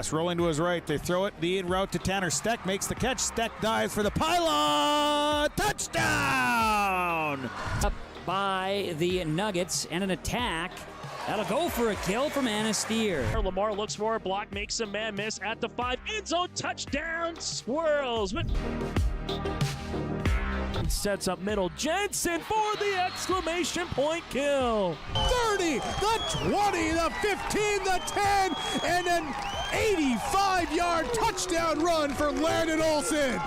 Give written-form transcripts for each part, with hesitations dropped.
pass, rolling to his right. They throw it, the in route to Tanner. Steck makes the catch. Steck dives for the pylon. Touchdown! Up by the Nuggets, and an attack. That'll go for a kill from Anastier. Lamar looks for a block, makes a man miss at the 5. End zone touchdown, Swirls. Sets up middle. Jensen for the exclamation point kill. 30, the 20, the 15, the 10, and an 85-yard touchdown run for Landon Olsen.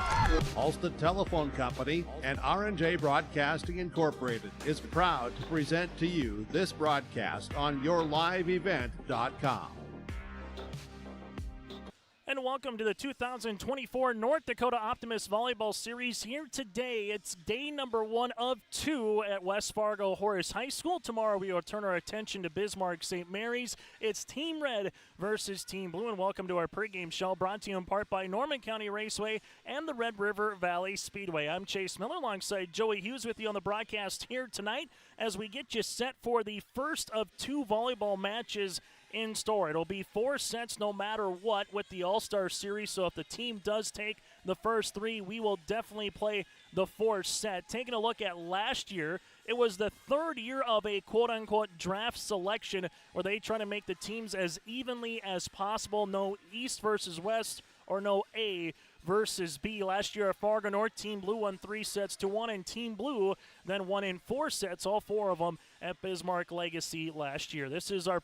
Ulster Telephone Company and R&J Broadcasting Incorporated is proud to present to you this broadcast on yourliveevent.com. And welcome to the 2024 North Dakota Optimists Volleyball Series. Here today, it's day number 1 of 2 at West Fargo Horace High School. Tomorrow we will turn our attention to Bismarck St. Mary's. It's Team Red versus Team Blue. And welcome to our pregame show, brought to you in part by Norman County Raceway and the Red River Valley Speedway. I'm Chase Miller alongside Joey Hughes with you on the broadcast here tonight as we get you set for the first of 2 volleyball matches in store. It'll be 4 sets no matter what with the All-Star Series, so if the team does take the first 3, we will definitely play the 4th set. Taking a look at last year, it was the 3rd year of a quote-unquote draft selection where they try to make the teams as evenly as possible. No East versus West or no A versus B. Last year at Fargo North, Team Blue won 3 sets to 1, and Team Blue then won in 4 sets, all 4 of them at Bismarck Legacy last year. This is our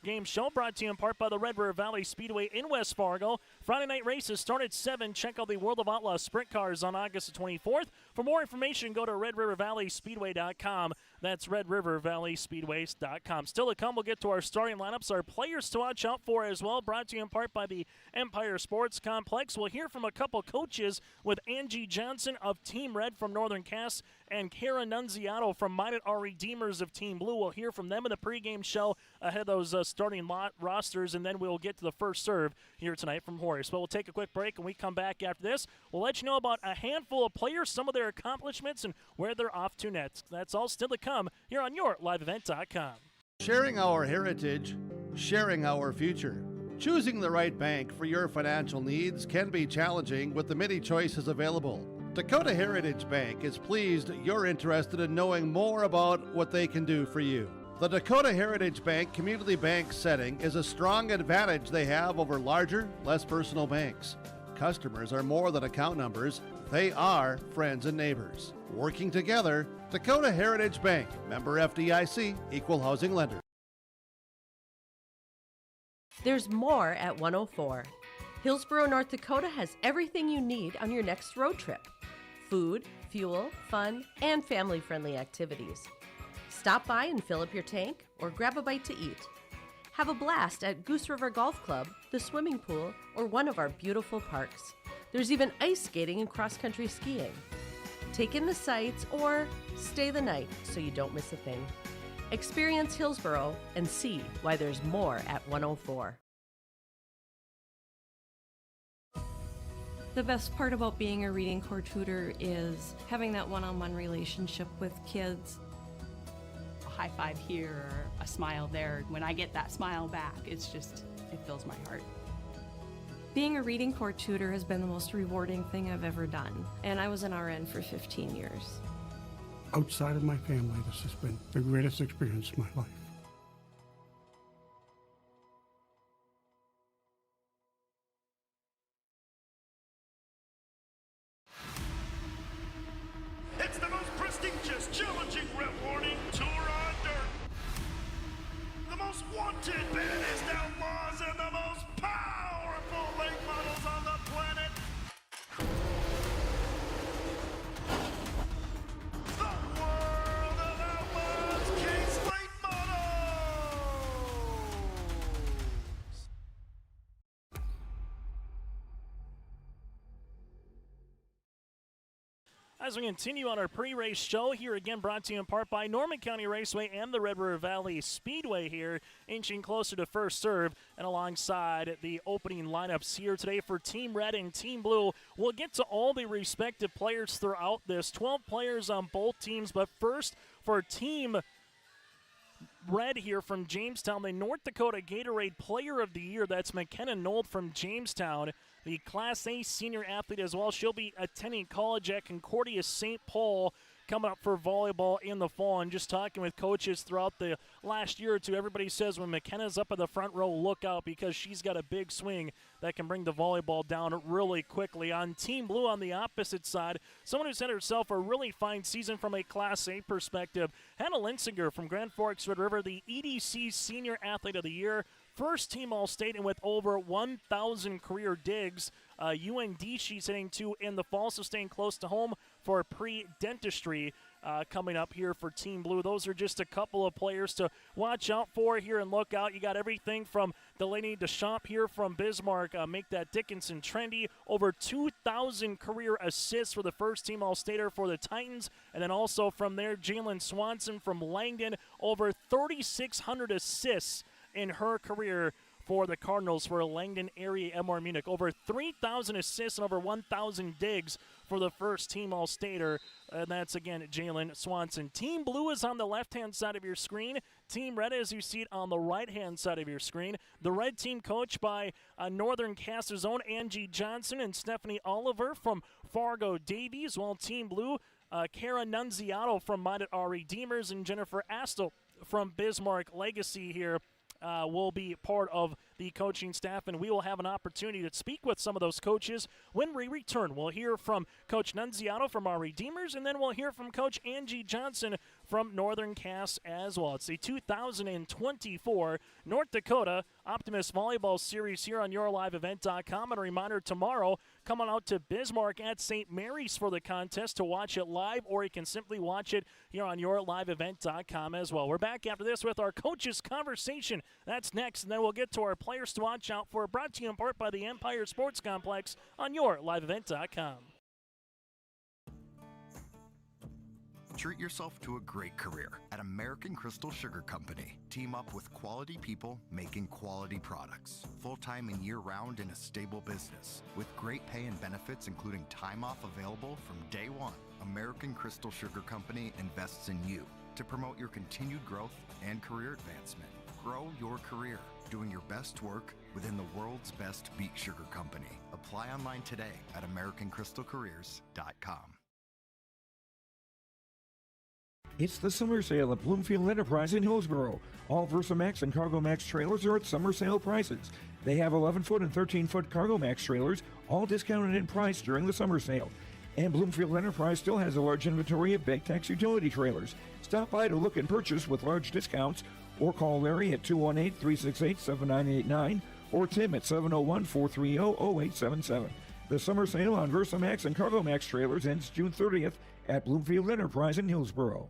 game show brought to you in part by the Red River Valley Speedway in West Fargo. Friday night races start at 7. Check out the World of Outlaws sprint cars on August the 24th. For more information, go to redrivervalleyspeedway.com. That's redrivervalleyspeedways.com. Still to come, we'll get to our starting lineups, our players to watch out for as well, brought to you in part by the Empire Sports Complex. We'll hear from a couple coaches with Angie Johnson of Team Red from Northern Cass and Kara Nunziato from Minded Our Redeemers of Team Blue. We'll hear from them in the pregame show ahead of those starting rosters, and then we'll get to the first serve here tonight from Horace. But we'll take a quick break, and we come back after this. We'll let you know about a handful of players, some of their accomplishments, and where they're off to next. That's all still to come here on yourliveevent.com. Sharing our heritage, sharing our future. Choosing the right bank for your financial needs can be challenging with the many choices available. Dakota Heritage Bank is pleased you're interested in knowing more about what they can do for you. The Dakota Heritage Bank community bank setting is a strong advantage they have over larger, less personal banks. Customers are more than account numbers, they are friends and neighbors. Working together, Dakota Heritage Bank, member FDIC, equal housing lender. There's more at 104. Hillsboro, North Dakota has everything you need on your next road trip. Food, fuel, fun, and family-friendly activities. Stop by and fill up your tank or grab a bite to eat. Have a blast at Goose River Golf Club, the swimming pool, or one of our beautiful parks. There's even ice skating and cross-country skiing. Take in the sights or stay the night so you don't miss a thing. Experience Hillsboro and see why there's more at 104. The best part about being a reading corps tutor is having that one-on-one relationship with kids. A high five here, a smile there. When I get that smile back, it fills my heart. Being a reading corps tutor has been the most rewarding thing I've ever done, and I was an RN for 15 years. Outside of my family, this has been the greatest experience of my life. It's the most prestigious, challenging rewarding tour on dirt. The most wanted, baddest outlaws, and the most powerful late models on the planet. The World of Outlaws Kings Late Models. As we continue on our pre-race show, here again brought to you in part by Norman County Raceway and the Red River Valley Speedway here, inching closer to first serve and alongside the opening lineups here today for Team Red and Team Blue. We'll get to all the respective players throughout this, 12 players on both teams, but first for Team red here from Jamestown, the North Dakota Gatorade Player of the Year. That's McKenna Nold from Jamestown, the Class A senior athlete as well. She'll be attending college at Concordia St. Paul coming up for volleyball in the fall. And just talking with coaches throughout the last year or two, everybody says when McKenna's up in the front row, look out, because she's got a big swing that can bring the volleyball down really quickly. On Team Blue on the opposite side, someone who's had herself a really fine season from a Class A perspective, Hannah Linsinger from Grand Forks Red River, the EDC Senior Athlete of the Year, first team All-State, and with over 1,000 career digs. UND she's heading to in the fall, so staying close to home for pre-dentistry coming up here for Team Blue. Those are just a couple of players to watch out for here and look out. You got everything from Delaney Deschamps here from Bismarck, make that Dickinson trendy. Over 2,000 career assists for the first team All-Stater for the Titans. And then also from there, Jalen Swanson from Langdon, over 3,600 assists in her career for the Cardinals for Langdon area MR Munich. Over 3,000 assists and over 1,000 digs for the first team All-Stater. And that's, again, Jalen Swanson. Team Blue is on the left-hand side of your screen. Team Red, as you see it, on the right-hand side of your screen. The red team coached by Northern Caster's own Angie Johnson and Stephanie Oliver from Fargo Davies, while Team Blue, Kara Nunziato from Minded Our Redeemers and Jennifer Astle from Bismarck Legacy here will be part of the coaching staff, and we will have an opportunity to speak with some of those coaches when we return. We'll hear from Coach Nunziato from our Redeemers, and then we'll hear from Coach Angie Johnson from Northern Cass as well. It's the 2024 North Dakota Optimist Volleyball Series here on YourLiveEvent.com. And a reminder, tomorrow, come on out to Bismarck at St. Mary's for the contest to watch it live, or you can simply watch it here on YourLiveEvent.com as well. We're back after this with our coaches' conversation. That's next, and then we'll get to our players to watch out for, brought to you in part by the Empire Sports Complex on YourLiveEvent.com. Treat yourself to a great career at American Crystal Sugar Company. Team up with quality people making quality products. Full-time and year-round in a stable business. With great pay and benefits, including time off available from day one. American Crystal Sugar Company invests in you to promote your continued growth and career advancement. Grow your career, doing your best work within the world's best beet sugar company. Apply online today at AmericanCrystalCareers.com. It's the summer sale at Bloomfield Enterprise in Hillsboro. All VersaMax and Cargo Max trailers are at summer sale prices. They have 11-foot and 13-foot Cargo Max trailers, all discounted in price during the summer sale. And Bloomfield Enterprise still has a large inventory of Big-Tex utility trailers. Stop by to look and purchase with large discounts, or call Larry at 218-368-7989 or Tim at 701-430-0877. The summer sale on VersaMax and Cargo Max trailers ends June 30th at Bloomfield Enterprise in Hillsboro.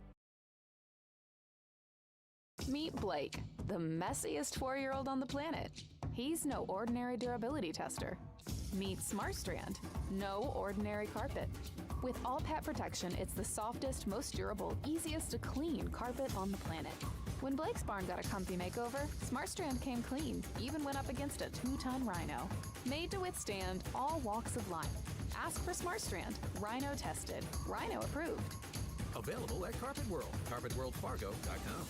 Meet Blake, the messiest 4-year-old on the planet. He's no ordinary durability tester. Meet SmartStrand, no ordinary carpet. With all pet protection, it's the softest, most durable, easiest to clean carpet on the planet. When Blake's barn got a comfy makeover, SmartStrand came clean, even went up against a 2-ton rhino. Made to withstand all walks of life. Ask for SmartStrand, rhino tested, rhino approved. Available at Carpet World, carpetworldfargo.com.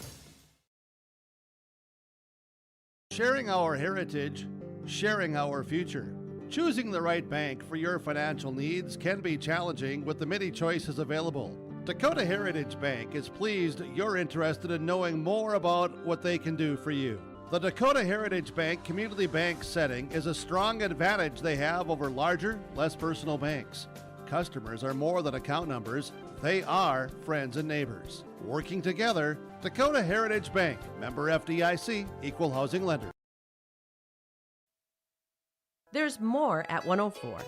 Sharing our heritage, sharing our future. Choosing the right bank for your financial needs can be challenging with the many choices available. Dakota Heritage Bank is pleased you're interested in knowing more about what they can do for you. The Dakota Heritage Bank community bank setting is a strong advantage they have over larger, less personal banks. Customers are more than account numbers, they are friends and neighbors. Working together, Dakota Heritage Bank, member FDIC, equal housing lender. There's more at 104.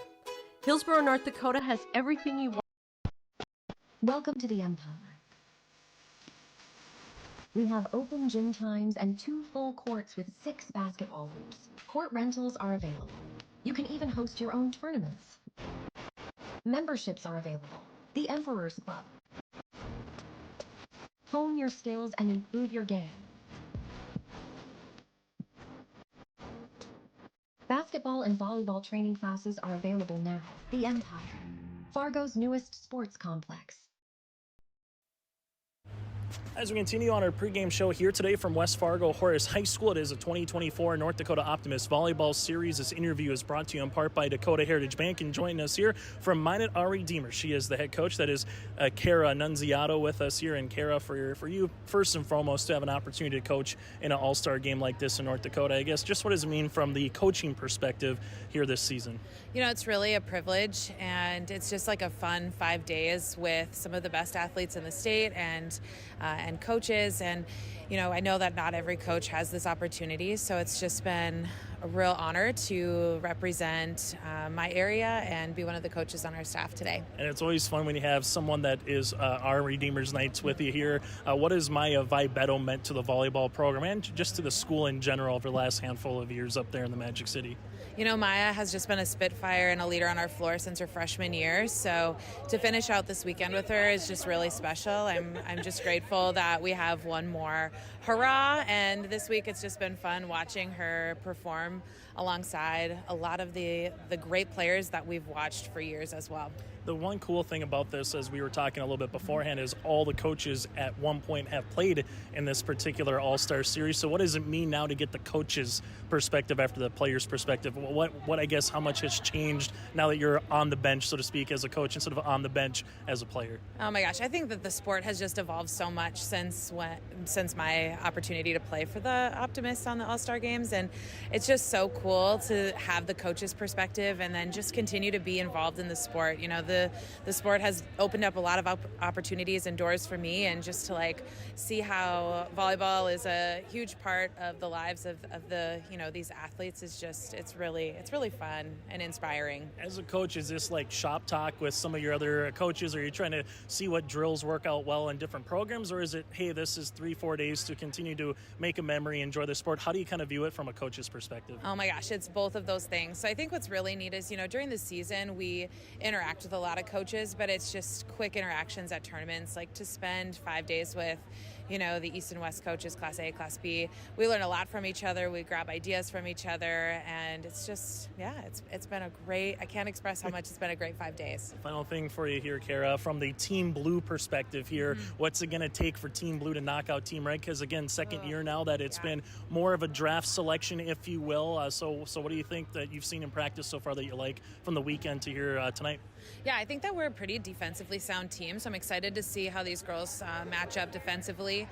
Hillsboro, North Dakota has everything you want. Welcome to the Empire. We have open gym times and 2 full courts with 6 basketball hoops. Court rentals are available. You can even host your own tournaments. Memberships are available. The Emperor's Club. Hone your skills and improve your game. Basketball and volleyball training classes are available now. The Empire, Fargo's newest sports complex. As we continue on our pregame show here today from West Fargo Horace High School, it is a 2024 North Dakota Optimists Volleyball Series. This interview is brought to you in part by Dakota Heritage Bank, and joining us here from Minot Our Redeemers, she is the head coach. That is Kara Nunziato with us here. And Kara, for you, first and foremost, to have an opportunity to coach in an all-star game like this in North Dakota, I guess, just what does it mean from the coaching perspective here this season? You know, it's really a privilege, and it's just like a fun 5 days with some of the best athletes in the state and coaches. And, you know, I know that not every coach has this opportunity, so it's just been a real honor to represent my area and be one of the coaches on our staff today. And it's always fun when you have someone that is our Redeemers Nights with you here. What has Maya Vibeto meant to the volleyball program and just to the school in general over the last handful of years up there in the Magic City? You know, Maya has just been a spitfire and a leader on our floor since her freshman year. So to finish out this weekend with her is just really special. I'm just grateful that we have one more hurrah. And this week it's just been fun watching her perform alongside a lot of the great players that we've watched for years as well. The one cool thing about this, as we were talking a little bit beforehand, is all the coaches at one point have played in this particular All-Star Series. So what does it mean now to get the coach's perspective after the player's perspective? What I guess, how much has changed now that you're on the bench, so to speak, as a coach instead of on the bench as a player? Oh my gosh, I think that the sport has just evolved so much since my opportunity to play for the Optimists on the All-Star Games, and it's just so cool to have the coach's perspective and then just continue to be involved in the sport. You know, the sport has opened up a lot of opportunities and doors for me, and just to like see how volleyball is a huge part of the lives of the, you know, these athletes is just, it's really fun and inspiring. As a coach, is this like shop talk with some of your other coaches? Are you trying to see what drills work out well in different programs, or is it, hey, this is 3-4 days to continue to make a memory, enjoy the sport? How do you kind of view it from a coach's perspective? Oh my gosh, it's both of those things. So I think what's really neat is, you know, during the season we interact with a lot of coaches, but it's just quick interactions at tournaments. Like to spend 5 days with, you know, the East and West coaches, Class A, Class B. We learn a lot from each other. We grab ideas from each other, and it's just, yeah, it's been a great, I can't express how much it's been a great 5 days. Final thing for you here, Kara, from the Team Blue perspective here, what's it going to take for Team Blue to knock out Team Red? Because again, second year now that it's been more of a draft selection, if you will. So what do you think that you've seen in practice so far that you like from the weekend to here tonight? Yeah, I think that we're a pretty defensively sound team, so I'm excited to see how these girls match up defensively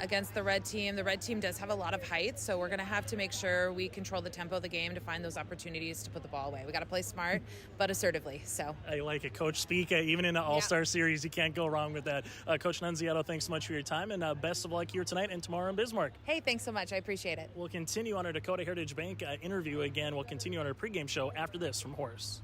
against the red team. The red team does have a lot of height, so we're going to have to make sure we control the tempo of the game to find those opportunities to put the ball away. We got to play smart, but assertively. So I like it, Coach Speak. Even in an All-Star Series, you can't go wrong with that. Coach Nunziato, thanks so much for your time, and best of luck here tonight and tomorrow in Bismarck. Hey, thanks so much. I appreciate it. We'll continue on our Dakota Heritage Bank interview again. We'll continue on our pregame show after this from Horace.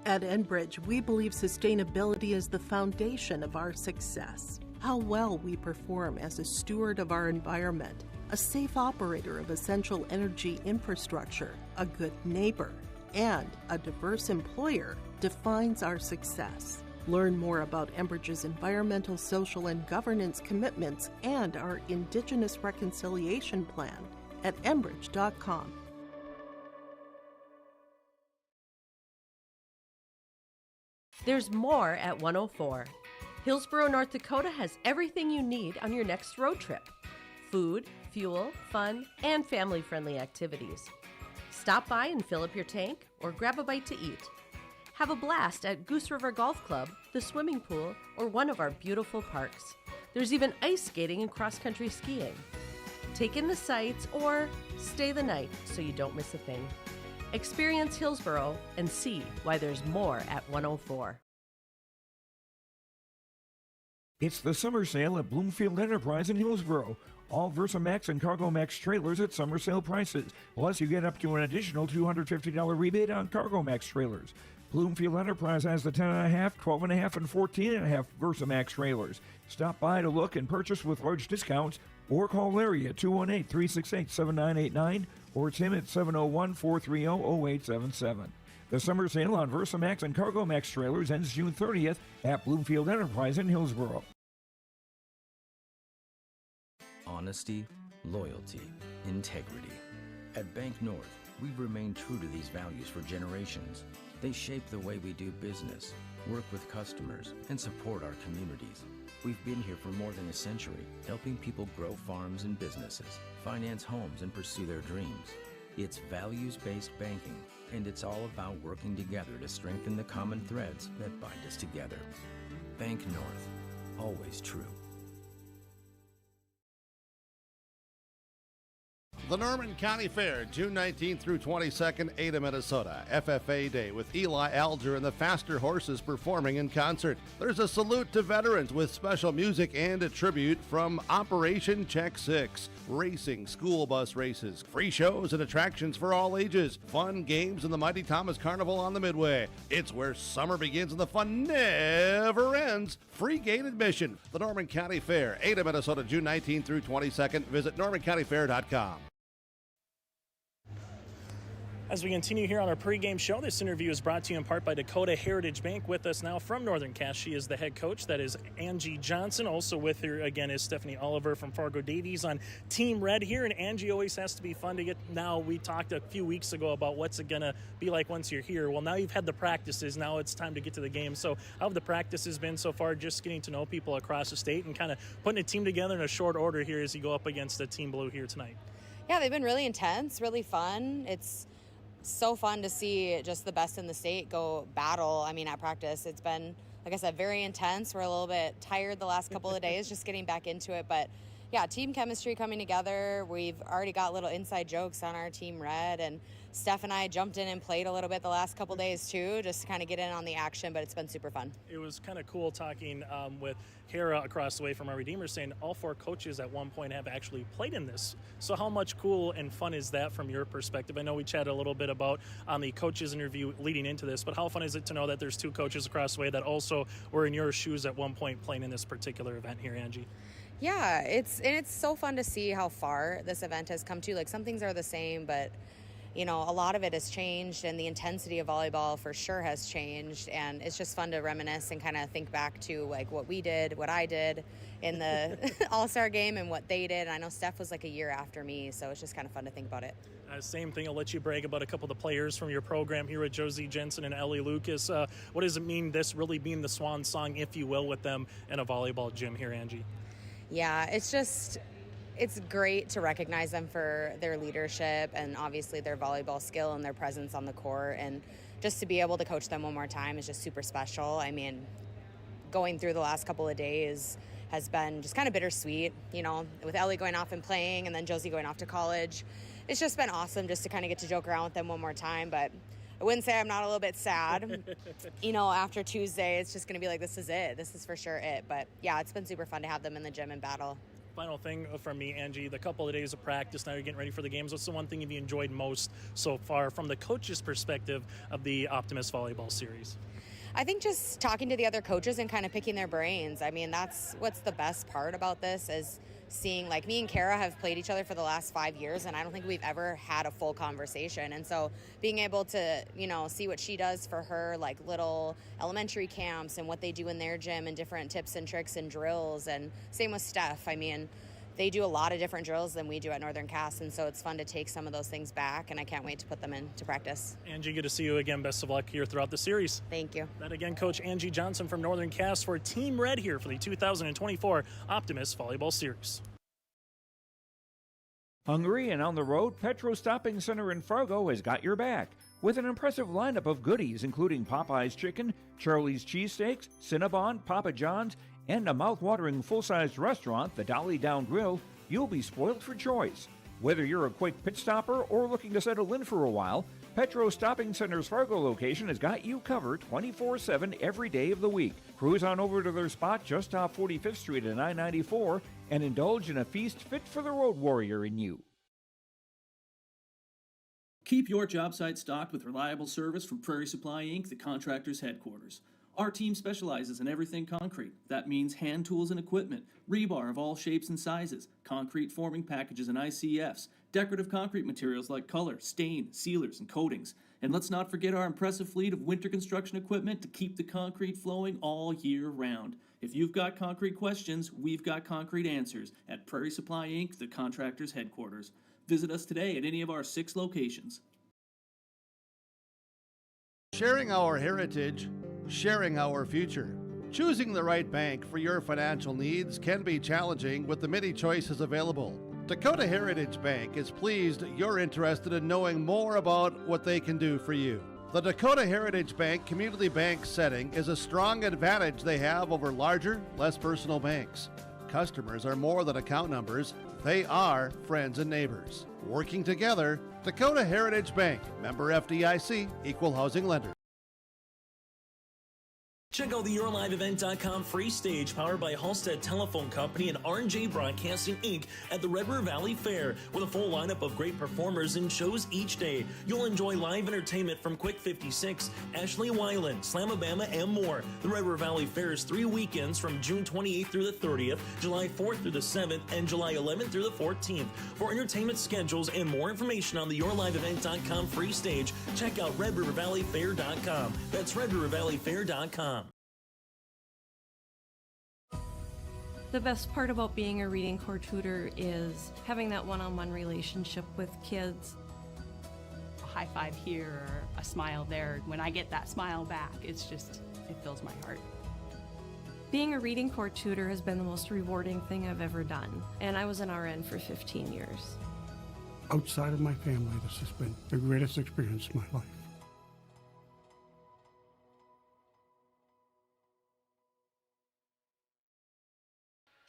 At Enbridge, we believe sustainability is the foundation of our success. How well we perform as a steward of our environment, a safe operator of essential energy infrastructure, a good neighbor, and a diverse employer defines our success. Learn more about Enbridge's environmental, social, and governance commitments and our Indigenous Reconciliation Plan at enbridge.com. There's more at 104. Hillsborough, North Dakota has everything you need on your next road trip. Food, fuel, fun, and family-friendly activities. Stop by and fill up your tank or grab a bite to eat. Have a blast at Goose River Golf Club, the swimming pool, or one of our beautiful parks. There's even ice skating and cross-country skiing. Take in the sights or stay the night so you don't miss a thing. Experience Hillsborough and see why there's more at 104. It's the summer sale at Bloomfield Enterprise in Hillsborough. All VersaMax and Cargo Max trailers at summer sale prices. Plus, you get up to an additional $250 rebate on Cargo Max trailers. Bloomfield Enterprise has the 10.5, 12.5, and 14.5 VersaMax trailers. Stop by to look and purchase with large discounts, or call Larry at 218-368-7989 or Tim at 701-430-0877. The summer sale on VersaMax and Cargo Max trailers ends June 30th at Bloomfield Enterprise in Hillsborough. Honesty, loyalty, integrity. At Bank North, We've remained true to these values for generations. They shape the way we do business, work with customers, and support our communities. We've been here for more than a century, helping people grow farms and businesses, finance homes, and pursue their dreams. It's values-based banking, and it's all about working together to strengthen the common threads that bind us together. Bank North, always true. The Norman County Fair, June 19th through 22nd, Ada, Minnesota. FFA Day with Eli Alger and the Faster Horses performing in concert. There's a salute to veterans with special music and a tribute from Operation Check 6. Racing, school bus races, free shows and attractions for all ages, fun games, and the Mighty Thomas Carnival on the Midway. It's where summer begins and the fun never ends. Free gate admission. The Norman County Fair, Ada, Minnesota, June 19th through 22nd. Visit normancountyfair.com. As we continue here on our pregame show, this interview is brought to you in part by Dakota Heritage Bank. With us now from Northern Cass, she is the head coach. That is Angie Johnson. Also with her, again, is Stephanie Oliver from Fargo Davies on Team Red here. And Angie, always has to be fun to get. Now, we talked a few weeks ago about what's it going to be like once you're here. Well, now you've had the practices. Now it's time to get to the game. So how have the practices been so far, just getting to know people across the state and kind of putting a team together in a short order here as you go up against the Team Blue here tonight? Yeah, they've been really intense, really fun. It's so fun to see just the best in the state go battle. I mean, at practice, it's been, like I said, very intense. We're a little bit tired the last couple of days just getting back into it. But yeah, team chemistry coming together. We've already got little inside jokes on our Team Red, and Steph and I jumped in and played a little bit the last couple days too, just to kind of get in on the action, but it's been super fun. It was kind of cool talking with Kara across the way from our Redeemer, saying all four coaches at one point have actually played in this. So how much cool and fun is that from your perspective? I know we chatted a little bit about on the coaches interview leading into this, but how fun is it to know that there's two coaches across the way that also were in your shoes at one point playing in this particular event here, Angie? Yeah, it's so fun to see how far this event has come to. Like, some things are the same, but you know, a lot of it has changed, and the intensity of volleyball for sure has changed, and it's just fun to reminisce and kind of think back to like what we did, what I did in the All-Star game and what they did. And I know Steph was like a year after me, so it's just kind of fun to think about it. Same thing, I'll let you brag about a couple of the players from your program here with Josie Jensen and Ellie Lucas. What does it mean, this really being the swan song, if you will, with them in a volleyball gym here, Angie? Yeah, it's great to recognize them for their leadership and obviously their volleyball skill and their presence on the court, and just to be able to coach them one more time is just super special. I mean, going through the last couple of days has been just kind of bittersweet, you know, with Ellie going off and playing and then Josie going off to college. It's just been awesome just to kind of get to joke around with them one more time, but I wouldn't say I'm not a little bit sad. You know, after Tuesday, it's just going to be like, this is it. This is for sure it. But yeah, it's been super fun to have them in the gym and battle. Final thing from me, Angie, the couple of days of practice, now you're getting ready for the games. What's the one thing you enjoyed most so far from the coach's perspective of the Optimist Volleyball Series? I think just talking to the other coaches and kind of picking their brains. I mean, that's what's the best part about this, is seeing, like, me and Kara have played each other for the last 5 years, and I don't think we've ever had a full conversation. And so being able to, you know, see what she does for her, like, little elementary camps and what they do in their gym and different tips and tricks and drills. And same with Steph. I mean, they do a lot of different drills than we do at Northern Cass, and so it's fun to take some of those things back, and I can't wait to put them into practice. Angie, good to see you again. Best of luck here throughout the series. Thank you. That again, Coach Angie Johnson from Northern Cass for Team Red here for the 2024 Optimist Volleyball Series. Hungry and on the road, Petro Stopping Center in Fargo has got your back with an impressive lineup of goodies, including Popeye's Chicken, Charlie's Cheesesteaks, Cinnabon, Papa John's, and a mouth-watering full-sized restaurant, the Dolly Down Grill. You'll be spoiled for choice. Whether you're a quick pit stopper or looking to settle in for a while, Petro Stopping Center's Fargo location has got you covered 24/7 every day of the week. Cruise on over to their spot just off 45th Street at I-94 and indulge in a feast fit for the road warrior in you. Keep your job site stocked with reliable service from Prairie Supply Inc., the contractor's headquarters. Our team specializes in everything concrete. That means hand tools and equipment, rebar of all shapes and sizes, concrete forming packages and ICFs, decorative concrete materials like color, stain, sealers, and coatings. And let's not forget our impressive fleet of winter construction equipment to keep the concrete flowing all year round. If you've got concrete questions, we've got concrete answers at Prairie Supply Inc., the contractor's headquarters. Visit us today at any of our 6 locations. Sharing our heritage, sharing our future. Choosing the right bank for your financial needs can be challenging with the many choices available. Dakota Heritage Bank is pleased you're interested in knowing more about what they can do for you. The Dakota Heritage Bank community bank setting is a strong advantage they have over larger, less personal banks. Customers are more than account numbers, they are friends and neighbors. Working together, Dakota Heritage Bank, member FDIC, equal housing lender. Check out the YourLiveEvent.com free stage powered by Halstead Telephone Company and R&J Broadcasting Inc. at the Red River Valley Fair with a full lineup of great performers and shows each day. You'll enjoy live entertainment from Quick 56, Ashley Weiland, Slamabama, and more. The Red River Valley Fair is 3 weekends from June 28th through the 30th, July 4th through the 7th, and July 11th through the 14th. For entertainment schedules and more information on the YourLiveEvent.com free stage, check out RedRiverValleyFair.com. That's RedRiverValleyFair.com. The best part about being a reading corps tutor is having that one-on-one relationship with kids. A high five here, or a smile there. When I get that smile back, it's just, it fills my heart. Being a reading corps tutor has been the most rewarding thing I've ever done, and I was an RN for 15 years. Outside of my family, this has been the greatest experience of my life.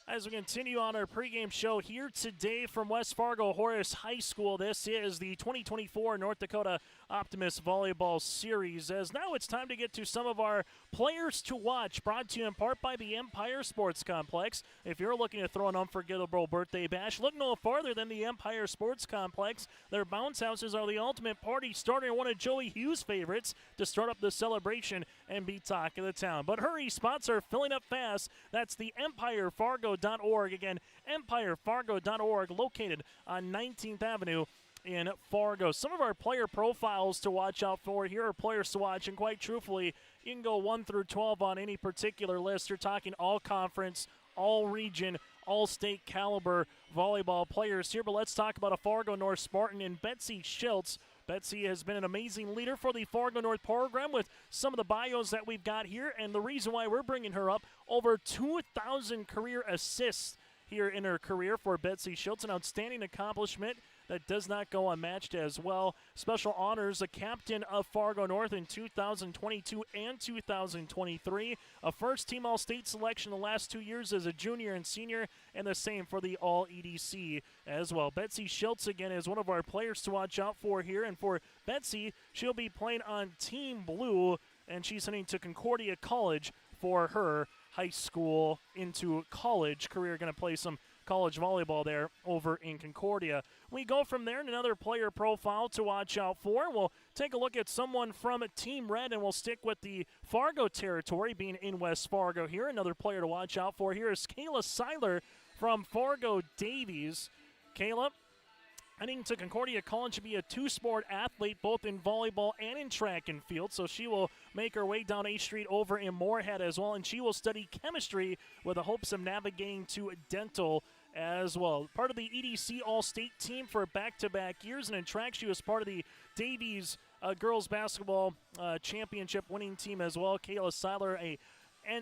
As we continue on our pregame show here today from West Fargo Horace High School, this is the 2024 North Dakota Optimists Volleyball Series. As now it's time to get to some of our players to watch, brought to you in part by the Empire Sports Complex. If you're looking to throw an unforgettable birthday bash, look no farther than the Empire Sports Complex. Their bounce houses are the ultimate party starter, one of Joey Hughes' favorites to start up the celebration and be talk of the town. But hurry, spots are filling up fast. That's the EmpireFargo.org. Again, EmpireFargo.org, located on 19th Avenue in Fargo. Some of our player profiles to watch out for. Here are players to watch, and quite truthfully, you can go 1 through 12 on any particular list. You're talking all conference, all region, all state caliber volleyball players here. But let's talk about a Fargo North Spartan in Betsy Schiltz. Betsy has been an amazing leader for the Fargo North program with some of the bios that we've got here, and the reason why we're bringing her up, over 2,000 career assists here in her career for Betsy Schiltz, an outstanding accomplishment that does not go unmatched as well. Special honors, a captain of Fargo North in 2022 and 2023, a first-team All-State selection the last 2 years as a junior and senior, and the same for the All-EDC as well. Betsy Schiltz, again, is one of our players to watch out for here, and for Betsy, she'll be playing on Team Blue, and she's heading to Concordia College for her high school into college career. Going to play some college volleyball there over in Concordia. We go from there, and another player profile to watch out for. We'll take a look at someone from Team Red, and we'll stick with the Fargo territory, being in West Fargo here. Another player to watch out for here is Kayla Seiler from Fargo Davies. Kayla, heading to Concordia College to be a two-sport athlete, both in volleyball and in track and field. So she will make her way down A Street over in Moorhead as well, and she will study chemistry with the hopes of navigating to dental as well. Part of the EDC All-State team for back-to-back years, and in track she was part of the Davies girls basketball championship winning team as well. Kayla Seiler, a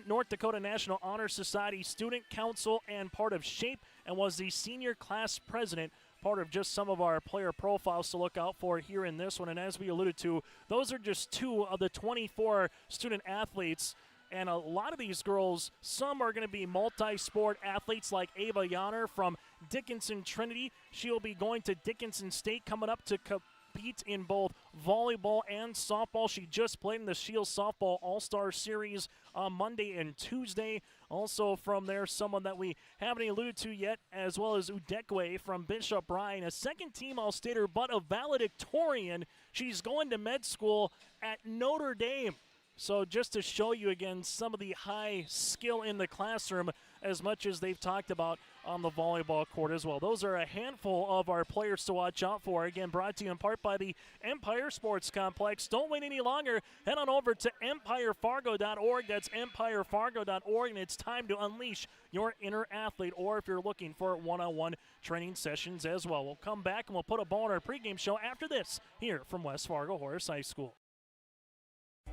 North Dakota National Honor Society student council and part of SHAPE, and was the senior class president. Part of just some of our player profiles to look out for here in this one. And as we alluded to, those are just 2 of the 24 student athletes. And a lot of these girls, some are going to be multi-sport athletes like Ava Yanner from Dickinson Trinity. She'll be going to Dickinson State coming up to compete in both volleyball and softball. She just played in the Shield Softball All-Star Series on Monday and Tuesday. Also from there, someone that we haven't alluded to yet, as well as Udekwe from Bishop Bryan, a second-team All-Stater, but a valedictorian. She's going to med school at Notre Dame. So just to show you again some of the high skill in the classroom, as much as they've talked about on the volleyball court as well. Those are a handful of our players to watch out for. Again, brought to you in part by the Empire Sports Complex. Don't wait any longer. Head on over to EmpireFargo.org. That's EmpireFargo.org, and it's time to unleash your inner athlete, or if you're looking for one-on-one training sessions as well. We'll come back and we'll put a ball on our pregame show after this here from West Fargo Horace High School.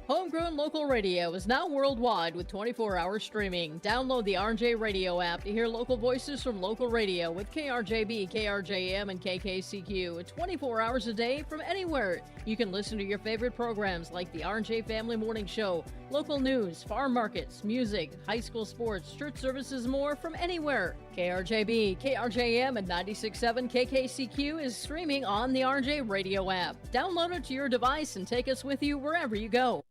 Homegrown local radio is now worldwide with 24-hour streaming. Download the RJ Radio app to hear local voices from local radio with KRJB, KRJM, and KKCQ 24 hours a day from anywhere. You can listen to your favorite programs like the RJ Family Morning Show, local news, farm markets, music, high school sports, church services, more from anywhere. KRJB, KRJM, and 96.7 KKCQ is streaming on the RJ Radio app. Download it to your device and take us with you wherever you go.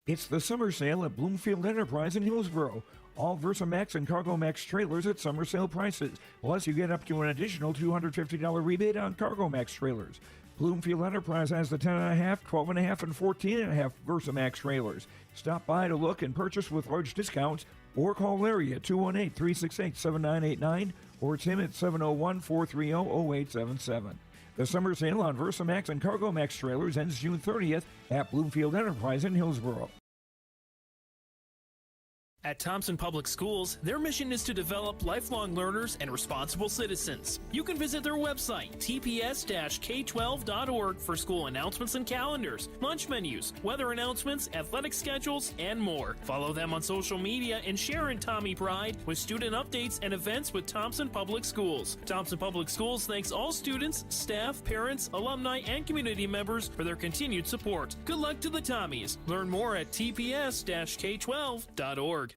It's the summer sale at Bloomfield Enterprise in Hillsboro. All Versamax and Cargo Max trailers at summer sale prices. Plus, you get up to an additional $250 rebate on Cargo Max trailers. Bloomfield Enterprise has the 10.5, 12.5, and 14.5 Versamax trailers. Stop by to look and purchase with large discounts, or call Larry at 218-368-7989 or Tim at 701-430-0877. The summer sale on Versamax and Cargo Max trailers ends June 30th at Bloomfield Enterprise in Hillsboro. At Thompson Public Schools, their mission is to develop lifelong learners and responsible citizens. You can visit their website, tps-k12.org, for school announcements and calendars, lunch menus, weather announcements, athletic schedules, and more. Follow them on social media and share in Tommy Pride with student updates and events with Thompson Public Schools. Thompson Public Schools thanks all students, staff, parents, alumni, and community members for their continued support. Good luck to the Tommies. Learn more at tps-k12.org.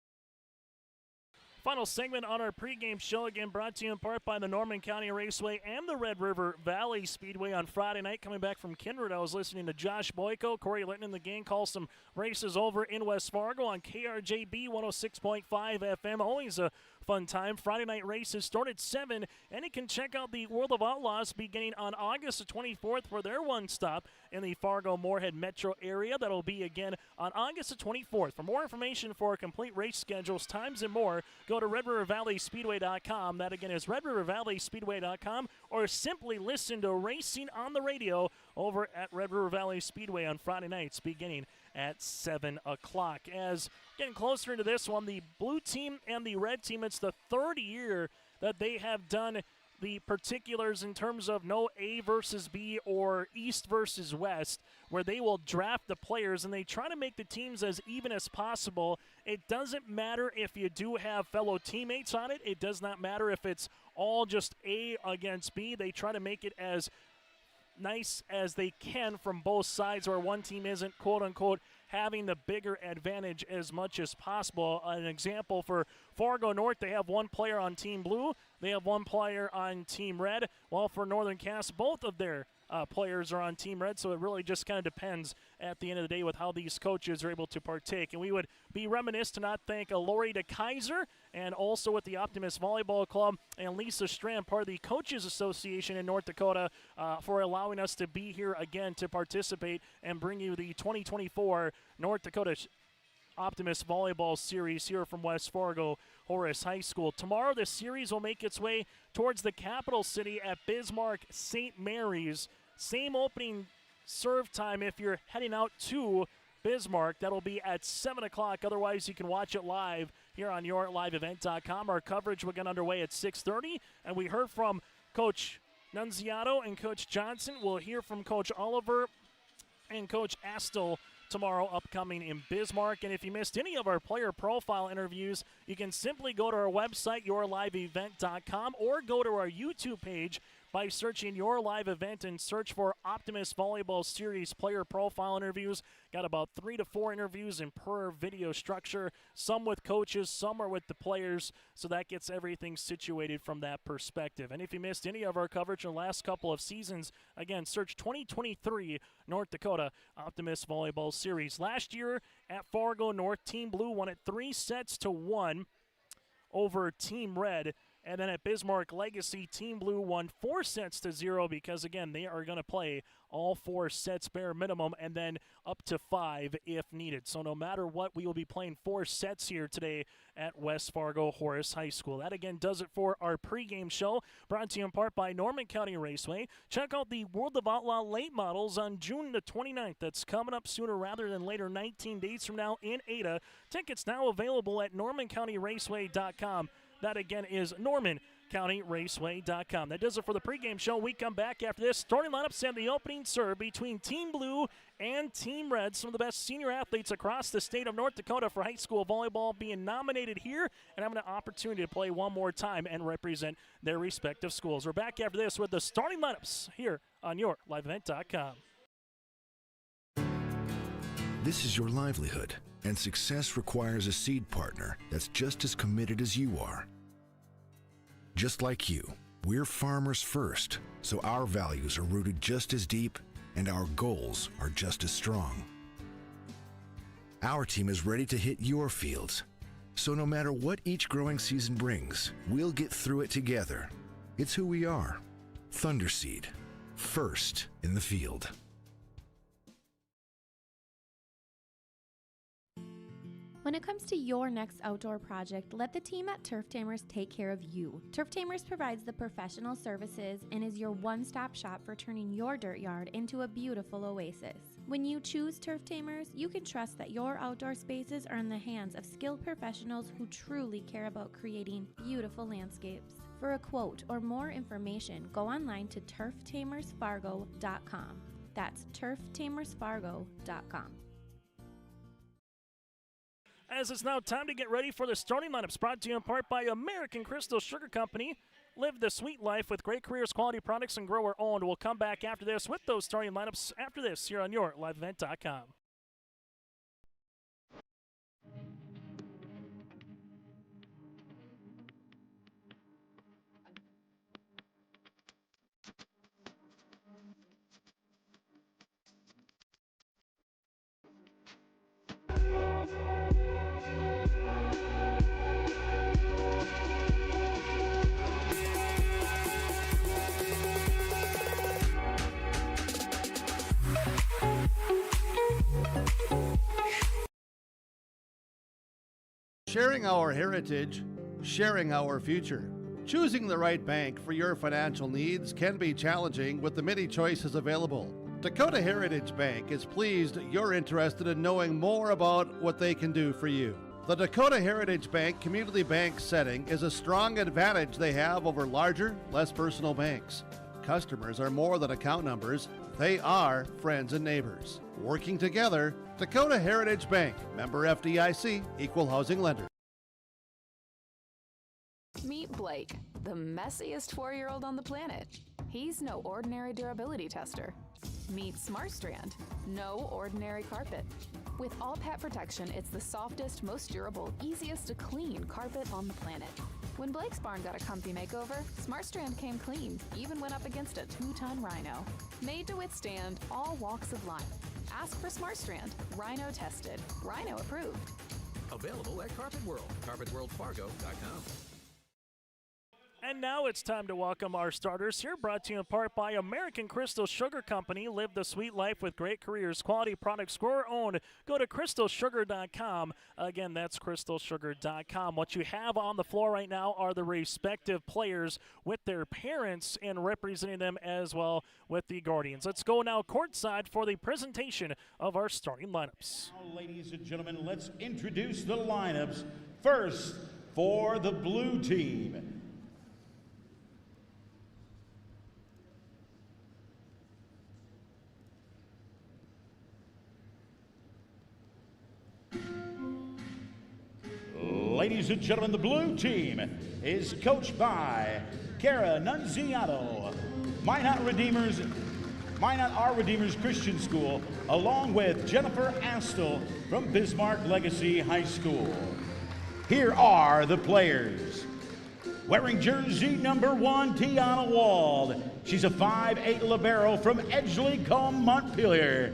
Final segment on our pregame show, again brought to you in part by the Norman County Raceway and the Red River Valley Speedway on Friday night. Coming back from Kindred, I was listening to Josh Boyko, Corey Litton, and the gang call some races over in West Fargo on KRJB 106.5 FM. Always a fun time. Friday night races start at 7, and you can check out the World of Outlaws beginning on August the 24th for their one stop in the Fargo-Moorhead metro area. That'll be again on August the 24th. For more information for complete race schedules, times, and more, go to RedRiverValleySpeedway.com. That again is RedRiverValleySpeedway.com, or simply listen to Racing on the Radio over at Red River Valley Speedway on Friday nights beginning at 7 o'clock. As getting closer into this one, the blue team and the red team, it's the third year that they have done the particulars in terms of no A versus B or East versus West, where they will draft the players and they try to make the teams as even as possible. It doesn't matter if you do have fellow teammates on it. It does not matter if it's all just A against B. They try to make it as nice as they can from both sides, where one team isn't quote-unquote having the bigger advantage as much as possible. An example for Fargo North, they have one player on Team Blue, they have one player on Team Red, while for Northern Cass, both of their players are on Team Red, so it really just kind of depends at the end of the day with how these coaches are able to partake. And we would be remiss to not thank Lori DeKaiser, and also with the Optimist Volleyball Club, and Lisa Strand, part of the Coaches Association in North Dakota, for allowing us to be here again to participate and bring you the 2024 North Dakota Optimist Volleyball Series here from West Fargo Horace High School. Tomorrow, the series will make its way towards the capital city at Bismarck St. Mary's. Same opening serve time if you're heading out to Bismarck. That'll be at 7 o'clock. Otherwise, you can watch it live here on yourliveevent.com. Our coverage will get underway at 6:30, and we heard from Coach Nunziato and Coach Johnson. We'll hear from Coach Oliver and Coach Astle tomorrow upcoming in Bismarck. And if you missed any of our player profile interviews, you can simply go to our website, yourliveevent.com, or go to our YouTube page by searching Your Live Event and search for Optimist Volleyball Series player profile interviews. Got about 3 to 4 interviews in per video structure, some with coaches, some are with the players, so that gets everything situated from that perspective. And if you missed any of our coverage in the last couple of seasons, again, search 2023 North Dakota Optimist Volleyball Series. Last year at Fargo North, Team Blue won it 3-1 over Team Red. And then at Bismarck Legacy, Team Blue won 4-0 because, again, they are going to play all 4 sets bare minimum and then up to 5 if needed. So no matter what, we will be playing 4 sets here today at West Fargo Horace High School. That, again, does it for our pregame show, brought to you in part by Norman County Raceway. Check out the World of Outlaw late models on June the 29th. That's coming up sooner rather than later, 19 days from now in Ada. Tickets now available at normancountyraceway.com. That, again, is Norman CarterCountyRaceway.com. That does it for the pregame show. We come back after this. Starting lineups and the opening serve between Team Blue and Team Red. Some of the best senior athletes across the state of North Dakota for high school volleyball being nominated here and having an opportunity to play one more time and represent their respective schools. We're back after this with the starting lineups here on YourLiveEvent.com. This is your livelihood, and success requires a seed partner that's just as committed as you are. Just like you, we're farmers first, so our values are rooted just as deep and our goals are just as strong. Our team is ready to hit your fields, so no matter what each growing season brings, we'll get through it together. It's who we are. Thunderseed, first in the field. When it comes to your next outdoor project, let the team at Turf Tamers take care of you. Turf Tamers provides the professional services and is your one-stop shop for turning your dirt yard into a beautiful oasis. When you choose Turf Tamers, you can trust that your outdoor spaces are in the hands of skilled professionals who truly care about creating beautiful landscapes. For a quote or more information, go online to turftamersfargo.com. That's turftamersfargo.com. As it's now time to get ready for the starting lineups, brought to you in part by American Crystal Sugar Company. Live the sweet life with great careers, quality products, and grower owned. We'll come back after this with those starting lineups after this here on YourLiveEvent.com. Sharing our heritage, sharing our future. Choosing the right bank for your financial needs can be challenging with the many choices available. Dakota Heritage Bank is pleased you're interested in knowing more about what they can do for you. The Dakota Heritage Bank community bank setting is a strong advantage they have over larger, less personal banks. Customers are more than account numbers, they are friends and neighbors. Working together, Dakota Heritage Bank, member FDIC, equal housing lender. Meet Blake, the messiest 4-year-old on the planet. He's no ordinary durability tester. Meet SmartStrand, no ordinary carpet. With all pet protection, it's the softest, most durable, easiest to clean carpet on the planet. When Blake's barn got a comfy makeover, SmartStrand came clean, even went up against a 2-ton rhino. Made to withstand all walks of life. Ask for SmartStrand, rhino tested, rhino approved. Available at Carpet World, carpetworldfargo.com. And now it's time to welcome our starters here, brought to you in part by American Crystal Sugar Company. Live the sweet life with great careers, quality products, grower owned. Go to crystalsugar.com. Again, that's crystalsugar.com. What you have on the floor right now are the respective players with their parents and representing them as well with the Guardians. Let's go now courtside for the presentation of our starting lineups. Now, ladies and gentlemen, let's introduce the lineups. First, for the blue team. Ladies and gentlemen, the blue team is coached by Kara Nunziato, Minot Our Redeemers Christian School, along with Jennifer Astle from Bismarck Legacy High School. Here are the players. Wearing jersey number 1, Tiana Wald. She's a 5'8" libero from Edgeley, Montpelier.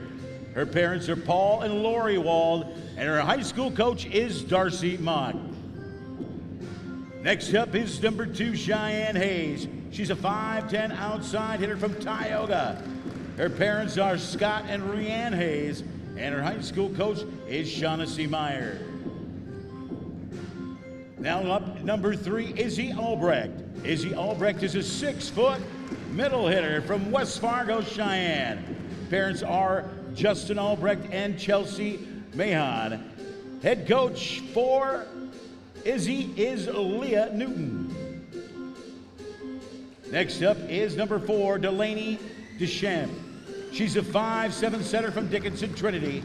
Her parents are Paul and Lori Wald, and her high school coach is Darcy Mott. Next up is number 2, Cheyenne Hayes. She's a 5'10" outside hitter from Tioga. Her parents are Scott and Rianne Hayes, and her high school coach is Shaughnessy Meyer. Now up number 3, Izzy Albrecht. Izzy Albrecht is a 6-foot middle hitter from West Fargo, Cheyenne. Parents are Justin Albrecht and Chelsea Mahon. Head coach for Izzy is Leah Newton. Next up is number 4, Delaney Deschamps. She's a 5'7" setter from Dickinson Trinity.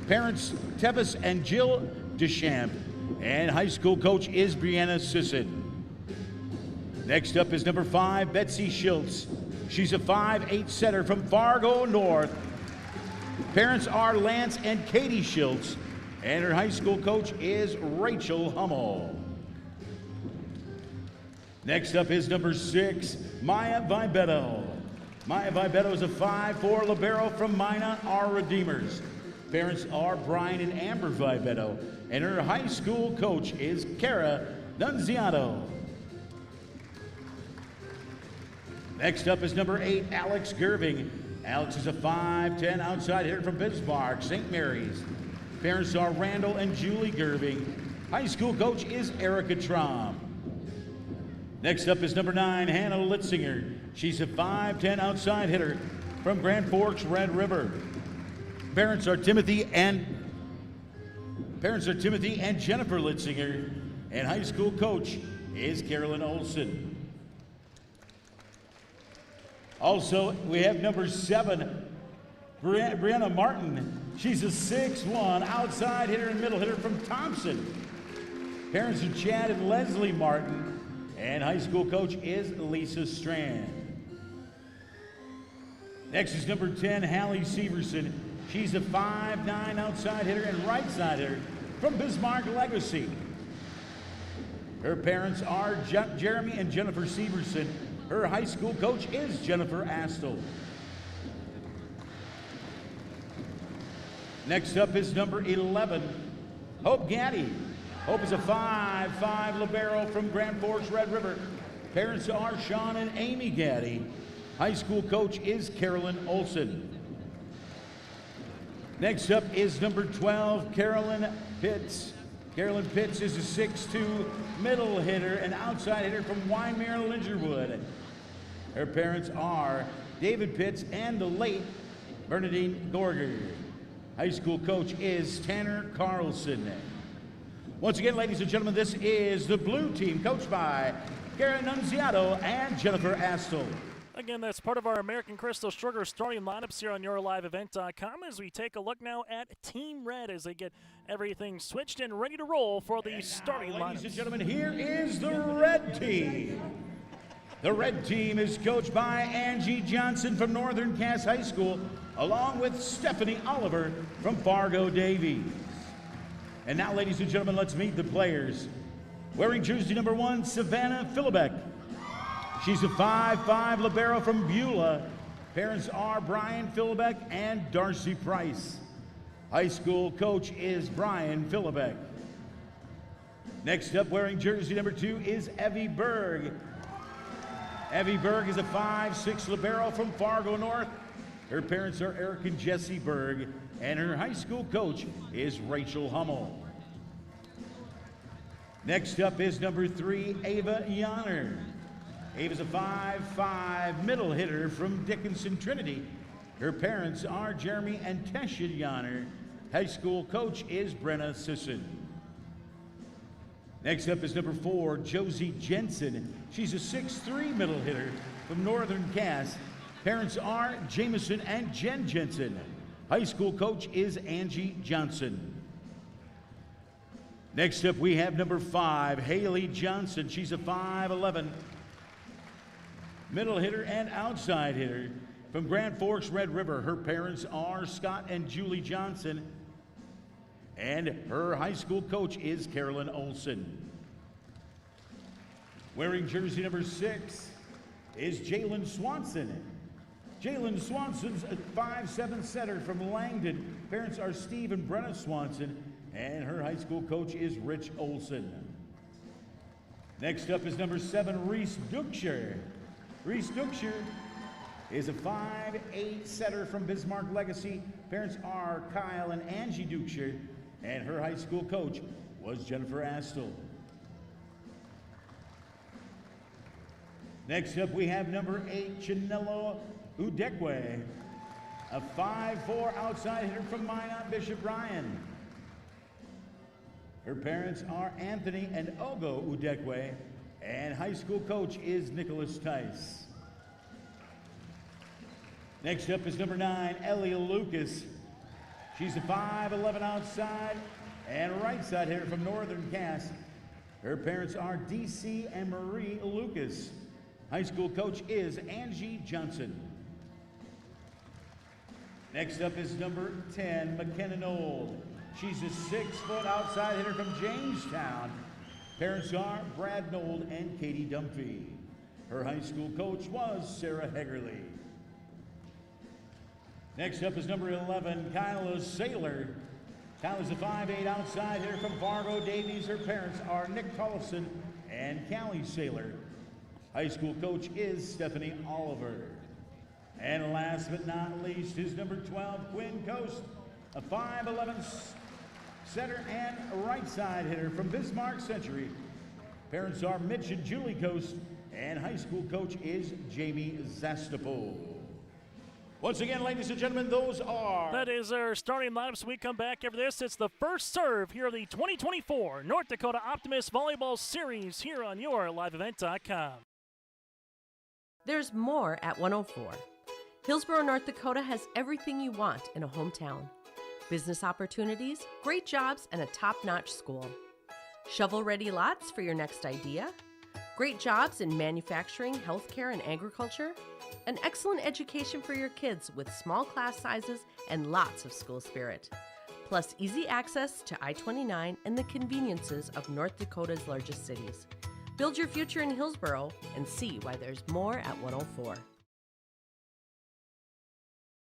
Parents Tevis and Jill Deschamps, and high school coach is Brianna Sisson. Next up is number 5, Betsy Schultz. She's a 5'8" setter from Fargo North. Parents are Lance and Katie Schultz, and her high school coach is Rachel Hummel. Next up is number 6, Maya Vibetto. Maya Vibetto is a 5'4" libero from Minot Our Redeemers. Parents are Brian and Amber Vibetto, and her high school coach is Kara Nunziato. Next up is number 8, Alex Gerving. Alex is a 5'10" outside hitter from Bismarck, St. Mary's. Parents are Randall and Julie Gerving. High school coach is Erica Traum. Next up is number 9, Hannah Litzinger. She's a 5'10" outside hitter from Grand Forks, Red River. Parents are Timothy and Jennifer Litzinger, and high school coach is Carolyn Olson. Also, we have number 7, Brianna Martin. She's a 6'1" outside hitter and middle hitter from Thompson. Parents are Chad and Leslie Martin, and high school coach is Lisa Strand. Next is number 10, Hallie Severson. She's a 5'9" outside hitter and right side hitter from Bismarck Legacy. Her parents are Jeremy and Jennifer Severson. Her high school coach is Jennifer Astle. Next up is number 11, Hope Gaddy. Hope is a 5'5" libero from Grand Forks, Red River. Parents are Sean and Amy Gaddy. High school coach is Carolyn Olson. Next up is number 12, Carolyn Pitts. Carolyn Pitts is a 6'2" middle hitter and outside hitter from Wyndmere Lingerwood. Her parents are David Pitts and the late Bernadine Gorger. High school coach is Tanner Carlson. Once again, ladies and gentlemen, this is the blue team, coached by Karen Nunziato and Jennifer Astle. Again, that's part of our American Crystal Sugar starting lineups here on YourLiveEvent.com as we take a look now at Team Red as they get everything switched and ready to roll for the starting lineups. Ladies and gentlemen, here is the red team. The red team is coached by Angie Johnson from Northern Cass High School, along with Stephanie Oliver from Fargo Davies. And now, ladies and gentlemen, let's meet the players. Wearing jersey number 1, Savannah Philbeck. She's a 5'5" libero from Beulah. Parents are Brian Philbeck and Darcy Price. High school coach is Brian Philbeck. Next up, wearing jersey number 2 is Evie Berg. Evie Berg is a 5'6" libero from Fargo North. Her parents are Eric and Jesse Berg, and her high school coach is Rachel Hummel. Next up is number 3, Ava Yanner. Ava's a 5'5" middle hitter from Dickinson Trinity. Her parents are Jeremy and Tesha Yanner. High school coach is Brenna Sisson. Next up is number 4, Josie Jensen. She's a 6'3" middle hitter from Northern Cass. Parents are Jameson and Jen Jensen. High school coach is Angie Johnson. Next up, we have number 5, Haley Johnson. She's a 5'11" middle hitter and outside hitter from Grand Forks, Red River. Her parents are Scott and Julie Johnson, and her high school coach is Carolyn Olson. Wearing jersey number 6 is Jalen Swanson. Jalen Swanson's a 5'7" setter from Langdon. Parents are Steve and Brenna Swanson, and her high school coach is Rich Olson. Next up is number 7, Reese Dukshire. Reese Dukshire is a 5'8" setter from Bismarck Legacy. Parents are Kyle and Angie Dukshire, and her high school coach was Jennifer Astle. Next up, we have number 8, Chinelo Udekwe, a 5'4" outside hitter from Minot Bishop Ryan. Her parents are Anthony and Ogo Udekwe. and high school coach is Nicholas Tice. Next up is number 9, Ellie Lucas. She's a 5'11" outside and right side hitter from Northern Cass. Her parents are DC and Marie Lucas. High school coach is Angie Johnson. Next up is number 10, McKenna Knoll. She's a 6-foot outside hitter from Jamestown. Parents are Brad Knoll and Katie Dumphy. Her high school coach was Sarah Hegerly. Next up is number 11, Kyla Saylor. Kyla's a 5'8" outside hitter from Fargo Davies. Her parents are Nick Tollefson and Callie Saylor. High school coach is Stephanie Oliver. And last but not least is number 12, Quinn Coast, a 5'11" center and right side hitter from Bismarck Century. Parents are Mitch and Julie Coast, and high school coach is Jamie Zastapol. Once again, ladies and gentlemen, those are... That is our starting lineups. We come back after this. It's the first serve here of the 2024 North Dakota Optimists Volleyball Series here on YourLiveEvent.com. There's more at 104. Hillsborough, North Dakota has everything you want in a hometown. Business opportunities, great jobs, and a top-notch school. Shovel-ready lots for your next idea. Great jobs in manufacturing, healthcare, and agriculture. An excellent education for your kids with small class sizes and lots of school spirit. Plus easy access to I-29 and the conveniences of North Dakota's largest cities. Build your future in Hillsborough and see why there's more at 104.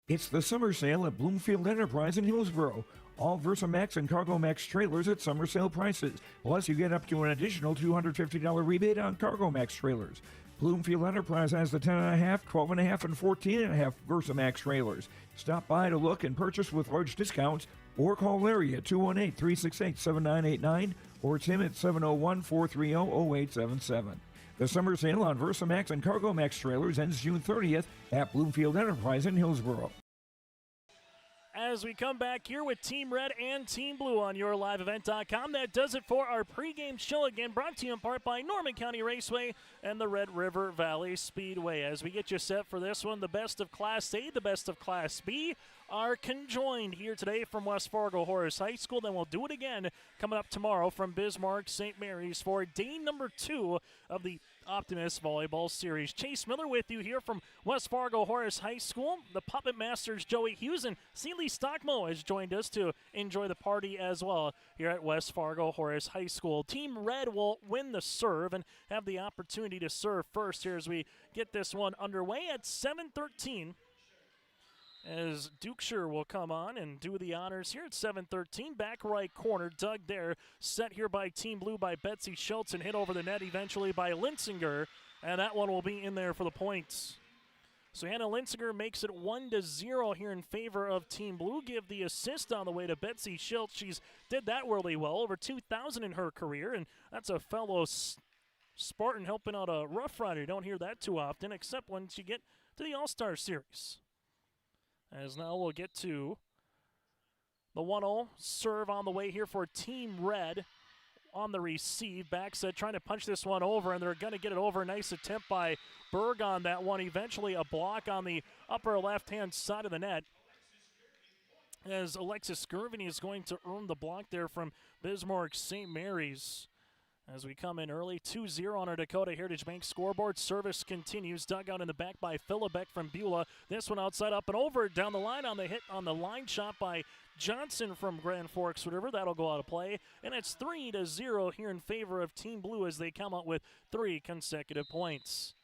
It's the summer sale at Bloomfield Enterprise in Hillsborough. All Versamax and CargoMax trailers at summer sale prices. Plus, you get up to an additional $250 rebate on CargoMax trailers. Bloomfield Enterprise has the 10.5, 12.5, and 14.5 Versamax trailers. Stop by to look and purchase with large discounts, or call Larry at 218-368-7989 or Tim at 701-430-0877. The summer sale on Versamax and CargoMax trailers ends June 30th at Bloomfield Enterprise in Hillsborough. As we come back here with Team Red and Team Blue on YourLiveEvent.com, that does it for our pregame show. Again, brought to you in part by Norman County Raceway and the Red River Valley Speedway. As we get you set for this one, the best of Class A, the best of Class B are conjoined here today from West Fargo Horace High School. Then we'll do it again coming up tomorrow from Bismarck St. Mary's for day number 2 of the Optimist Volleyball Series. Chase Miller with you here from West Fargo Horace High School. The Puppet Masters Joey Hughes and Seeley Stockmo has joined us to enjoy the party as well here at West Fargo Horace High School. Team Red will win the serve and have the opportunity to serve first here as we get this one underway at 7:13. As Dukeshire will come on and do the honors here at 7:13. Back right corner, dug there. Set here by Team Blue by Betsy Schultz and hit over the net eventually by Linsinger. And that one will be in there for the points. So Hannah Linsinger makes it 1-0 here in favor of Team Blue. Give the assist on the way to Betsy Schultz. She's did that really well, over 2,000 in her career. And that's a fellow Spartan helping out a Rough Rider. You don't hear that too often, except once you get to the All-Star Series. As now we'll get to the 1-0 serve on the way here for Team Red on the receive. Backset trying to punch this one over, and they're going to get it over. Nice attempt by Berg on that one. Eventually a block on the upper left-hand side of the net. As Alexis Gervany is going to earn the block there from Bismarck St. Mary's. As we come in early, 2-0 on our Dakota Heritage Bank scoreboard. Service continues. Dug out in the back by Philibek from Beulah. This one outside up and over down the line on the hit on the line shot by Johnson from Grand Forks River. That'll go out of play. And it's 3-0 here in favor of Team Blue as they come out with 3 consecutive points.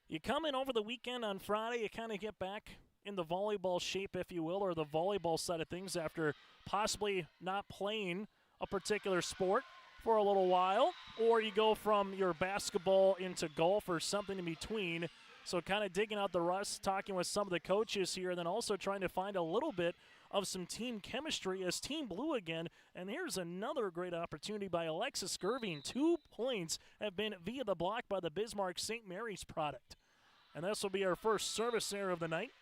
You come in over the weekend on Friday, you kind of get back in the volleyball shape, if you will, or the volleyball side of things after possibly not playing a particular sport for a little while, or you go from your basketball into golf or something in between. So kind of digging out the rust, talking with some of the coaches here, and then also trying to find a little bit of some team chemistry as Team Blue again. And here's another great opportunity by Alexis Gerving. 2 points have been via the block by the Bismarck St. Mary's product. And this will be our first service error of the night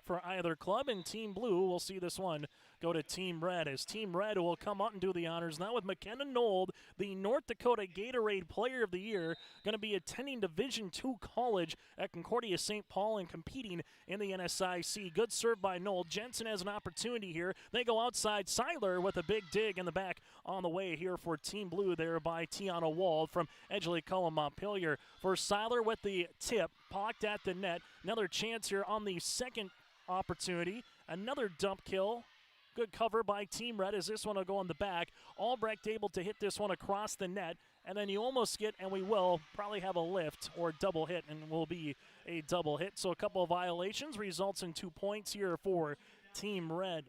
for either club, and Team Blue will see this one go to Team Red, as Team Red will come out and do the honors now with McKenna Nold, the North Dakota Gatorade Player of the Year, going to be attending Division II college at Concordia St. Paul and competing in the NSIC. Good serve by Nold. Jensen has an opportunity here. They go outside. Seiler with a big dig in the back on the way here for Team Blue there by Tiana Wald from Edgeley Cullum Montpelier. For Seiler with the tip, pocked at the net. Another chance here on the second opportunity. Another dump kill. Good cover by Team Red as this one will go on the back. Albrecht able to hit this one across the net. And then you almost get, and we will probably have a lift or double hit, and will be a double hit. So a couple of violations results in 2 points here for Team Red.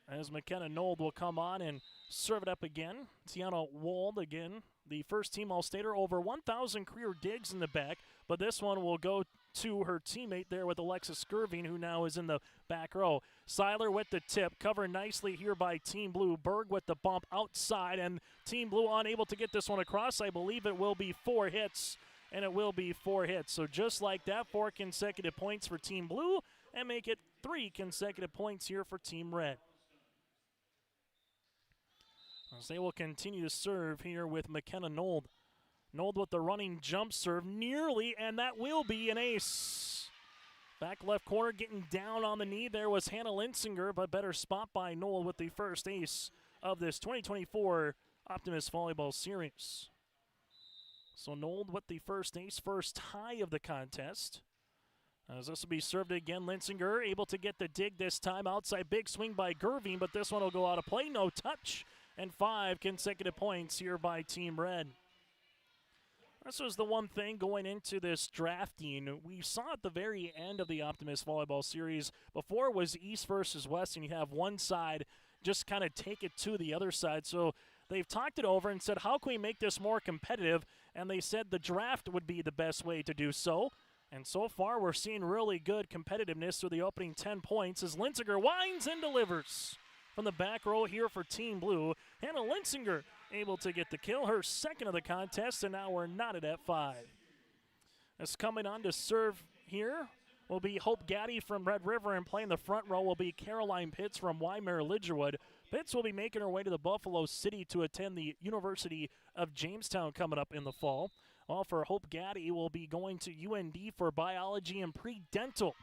As McKenna Nold will come on and serve it up again. Tiana Wald again, the first team All-Stater, over 1,000 career digs in the back, but this one will go to her teammate there with Alexis Skirving, who now is in the back row. Seiler with the tip, covered nicely here by Team Blue. Berg with the bump outside, and Team Blue unable to get this one across. I believe it will be 4 hits, and it will be 4 hits. So just like that, 4 consecutive points for Team Blue, and make it 3 consecutive points here for Team Red. As they will continue to serve here with McKenna Nold. Nold with the running jump serve, nearly, and that will be an ace. Back left corner, getting down on the knee. There was Hannah Linsinger, but better spot by Nold with the first ace of this 2024 Optimist Volleyball Series. So Nold with the first ace, first tie of the contest. As this will be served again, Linsinger able to get the dig this time. Outside big swing by Gerving, but this one will go out of play. No touch, and 5 consecutive points here by Team Red. This was the one thing going into this drafting. We saw at the very end of the Optimist Volleyball Series, before it was East versus West, and you have one side just kind of take it to the other side. So they've talked it over and said, how can we make this more competitive? And they said the draft would be the best way to do so. And so far, we're seeing really good competitiveness through the opening 10 points as Linsinger winds and delivers. From the back row here for Team Blue, Hannah Linsinger able to get the kill, her second of the contest, and now we're knotted at 5. As coming on to serve here will be Hope Gaddy from Red River, and playing the front row will be Caroline Pitts from Weimar Lidgerwood. Pitts will be making her way to the Buffalo City to attend the University of Jamestown coming up in the fall. While for Hope Gaddy, will be going to UND for biology and pre-dental.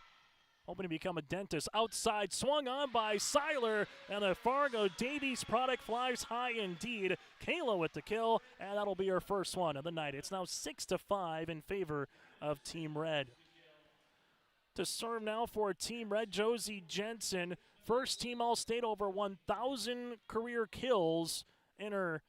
Hoping to become a dentist. Outside, swung on by Seiler, and the Fargo Davies product flies high indeed. Kayla with the kill, and that'll be her first one of the night. It's now 6-5 in favor of Team Red. To serve now for Team Red, Josie Jensen. First team All-State, over 1,000 career kills in her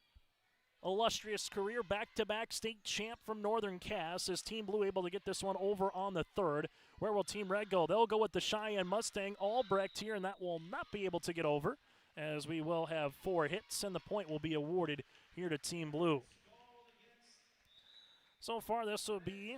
illustrious career. Back-to-back state champ from Northern Cass. Is Team Blue able to get this one over on the third? Where will Team Red go? They'll go with the Cheyenne Mustang Albrecht here, and that will not be able to get over, as we will have 4 hits, and the point will be awarded here to Team Blue. So far, this will be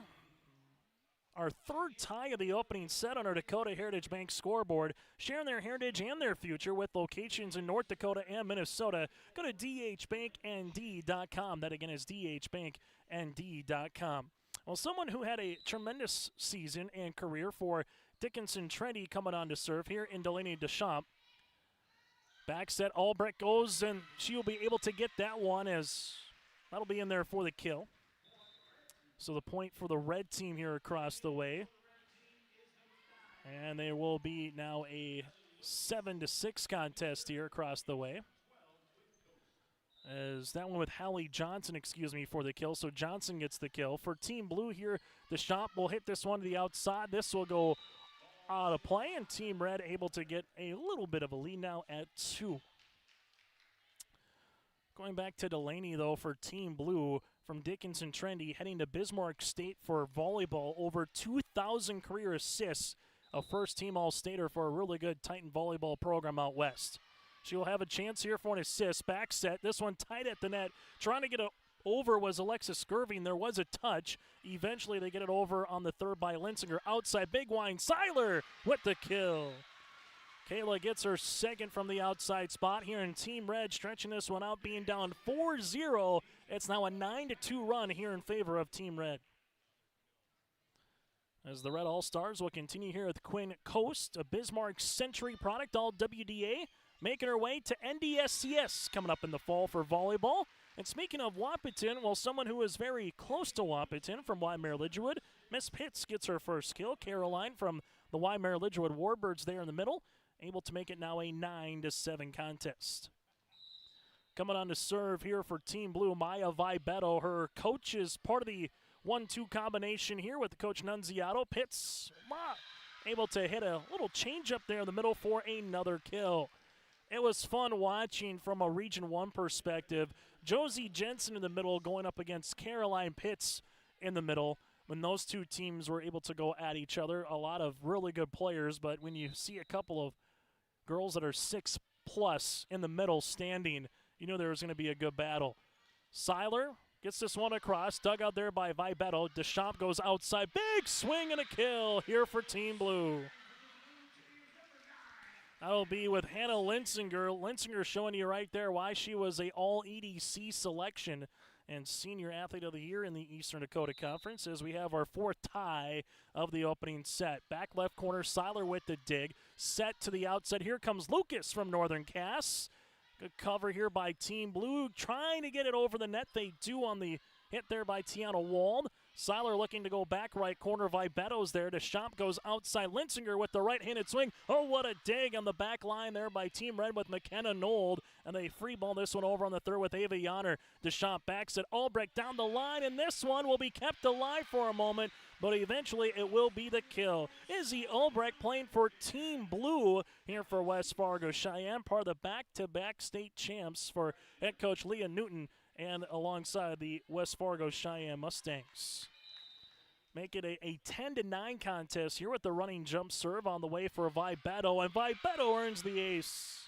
our third tie of the opening set on our Dakota Heritage Bank scoreboard, sharing their heritage and their future with locations in North Dakota and Minnesota. Go to dhbanknd.com. That again is dhbanknd.com. Well, someone who had a tremendous season and career for Dickinson Trinity coming on to serve here in Delaney Deschamps. Back set, Albrecht goes, and she will be able to get that one, as that'll be in there for the kill. So the point for the red team here across the way. And there will be now a 7-6 contest here across the way. As that one with Hallie Johnson, for the kill. So Johnson gets the kill. For Team Blue here, Deschamps will hit this one to the outside. This will go out of play, and Team Red able to get a little bit of a lead now at 2. Going back to Delaney, though, for Team Blue from Dickinson Trinity, heading to Bismarck State for volleyball. Over 2,000 career assists. A first-team All-Stater for a really good Titan volleyball program out west. She will have a chance here for an assist. Back set, this one tight at the net. Trying to get it over was Alexis Skirving. There was a touch. Eventually they get it over on the third by Linsinger. Outside, big wine, Seiler with the kill. Kayla gets her second from the outside spot here, and Team Red stretching this one out, being down 4-0. It's now a 9-2 run here in favor of Team Red. As the Red All-Stars will continue here with Quinn Coast, a Bismarck Century product, all WDA, making her way to NDSCS coming up in the fall for volleyball. And speaking of Wahpeton, well, someone who is very close to Wahpeton from Waimea Lidgerwood, Miss Pitts gets her first kill. Caroline from the Waimea Lidgerwood Warbirds there in the middle, able to make it now a 9-7 contest. Coming on to serve here for Team Blue, Maya Vibetto. Her coach is part of the 1-2 combination here with Coach Nunziato. Pitts able to hit a little change up there in the middle for another kill. It was fun watching from a Region 1 perspective. Josie Jensen in the middle going up against Caroline Pitts in the middle. When those two teams were able to go at each other, a lot of really good players, but when you see a couple of girls that are 6+ in the middle standing, you know there was going to be a good battle. Seiler gets this one across, dug out there by Vibetto. Deschamps goes outside. Big swing and a kill here for Team Blue. That'll be with Hannah Linsinger. Linsinger showing you right there why she was a all-EDC selection and Senior Athlete of the Year in the Eastern Dakota Conference as we have our fourth tie of the opening set. Back left corner, Seiler with the dig. Set to the outside. Here comes Lucas from Northern Cass. Good cover here by Team Blue, trying to get it over the net. They do on the hit there by Tiana Wald. Seiler looking to go back right corner. Vibetto's there. Deschamps goes outside. Linsinger with the right-handed swing. Oh, what a dig on the back line there by Team Red with McKenna Nold. And they free ball this one over on the third with Ava Yonner. Deschamps backs it. Albrecht down the line, and this one will be kept alive for a moment, but eventually it will be the kill. Izzy Albrecht playing for Team Blue here for West Fargo Cheyenne, part of the back-to-back state champs for head coach Leah Newton and alongside the West Fargo Cheyenne Mustangs. Make it a 10-9 contest here with the running jump serve on the way for Vibetto, and Vibetto earns the ace.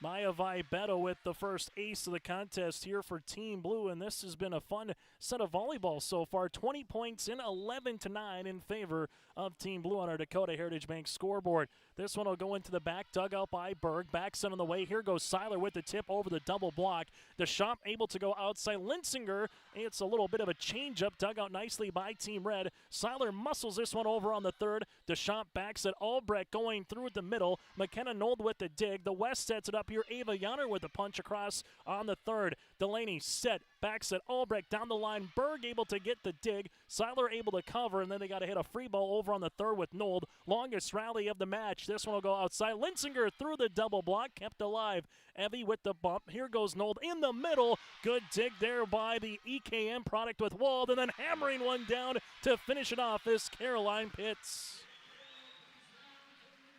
Maya Vibetto with the first ace of the contest here for Team Blue, and this has been a fun set of volleyball so far. 20 points in, 11-9 in favor of Team Blue on our Dakota Heritage Bank scoreboard. This one will go into the back, dug out by Berg. Back set on the way. Here goes Seiler with the tip over the double block. Deschamps able to go outside. Linsinger, it's a little bit of a change-up, dug out nicely by Team Red. Seiler muscles this one over on the third. Deschamps backs it. Albrecht going through at the middle. McKenna Nold with the dig. The West sets it up here. Ava Yonner with the punch across on the third. Delaney set, backs it. Albrecht down the line. Berg able to get the dig. Seiler able to cover, and then they got to hit a free ball over on the third with Nold. Longest rally of the match. This one will go outside. Linsinger through the double block, kept alive. Evie with the bump. Here goes Nold in the middle. Good dig there by the EKM product with Wald, and then hammering one down to finish it off is Caroline Pitts.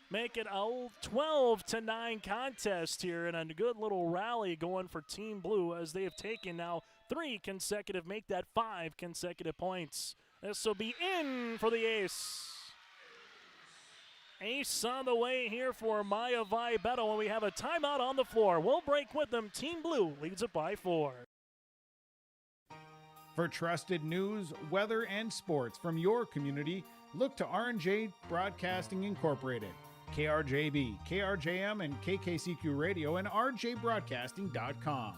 Make it a 12-9 contest here, and a good little rally going for Team Blue as they have taken now 3 consecutive, make that 5 consecutive points. This will be in for the ace. Ace on the way here for Maya Vibetto, and we have a timeout on the floor. We'll break with them. Team Blue leads it by 4. For trusted news, weather, and sports from your community, look to R&J Broadcasting Incorporated. KRJB, KRJM, and KKCQ Radio, and rjbroadcasting.com.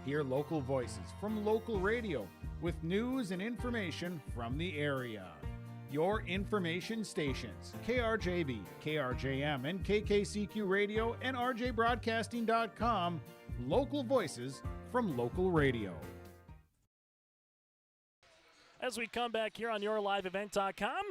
Hear local voices from local radio with news and information from the area. Your information stations, KRJB, KRJM, and KKCQ Radio, and rjbroadcasting.com. Local voices from local radio. As we come back here on YourLiveEvent.com,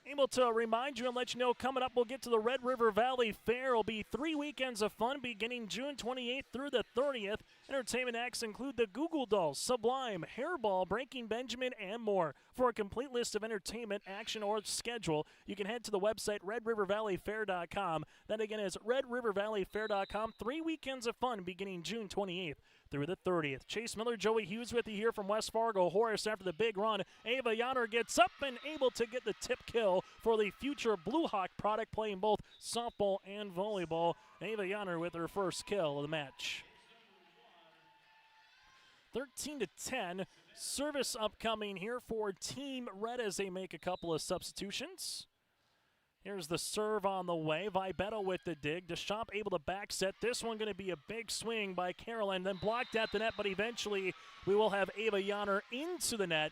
able to remind you and let you know coming up, we'll get to the Red River Valley Fair. It'll be 3 weekends of fun beginning June 28th through the 30th. Entertainment acts include the Google Dolls, Sublime, Hairball, Breaking Benjamin, and more. For a complete list of entertainment, action, or schedule, you can head to the website redrivervalleyfair.com. That again is redrivervalleyfair.com. 3 weekends of fun beginning June 28th through the 30th. Chase Miller, Joey Hughes with you here from West Fargo Horace after the big run. Ava Yonner gets up and able to get the tip kill for the future Blue Hawk product, playing both softball and volleyball. Ava Yonner with her first kill of the match. 13-10. Service upcoming here for Team Red as they make a couple of substitutions. Here's the serve on the way. Vibetto with the dig. Deschamps able to back set. This one going to be a big swing by Caroline, then blocked at the net, but eventually we will have Ava Yonner into the net.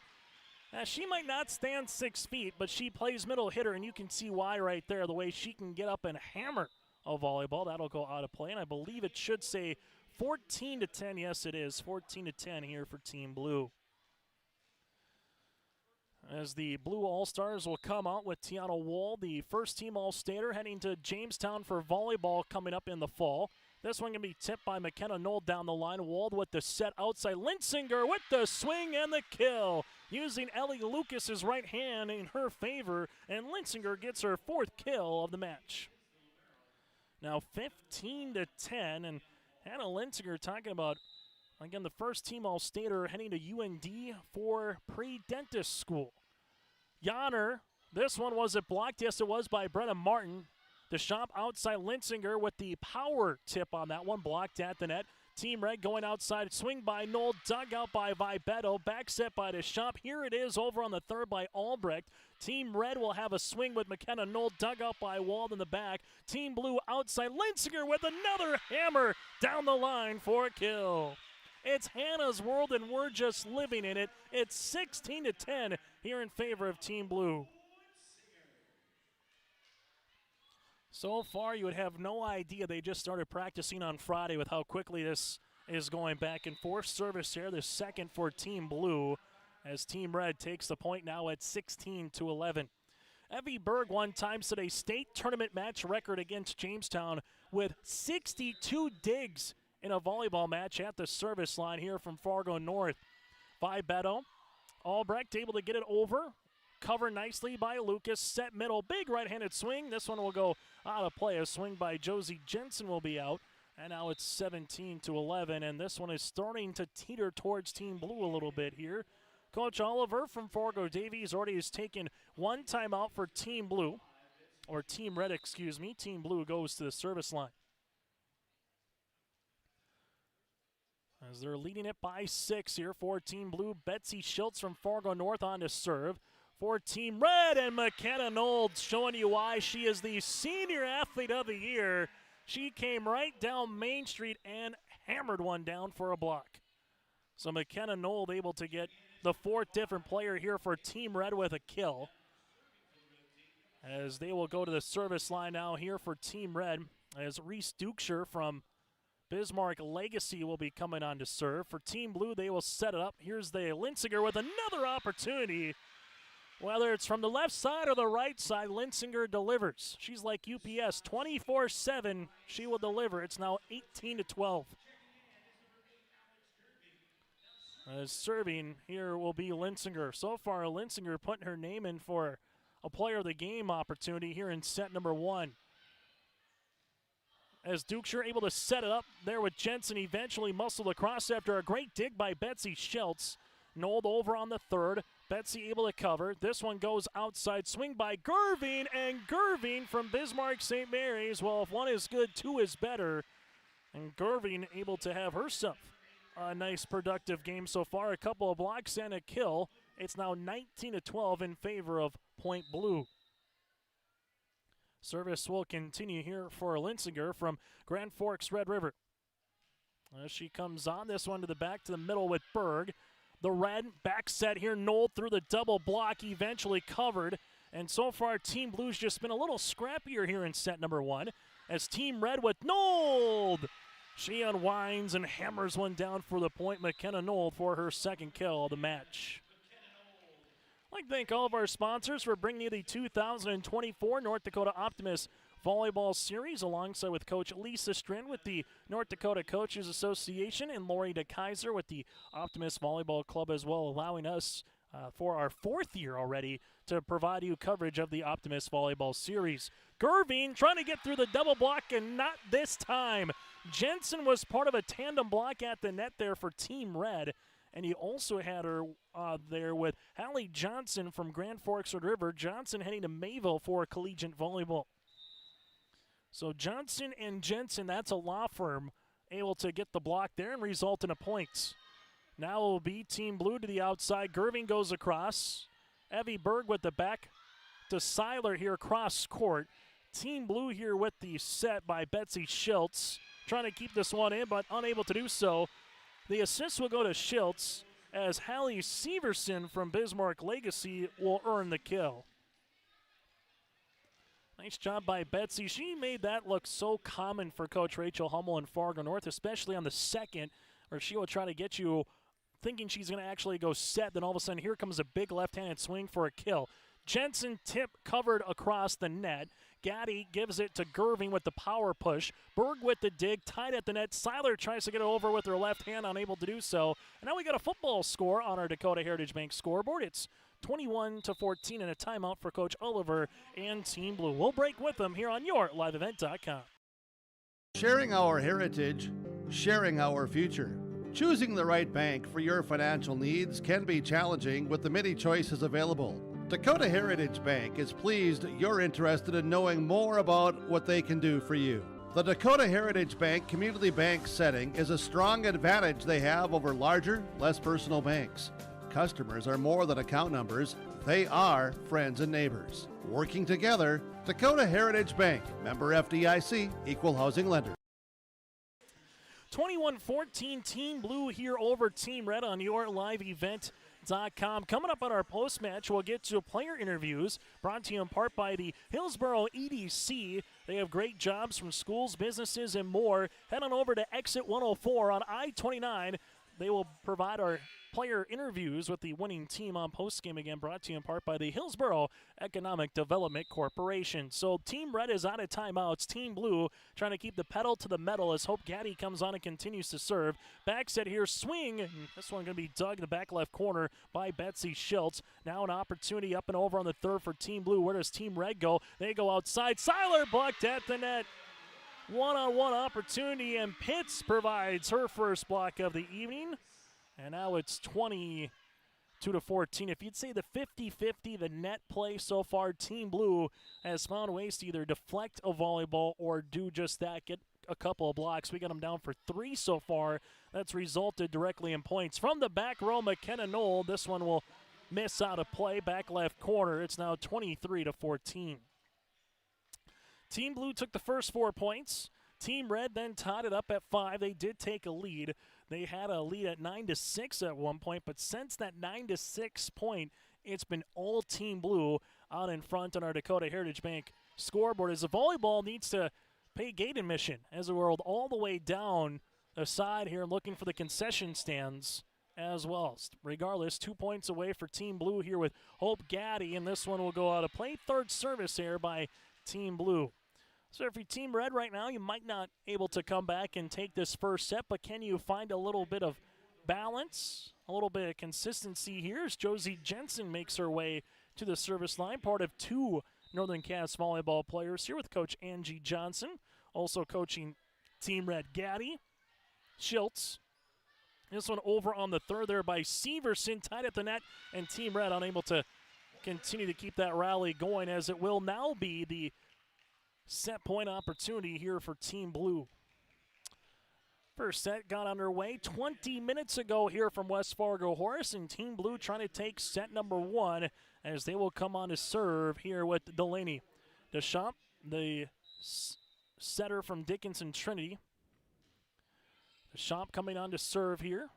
She might not stand 6 feet, but she plays middle hitter, and you can see why right there, the way she can get up and hammer a volleyball. That'll go out of play, and I believe it should say 14-10. Yes, it is 14-10 here for Team Blue. As the Blue All-Stars will come out with Tiana Wool, the first-team All-Stater, heading to Jamestown for volleyball coming up in the fall. This one can be tipped by McKenna Knoll down the line. Wald with the set outside. Linsinger with the swing and the kill. Using Ellie Lucas's right hand in her favor, and Linsinger gets her 4th kill of the match. Now 15-10, and Hannah Linsinger talking about, again, the first-team All-Stater heading to UND for pre-dentist school. Yanner, this one was it blocked? Yes, it was by Brenna Martin. The shot outside Linsinger with the power tip on that one, blocked at the net. Team Red going outside, swing by Knoll, dug out by Vibetto, back set by the shop. Here it is over on the third by Albrecht. Team Red will have a swing with McKenna Knoll, dug out by Wald in the back. Team Blue outside, Linsinger with another hammer down the line for a kill. It's Hannah's world, and we're just living in it. It's 16-10 here in favor of Team Blue. So far, you would have no idea they just started practicing on Friday with how quickly this is going back and forth. Service here, the second for Team Blue, as Team Red takes the point now at 16-11. Evie Berg one time set a state tournament match record against Jamestown with 62 digs in a volleyball match at the service line here from Fargo North. Vibetto, Albrecht able to get it over. Covered nicely by Lucas, set middle, big right-handed swing. This one will go out of play. A swing by Josie Jensen will be out. And now it's 17-11, and this one is starting to teeter towards Team Blue a little bit here. Coach Oliver from Fargo Davies already has taken one timeout for Team Blue, or Team Red, excuse me. Team Blue goes to the service line. As they're leading it by 6 here for Team Blue. Betsy Schultz from Fargo North on to serve. For Team Red, and McKenna Knoll showing you why she is the Senior Athlete of the Year. She came right down Main Street and hammered one down for a block. So McKenna Knoll able to get the 4th different player here for Team Red with a kill. As they will go to the service line now here for Team Red, as Reese Dukesher from Bismarck Legacy will be coming on to serve. For Team Blue, they will set it up. Here's the Linsinger with another opportunity. Whether it's from the left side or the right side, Linsinger delivers. She's like UPS, 24/7, she will deliver. It's now 18-12. Serving here will be Linsinger. So far, Linsinger putting her name in for a player of the game opportunity here in set number 1. As Dukesher able to set it up there with Jensen, eventually muscled across after a great dig by Betsy Schultz. Knolled over on the third. Betsy able to cover. This one goes outside. Swing by Gerving, and Gerving from Bismarck St. Mary's. Well, if one is good, 2 is better. And Gerving able to have herself a nice productive game so far. A couple of blocks and a kill. It's now 19-12 in favor of Point Blue. Service will continue here for Linsinger from Grand Forks Red River. As she comes on, this one to the back to the middle with Berg. The Red back set here, Knoll through the double block, eventually covered. And so far, Team Blue's just been a little scrappier here in set number 1. As Team Red with Knoll. She unwinds and hammers one down for the point. McKenna Knoll for her 2nd kill of the match. I'd like to thank all of our sponsors for bringing you the 2024 North Dakota Optimists Volleyball Series, alongside with Coach Lisa Strand with the North Dakota Coaches Association and Lori DeKaiser with the Optimist Volleyball Club as well, allowing us for our 4th year already to provide you coverage of the Optimist Volleyball Series. Gerving trying to get through the double block, and not this time. Jensen was part of a tandem block at the net there for Team Red, and you also had her there with Hallie Johnson from Grand Forks Red River. Johnson heading to Mayville for collegiate volleyball. So Johnson and Jensen, that's a law firm, able to get the block there and result in a point. Now it will be Team Blue to the outside. Gerving goes across. Evie Berg with the back to Seiler here across court. Team Blue here with the set by Betsy Schultz. Trying to keep this one in, but unable to do so. The assist will go to Schultz. as Hallie Severson from Bismarck Legacy will earn the kill. Nice job by Betsy. She made that look so common for Coach Rachel Hummel in Fargo North, especially on the second, where she will try to get you thinking she's going to actually go set. Then all of a sudden, here comes a big left-handed swing for a kill. Jensen tip covered across the net. Gaddy gives it to Gerving with the power push. Berg with the dig, tied at the net. Seiler tries to get it over with her left hand, unable to do so. And now we got a football score on our Dakota Heritage Bank scoreboard. It's 21-14 and a timeout for Coach Oliver and Team Blue. We'll break with them here on your liveevent.com. Sharing our heritage, sharing our future. Choosing the right bank for your financial needs can be challenging with the many choices available. Dakota Heritage Bank is pleased you're interested in knowing more about what they can do for you. The Dakota Heritage Bank community bank setting is a strong advantage they have over larger, less personal banks. Customers are more than account numbers, they are friends and neighbors. Working together, Dakota Heritage Bank, member FDIC, equal housing lender. 21-14 Team Blue here over Team Red on your liveevent.com. Coming up on our post-match, we'll get to player interviews brought to you in part by the Hillsboro EDC. They have great jobs from schools, businesses, and more. Head on over to Exit 104 on I-29. They will provide our player interviews with the winning team on Postgame, again brought to you in part by the Hillsboro Economic Development Corporation. So Team Red is out of timeouts. Team Blue trying to keep the pedal to the metal as Hope Gaddy comes on and continues to serve. Back set here, swing. And this one going to be dug in the back left corner by Betsy Schultz. Now an opportunity up and over on the third for Team Blue. Where does Team Red go? They go outside. Seiler blocked at the net. One-on-one opportunity, and Pitts provides her first block of the evening. And now it's 22-14. If you'd say the 50-50, the net play so far, Team Blue has found ways to either deflect a volleyball or do just that, get a couple of blocks. We got them down for 3 so far. That's resulted directly in points. From the back row, McKenna Knoll. This one will miss out of play. Back left corner. It's now 23-14. Team Blue took the first 4 points. Team Red then tied it up at 5. They did take a lead. They had a lead at 9-6 at one point, but since that 9-6 point, it's been all Team Blue out in front on our Dakota Heritage Bank scoreboard as the volleyball needs to pay gate admission as we're all the way down the side here looking for the concession stands as well. Regardless, 2 points away for Team Blue here with Hope Gaddy, and this one will go out of play. Third service here by Team Blue. So if you're Team Red right now, you might not able to come back and take this first set, but can you find a little bit of balance, a little bit of consistency here as Josie Jensen makes her way to the service line, part of 2 Northern Cass volleyball players here with Coach Angie Johnson, also coaching Team Red Gaddy. Schultz. This one over on the third there by Severson, tied at the net, and Team Red unable to continue to keep that rally going as it will now be the set point opportunity here for Team Blue. First set got underway 20 minutes ago here from West Fargo Horace, and Team Blue trying to take set number 1 as they will come on to serve here with Delaney. Deschamps, the setter from Dickinson Trinity. Deschamps coming on to serve here.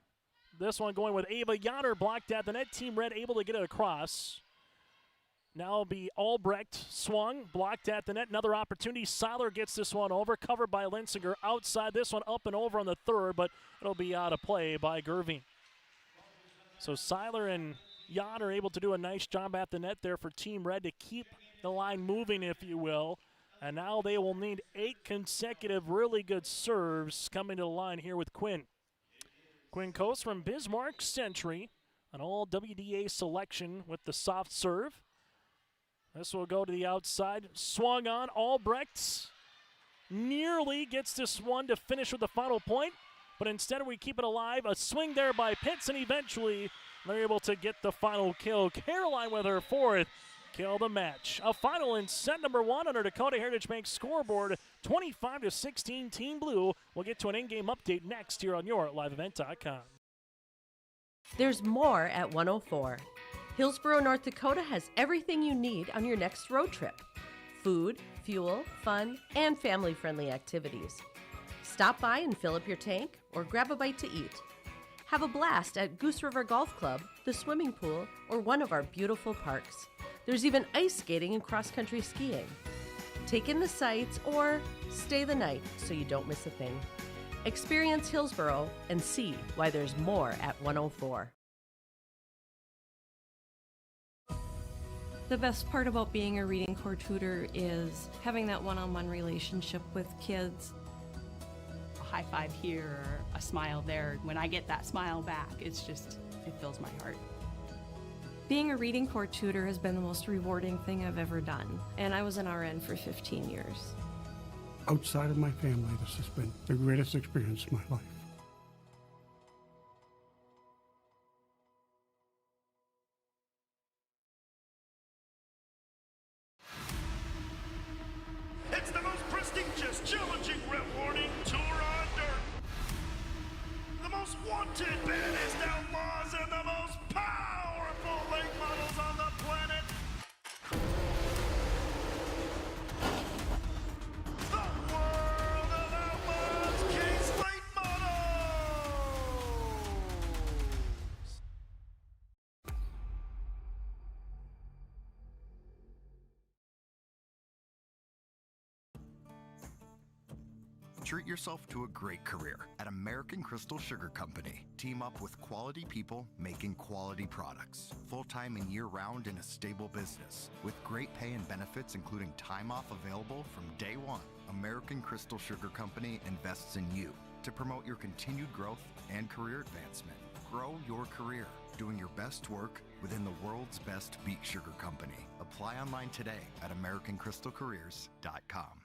This one going with Ava Yoder, blocked at the net. Team Red able to get it across. Now it'll be Albrecht swung, blocked at the net. Another opportunity. Seiler gets this one over, covered by Linsinger outside. This one up and over on the third, but it'll be out of play by Gerving. So Seiler and Jan are able to do a nice job at the net there for Team Red to keep the line moving, if you will. And now they will need 8 consecutive really good serves coming to the line here with Quinn. Quinn Coase from Bismarck Century, an all WDA selection with the soft serve. This will go to the outside. Swung on. Albrecht nearly gets this one to finish with the final point, but instead we keep it alive. A swing there by Pitts, and eventually they're able to get the final kill. Caroline with her 4th kill of the match. A final in set number 1 on our Dakota Heritage Bank scoreboard, 25-16 Team Blue. We'll get to an in-game update next here on your liveevent.com. There's more at 104. Hillsboro, North Dakota has everything you need on your next road trip. Food, fuel, fun, and family-friendly activities. Stop by and fill up your tank or grab a bite to eat. Have a blast at Goose River Golf Club, the swimming pool, or one of our beautiful parks. There's even ice skating and cross-country skiing. Take in the sights or stay the night so you don't miss a thing. Experience Hillsboro and see why there's more at 104. The best part about being a reading corps tutor is having that one-on-one relationship with kids. A high five here, or a smile there. When I get that smile back, it fills my heart. Being a reading corps tutor has been the most rewarding thing I've ever done, and I was an RN for 15 years. Outside of my family, this has been the greatest experience of my life. It's the most prestigious, challenging rep warning tour on dirt. The most wanted, baddest outlaws, and the most powerful late models on the planet. The world of outlaws, King's Late Models. Treat yourself to a great career at American Crystal Sugar Company. Team up with quality people making quality products. Full-time and year-round in a stable business. With great pay and benefits including time off available from day one. American Crystal Sugar Company invests in you to promote your continued growth and career advancement. Grow your career doing your best work within the world's best beet sugar company. Apply online today at AmericanCrystalCareers.com.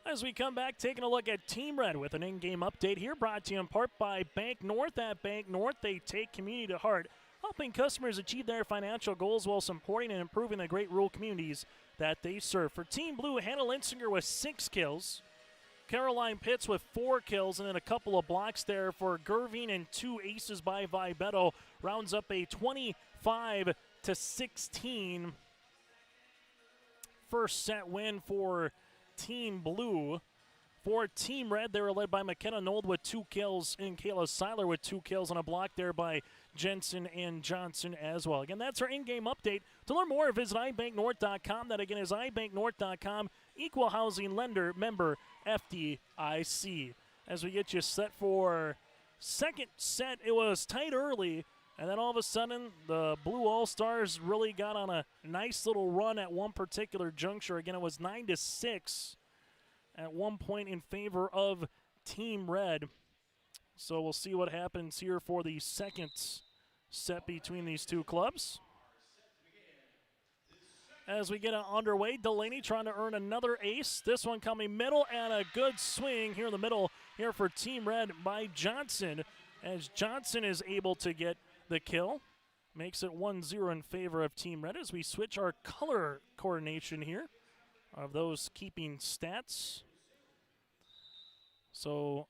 As we come back, taking a look at Team Red with an in-game update here, brought to you in part by Bank North. At Bank North, they take community to heart, helping customers achieve their financial goals while supporting and improving the great rural communities that they serve. For Team Blue, Hannah Linsinger with 6 kills, Caroline Pitts with 4 kills, and then a couple of blocks there for Gerving, and 2 aces by Vibetto rounds up a 25-16 first set win for Team Blue. For Team Red, they were led by McKenna Nold with 2 kills and Kayla Seiler with 2 kills, and a block there by Jensen and Johnson as well. Again, that's our in-game update. To learn more, visit ibanknorth.com. That again is ibanknorth.com. Equal housing lender, member FDIC. As we get you set for second set, it was tight early, and then all of a sudden, the Blue All-Stars really got on a nice little run at one particular juncture. Again, it was 9-6 at one point in favor of Team Red. So we'll see what happens here for the second set between these two clubs. As we get underway, Delaney trying to earn another ace. This one coming middle, and a good swing here in the middle here for Team Red by Johnson, as Johnson is able to get the kill. Makes it 1-0 in favor of Team Red as we switch our color coordination here of those keeping stats. So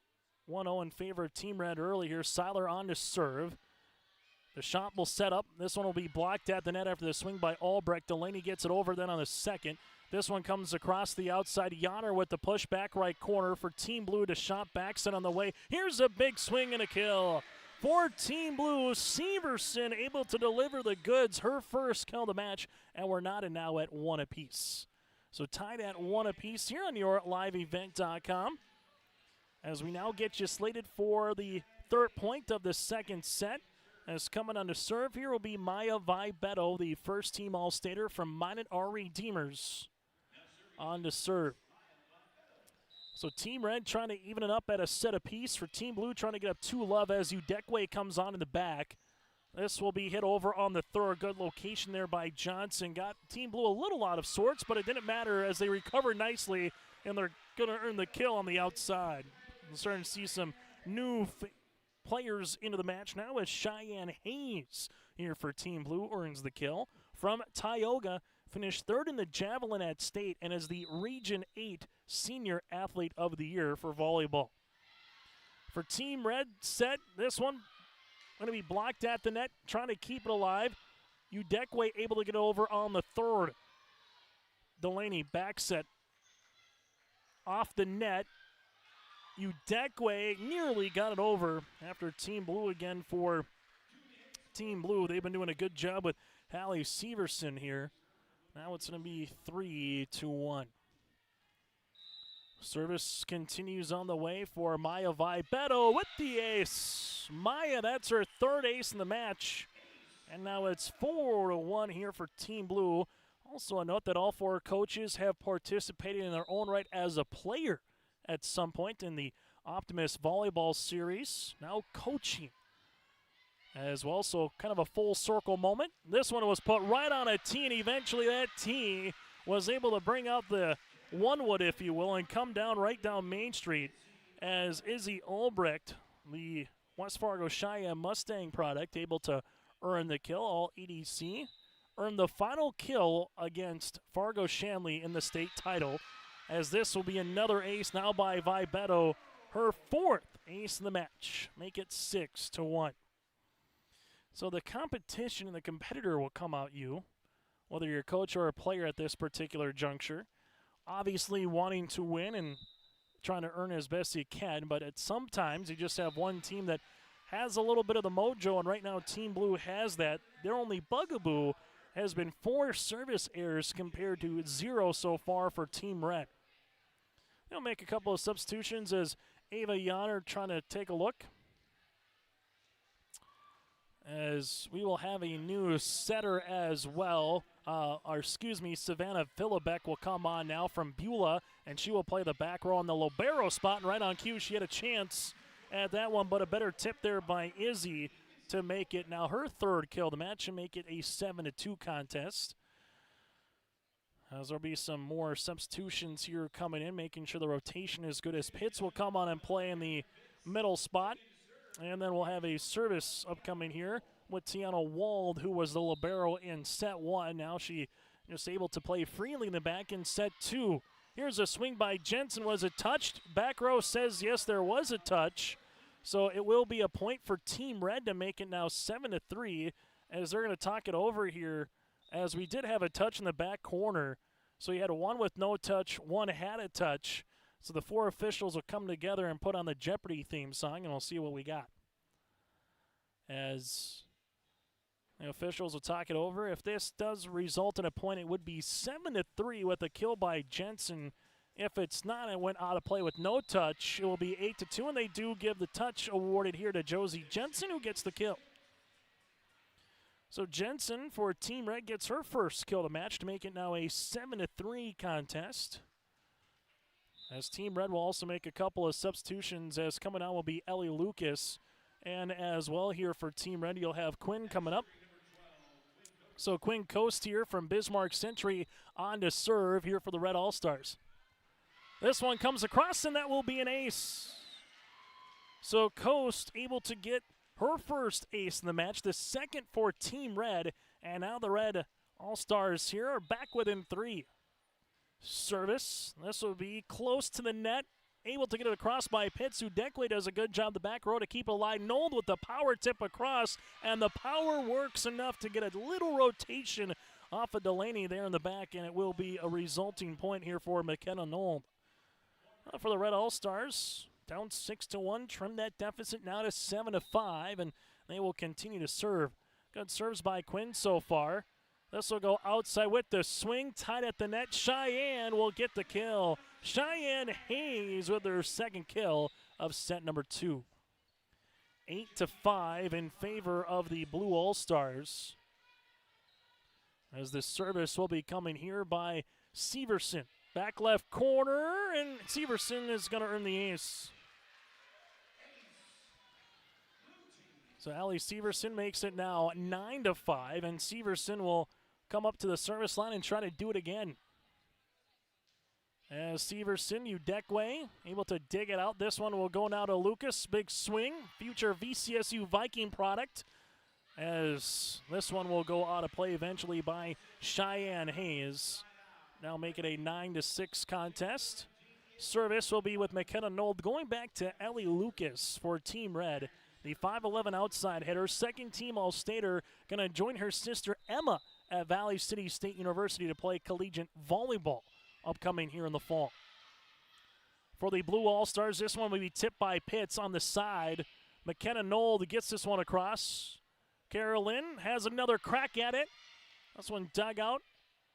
1-0 in favor of Team Red early here. Seiler on to serve. The shot will set up. This one will be blocked at the net after the swing by Albrecht. Delaney gets it over then on the second. This one comes across the outside. Yanner with the push back right corner for Team Blue to shot back set on the way. Here's a big swing and a kill. For Team Blue, Severson able to deliver the goods, her first kill of the match, and we're knotted now at 1 apiece. So tied at 1 apiece here on your liveevent.com. As we now get you slated for the third point of the second set. As coming on to serve here will be Maya Vibetto, the first team All-Stater from Minot Our Redeemers, on to serve. So Team Red trying to even it up at a set apiece. For Team Blue trying to get up 2-love as Udekwe comes on in the back. This will be hit over on the third. Good location there by Johnson. Got Team Blue a little out of sorts, but it didn't matter as they recovered nicely, and they're going to earn the kill on the outside. We're starting to see some new players into the match now as Cheyenne Hayes here for Team Blue earns the kill. From Tioga, finished third in the Javelin at state and is the Region 8 Senior Athlete of the Year for volleyball. For Team Red, set this one going to be blocked at the net, trying to keep it alive. Udekwe able to get over on the third. Delaney back set off the net. Udekwe nearly got it over after Team Blue again for Team Blue. They've been doing a good job with Hallie Severson here. Now it's going to be 3-1. Service continues on the way for Maya Vibeto with the ace. Maya, that's her third ace in the match. And now it's 4-1 here for Team Blue. Also a note that all four coaches have participated in their own right as a player at some point in the Optimist Volleyball Series. Now coaching as well, so kind of a full circle moment. This one was put right on a tee, and eventually that tee was able to bring out the one-wood, if you will, and come down right down Main Street as Izzy Ulbricht, the West Fargo Cheyenne Mustang product, able to earn the kill. All EDC earned the final kill against Fargo Shanley in the state title, as this will be another ace now by Vibeto, her fourth ace in the match. Make it 6-1. So the competition and the competitor will come out you, whether you're a coach or a player at this particular juncture. Obviously wanting to win and trying to earn as best you can, but at sometimes you just have one team that has a little bit of the mojo, and right now Team Blue has that. Their only bugaboo has been 4 service errors compared to 0 so far for Team Red. They'll make a couple of substitutions as Ava Yanner trying to take a look. As we will have a new setter as well. Savannah Philibek will come on now from Beulah, and she will play the back row on the libero spot. And right on cue, she had a chance at that one, but a better tip there by Izzy to make it now her third kill of the match and make it a 7-2 contest. As there'll be some more substitutions here coming in, making sure the rotation is good, as Pitts will come on and play in the middle spot. And then we'll have a service upcoming here with Tiana Wald, who was the libero in set 1. Now she is able to play freely in the back in set 2. Here's a swing by Jensen. Was it touched? Back row says yes, there was a touch. So it will be a point for Team Red to make it now 7-3, as they're going to talk it over here, as we did have a touch in the back corner. So you had one with no touch, one had a touch. So the 4 officials will come together and put on the Jeopardy theme song, and we'll see what we got. As the officials will talk it over. If this does result in a point, it would be 7-3 with a kill by Jensen. If it's not, it went out of play with no touch, it will be 8-2, and they do give the touch awarded here to Josie Jensen, who gets the kill. So Jensen for Team Red gets her first kill of the match to make it now a 7-3 contest. As Team Red will also make a couple of substitutions, as coming out will be Ellie Lucas. And as well here for Team Red, you'll have Quinn coming up. So Quinn Coast here from Bismarck Century on to serve here for the Red All-Stars. This one comes across, and that will be an ace. So Coast able to get her first ace in the match, the second for Team Red. And now the Red All-Stars here are back within 3. Service. This will be close to the net. Able to get it across by Pitts. Udekwe does a good job the back row to keep it alive. Nold with the power tip across, and the power works enough to get a little rotation off of Delaney there in the back, and it will be a resulting point here for McKenna Nold. For the Red All-Stars, down 6-1, trim that deficit now to 7-5, and they will continue to serve. Good serves by Quinn so far. This will go outside with the swing, tied at the net. Cheyenne will get the kill. Cheyenne Hayes with her second kill of set number 2. 8-5 in favor of the Blue All-Stars. As the service will be coming here by Severson. Back left corner, and Severson is going to earn the ace. So Allie Severson makes it now 9-5, and Severson will come up to the service line and try to do it again. As Severson, Udekwe, able to dig it out. This one will go now to Lucas. Big swing, future VCSU Viking product. As this one will go out of play eventually by Cheyenne Hayes. Now make it a 9-6 contest. Service will be with McKenna Nold. Going back to Ellie Lucas for Team Red. The 5'11 outside hitter, second team All-Stater, going to join her sister Emma at Valley City State University to play collegiate volleyball upcoming here in the fall. for the Blue All-Stars. This one will be tipped by Pitts on the side. McKenna Nold gets this one across. Carolyn has another crack at it. This one dug out.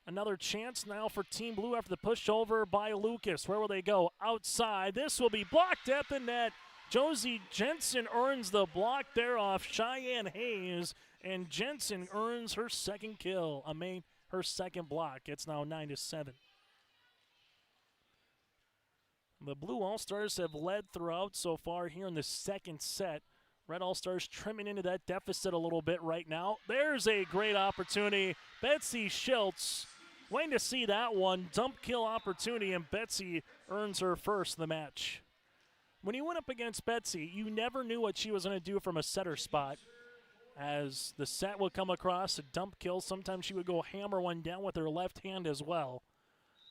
Another chance now for Team Blue after the pushover by Lucas. Where will they go? Outside. This will be blocked at the net. Josie Jensen earns the block there off Cheyenne Hayes, and Jensen earns her second kill. Her second block. It's now 9-7. The Blue All-Stars have led throughout so far here in the second set. Red All-Stars trimming into that deficit a little bit right now. There's a great opportunity. Betsy Schultz, waiting to see that one. Dump kill opportunity, and Betsy earns her first in the match. When you went up against Betsy, you never knew what she was going to do from a setter spot. As the set would come across, a dump kill. Sometimes she would go hammer one down with her left hand as well.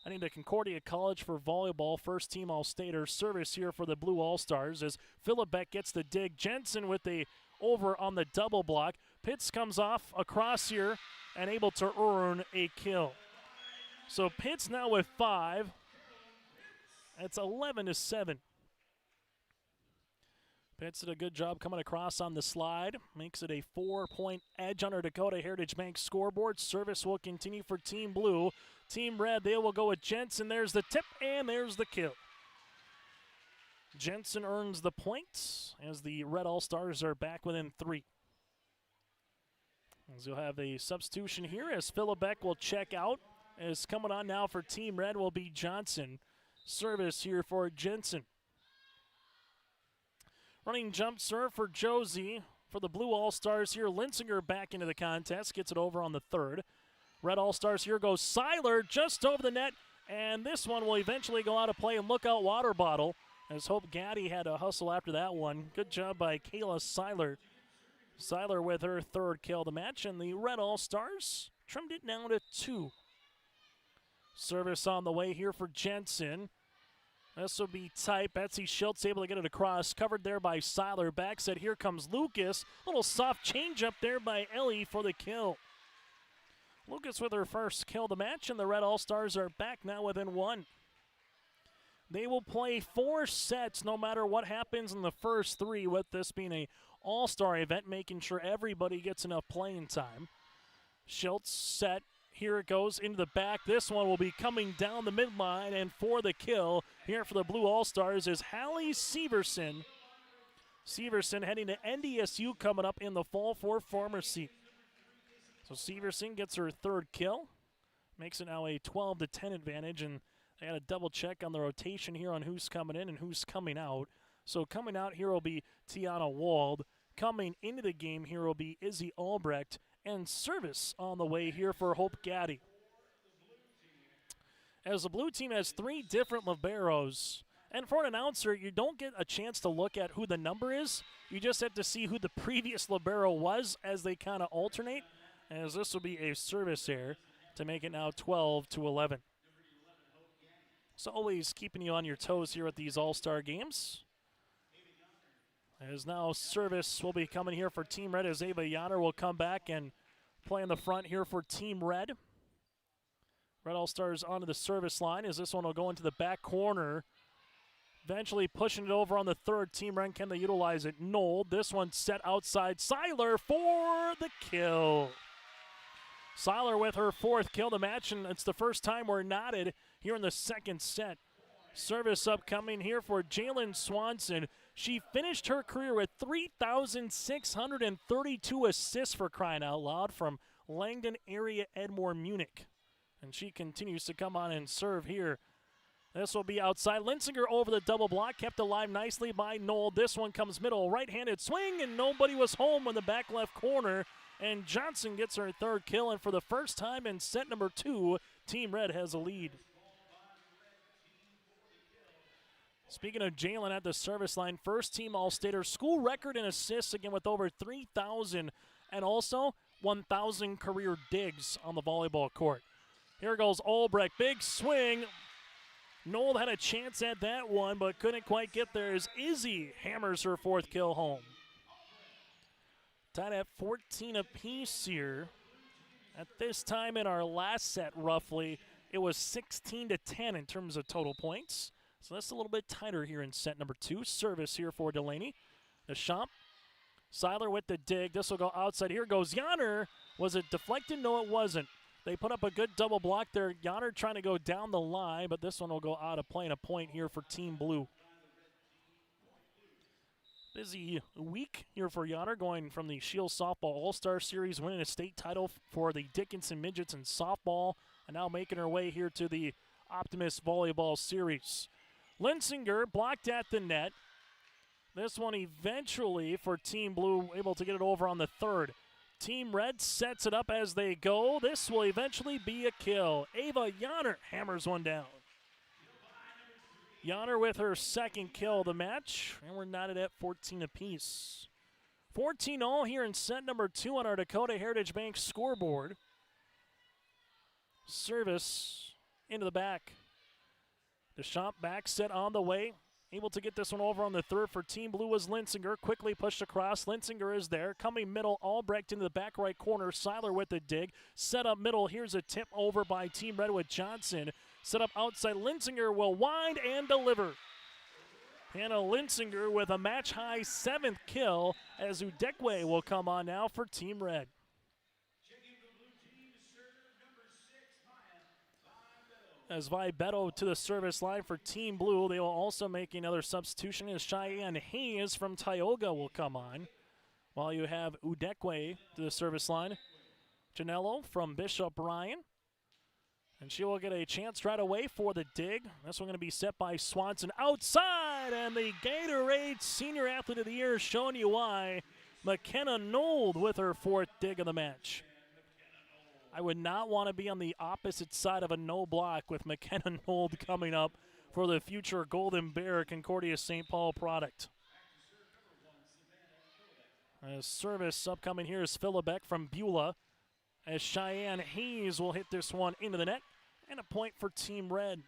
I need to Concordia College for volleyball, first team All-Stater. Service here for the Blue All-Stars as Philipbeck gets the dig. Jensen with the over on the double block. Pitts comes off across here and able to earn a kill. So Pitts now with 5. It's 11-7. Pitts did a good job coming across on the slide. Makes it a 4-point edge on our Dakota Heritage Bank scoreboard. Service will continue for Team Blue. Team Red, they will go with Jensen. There's the tip, and there's the kill. Jensen earns the points as the Red All-Stars are back within 3. As you'll have a substitution here as Philipbeck will check out. As coming on now for Team Red will be Johnson. Service here for Jensen. Running jump serve for Josie. For the Blue All-Stars here, Linsinger back into the contest. Gets it over on the third. Red All-Stars here goes Seiler just over the net. And this one will eventually go out of play, and look out water bottle. As Hope Gaddy had to hustle after that one. Good job by Kayla Seiler. Seiler with her third kill of the match. And the Red All-Stars trimmed it down to 2. Service on the way here for Jensen. This will be tight. Betsy Schultz able to get it across. Covered there by Seiler. Back set. Here comes Lucas. Little soft change up there by Ellie for the kill. Lucas with her first kill of the match, and the Red All-Stars are back now within 1. They will play 4 sets no matter what happens in the first 3, with this being an all-star event, making sure everybody gets enough playing time. Schultz set. Here it goes into the back. This one will be coming down the midline, and for the kill here for the Blue All-Stars is Hallie Severson. Severson heading to NDSU coming up in the fall for pharmacy. So Severson gets her third kill. Makes it now a 12-10 advantage, and they got to double check on the rotation here on who's coming in and who's coming out. So coming out here will be Tiana Wald. Coming into the game here will be Izzy Albrecht. And service on the way here for Hope Gaddy. As the blue team has 3 different liberos. And for an announcer, you don't get a chance to look at who the number is. You just have to see who the previous libero was as they kind of alternate. As this will be a service error to make it now 12-11. So always keeping you on your toes here at these All-Star games. As now service will be coming here for Team Red as Ava Yanner will come back and play in the front here for Team Red. Red All-Stars onto the service line as this one will go into the back corner. Eventually pushing it over on the third. Team Red, can they utilize it? Nold. This one set outside. Seiler for the kill. Seiler with her 4th kill of the match, and it's the first time we're knotted here in the second set. Service upcoming here for Jalen Swanson. She finished her career with 3,632 assists, for crying out loud, from Langdon area Edmore Munich. And she continues to come on and serve here. This will be outside. Linsinger over the double block, kept alive nicely by Noel. This one comes middle, right-handed swing, and nobody was home in the back left corner. And Johnson gets her third kill, and for the first time in set number 2, Team Red has a lead. Speaking of Jalen at the service line, first team All-Stater, school record in assists, again with over 3,000, and also 1,000 career digs on the volleyball court. Here goes Albrecht, big swing. Noel had a chance at that one, but couldn't quite get there as Izzy hammers her 4th kill home. Tied at 14 apiece here. At this time in our last set, roughly, it was 16-10 in terms of total points. So that's a little bit tighter here in set number 2. Service here for Delaney. Deschamps. Seiler with the dig. This will go outside. Here goes Yanner. Was it deflected? No, it wasn't. They put up a good double block there. Yanner trying to go down the line, but this one will go out of play, and a point here for Team Blue. Busy week here for Yanner, going from the Shield Softball All-Star Series, winning a state title for the Dickinson Midgets in softball, and now making her way here to the Optimist Volleyball Series. Linsinger blocked at the net. This one eventually for Team Blue, able to get it over on the third. Team Red sets it up as they go. This will eventually be a kill. Ava Yanner hammers one down. Yanner with her second kill of the match, and we're knotted at 14 apiece. 14-all here in set number 2 on our Dakota Heritage Bank scoreboard. Service into the back. Deschamps back set on the way. Able to get this one over on the third for Team Blue was Linsinger. Quickly pushed across. Linsinger is there. Coming middle, Albrecht into the back right corner. Seiler with the dig. Set up middle. Here's a tip over by Team Red with Johnson. Set up outside. Linsinger will wind and deliver. Hannah Linsinger with a match-high 7th kill as Udekwe will come on now for Team Red. As Vibeto to the service line for Team Blue, they will also make another substitution as Cheyenne Hayes from Tioga will come on. While you have Udekwe to the service line. Janello from Bishop Ryan. And she will get a chance right away for the dig. This one going to be set by Swanson outside, and the Gatorade Senior Athlete of the Year showing you why. McKenna Nold with her 4th dig of the match. I would not want to be on the opposite side of a no block with McKenna Nold coming up for the future Golden Bear Concordia St. Paul product. Service upcoming here is Philibek from Beulah, as Cheyenne Hayes will hit this one into the net, and a point for Team Red.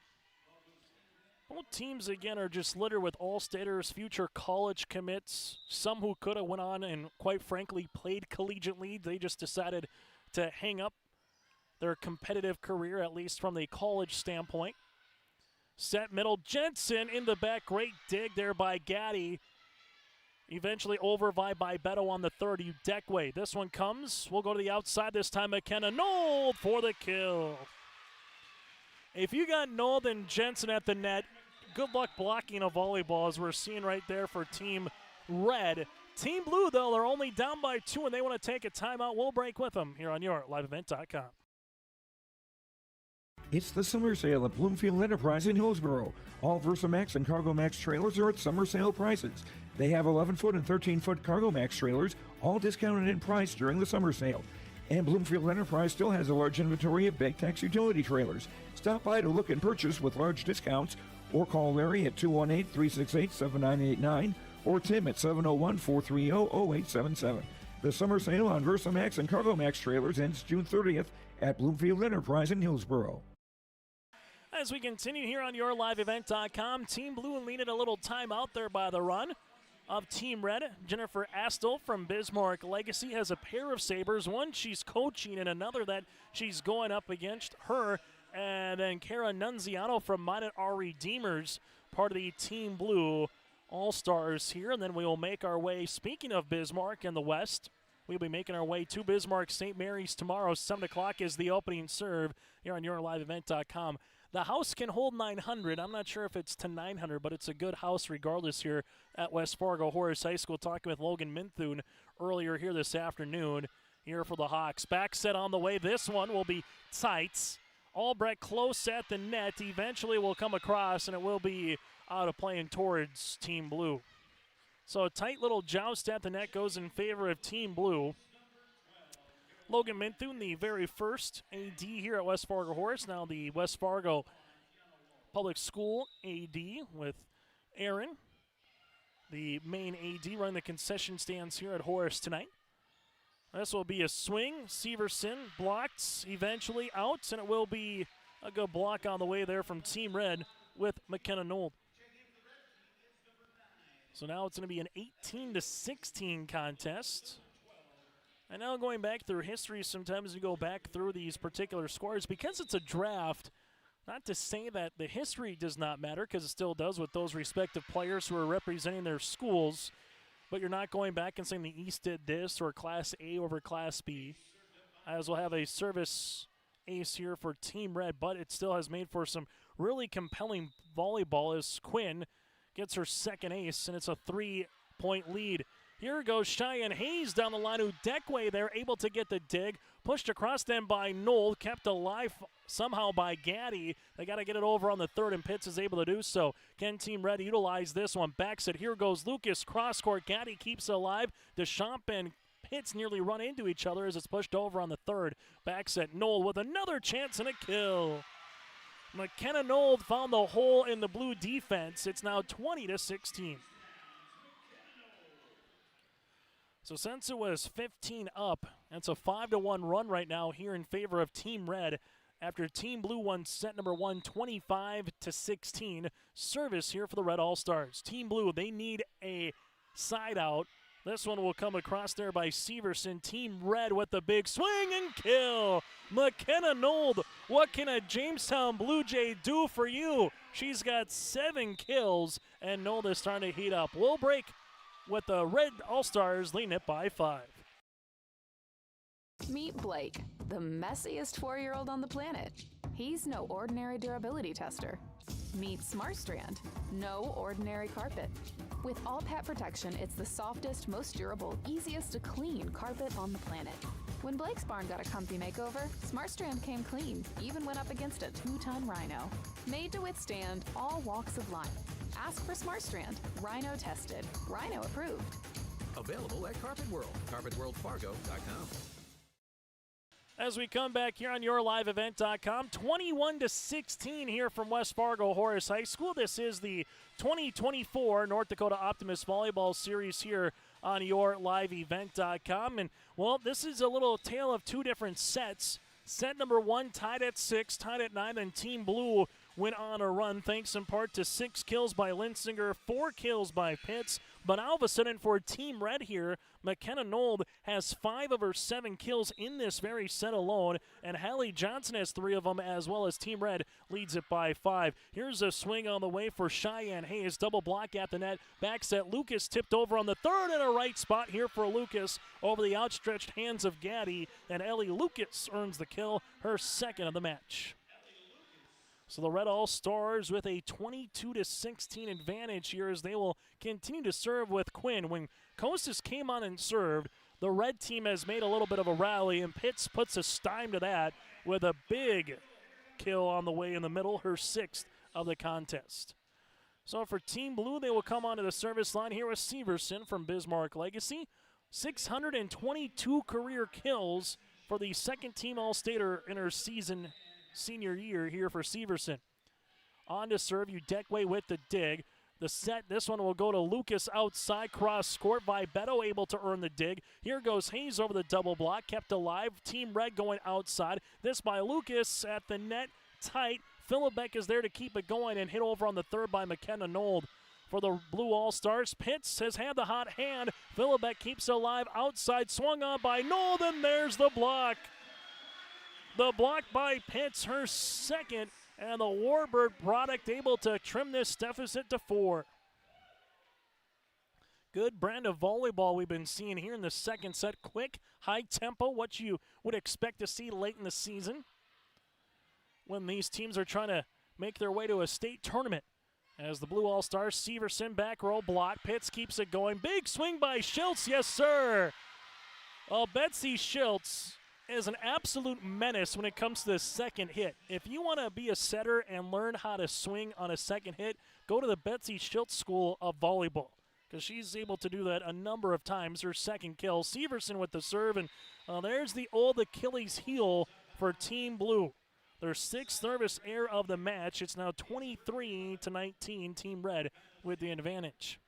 Both teams, again, are just littered with all-staters, future college commits, some who could have went on and, quite frankly, played collegiately. They just decided to hang up their competitive career, at least from the college standpoint. Set middle, Jensen in the back. Great dig there by Gaddy. Eventually over by Beto on the third. Udekwe. This one comes. We'll go to the outside this time. McKenna Nold for the kill. If you got Nold and Jensen at the net, good luck blocking a volleyball, as we're seeing right there for Team Red. Team Blue, though, they're only down by 2, and they want to take a timeout. We'll break with them here on your liveevent.com. It's the summer sale at Bloomfield Enterprise in Hillsboro. All VersaMax and Cargo Max trailers are at summer sale prices. They have 11-foot and 13-foot Cargo Max trailers, all discounted in price during the summer sale. And Bloomfield Enterprise still has a large inventory of big tax utility trailers. Stop by to look and purchase with large discounts, or call Larry at 218-368-7989 or Tim at 701-430-0877. The summer sale on VersaMax and Cargo Max trailers ends June 30th at Bloomfield Enterprise in Hillsboro. As we continue here on yourliveevent.com, Team Blue needed a little time out there by the run of Team Red. Jennifer Astle from Bismarck Legacy has a pair of sabers, one she's coaching and another that she's going up against her. And then Kara Nunziano from Minot Our Redeemers, part of the Team Blue All-Stars here. And then we will make our way, speaking of Bismarck in the West, we'll be making our way to Bismarck St. Mary's tomorrow. 7 o'clock is the opening serve here on yourliveevent.com. The house can hold 900. I'm not sure if it's to 900, but it's a good house regardless here at West Fargo Horace High School. Talking with Logan Minthune earlier here this afternoon here for the Hawks. Back set on the way. This one will be tight. Albrecht close at the net. Eventually will come across, and it will be out of play and towards Team Blue. So a tight little joust at the net goes in favor of Team Blue. Logan Minthune, the very first AD here at West Fargo Horace, now the West Fargo Public School AD with Aaron, the main AD, running the concession stands here at Horace tonight. This will be a swing. Severson blocked, eventually out, and it will be a good block on the way there from Team Red with McKenna Nold. So now it's going to be an 18-16 contest. And now going back through history, sometimes you go back through these particular scores. Because it's a draft, Not to say that the history does not matter, because it still does with those respective players who are representing their schools, but you're not going back and saying the East did this or Class A over Class B. As we'll have a service ace here for Team Red, but it still has made for some really compelling volleyball as Quinn gets her second ace, and it's a 3-point lead. Here goes Cheyenne Hayes down the line, who Deckway there able to get the dig. Pushed across them by Knoll, kept alive somehow by Gaddy. They got to get it over on the third, and Pitts is able to do so. Can Team Red utilize this one? Backs it. Here goes Lucas. Cross court. Gaddy keeps it alive. Deschamps and Pitts nearly run into each other as it's pushed over on the third. Backs at Knoll with another chance and a kill. McKenna Knoll found the hole in the blue defense. It's now 20-16. So since it was 15 up, it's a 5-1 run right now here in favor of Team Red after Team Blue won set number 1, 25-16. Service here for the Red All-Stars. Team Blue, they need a side out. This one will come across there by Severson. Team Red with the big swing and kill. McKenna Nold, what can a Jamestown Blue Jay do for you? She's got 7 kills, and Nold is starting to heat up. We'll break with the Red All-Stars leading it by 5. Meet Blake, the messiest 4-year-old on the planet. He's no ordinary durability tester. Meet SmartStrand, no ordinary carpet. With all pet protection, it's the softest, most durable, easiest to clean carpet on the planet. When Blake's barn got a comfy makeover, SmartStrand came clean, even went up against a 2-ton rhino. Made to withstand all walks of life. Ask for SmartStrand. Rhino tested. Rhino approved. Available at Carpet World. CarpetWorldFargo.com. As we come back here on YourLiveEvent.com, 21-16 here from West Fargo Horace High School. This is the 2024 North Dakota Optimists Volleyball Series here on YourLiveEvent.com. And, well, this is a little tale of 2 different sets. Set number 1 tied at 6, tied at 9, and Team Blue went on a run thanks in part to 6 kills by Linsinger, 4 kills by Pitts. But all of a sudden for Team Red here, McKenna Nold has 5 of her 7 kills in this very set alone, and Hallie Johnson has 3 of them, as well as Team Red leads it by 5. Here's a swing on the way for Cheyenne Hayes. Double block at the net. Back set. Lucas tipped over on the third, and a right spot here for Lucas over the outstretched hands of Gaddy, and Ellie Lucas earns the kill, her second of the match. So the Red All-Stars with a 22-16 advantage here as they will continue to serve with Quinn. When Costas came on and served, the red team has made a little bit of a rally, and Pitts puts a stime to that with a big kill on the way in the middle, her 6th of the contest. So for Team Blue, they will come onto the service line here with Severson from Bismarck Legacy. 622 career kills for the second-team All-Stater in her senior year here for Severson. On to serve, Udekwe with the dig. The set, this one will go to Lucas outside, cross court. Vibeto able to earn the dig. Here goes Hayes over the double block, kept alive. Team Red going outside. This by Lucas at the net, tight. Philibek is there to keep it going and hit over on the third by McKenna Nold. For the Blue All-Stars, Pitts has had the hot hand. Philibek keeps it alive outside, swung on by Nold, and there's the block. The block by Pitts, her second, and the Warbird product able to trim this deficit to 4. Good brand of volleyball we've been seeing here in the second set. Quick, high tempo, what you would expect to see late in the season when these teams are trying to make their way to a state tournament. As the Blue All-Stars, Severson back row block. Pitts keeps it going. Big swing by Schultz, yes sir. Betsy Schultz is an absolute menace when it comes to the second hit. If you want to be a setter and learn how to swing on a second hit, go to the Betsy Schultz School of Volleyball, because she's able to do that a number of times. Her second kill. Severson with the serve, and there's the old Achilles heel for Team Blue. Their 6th service error of the match. It's now 23-19, Team Red with the advantage.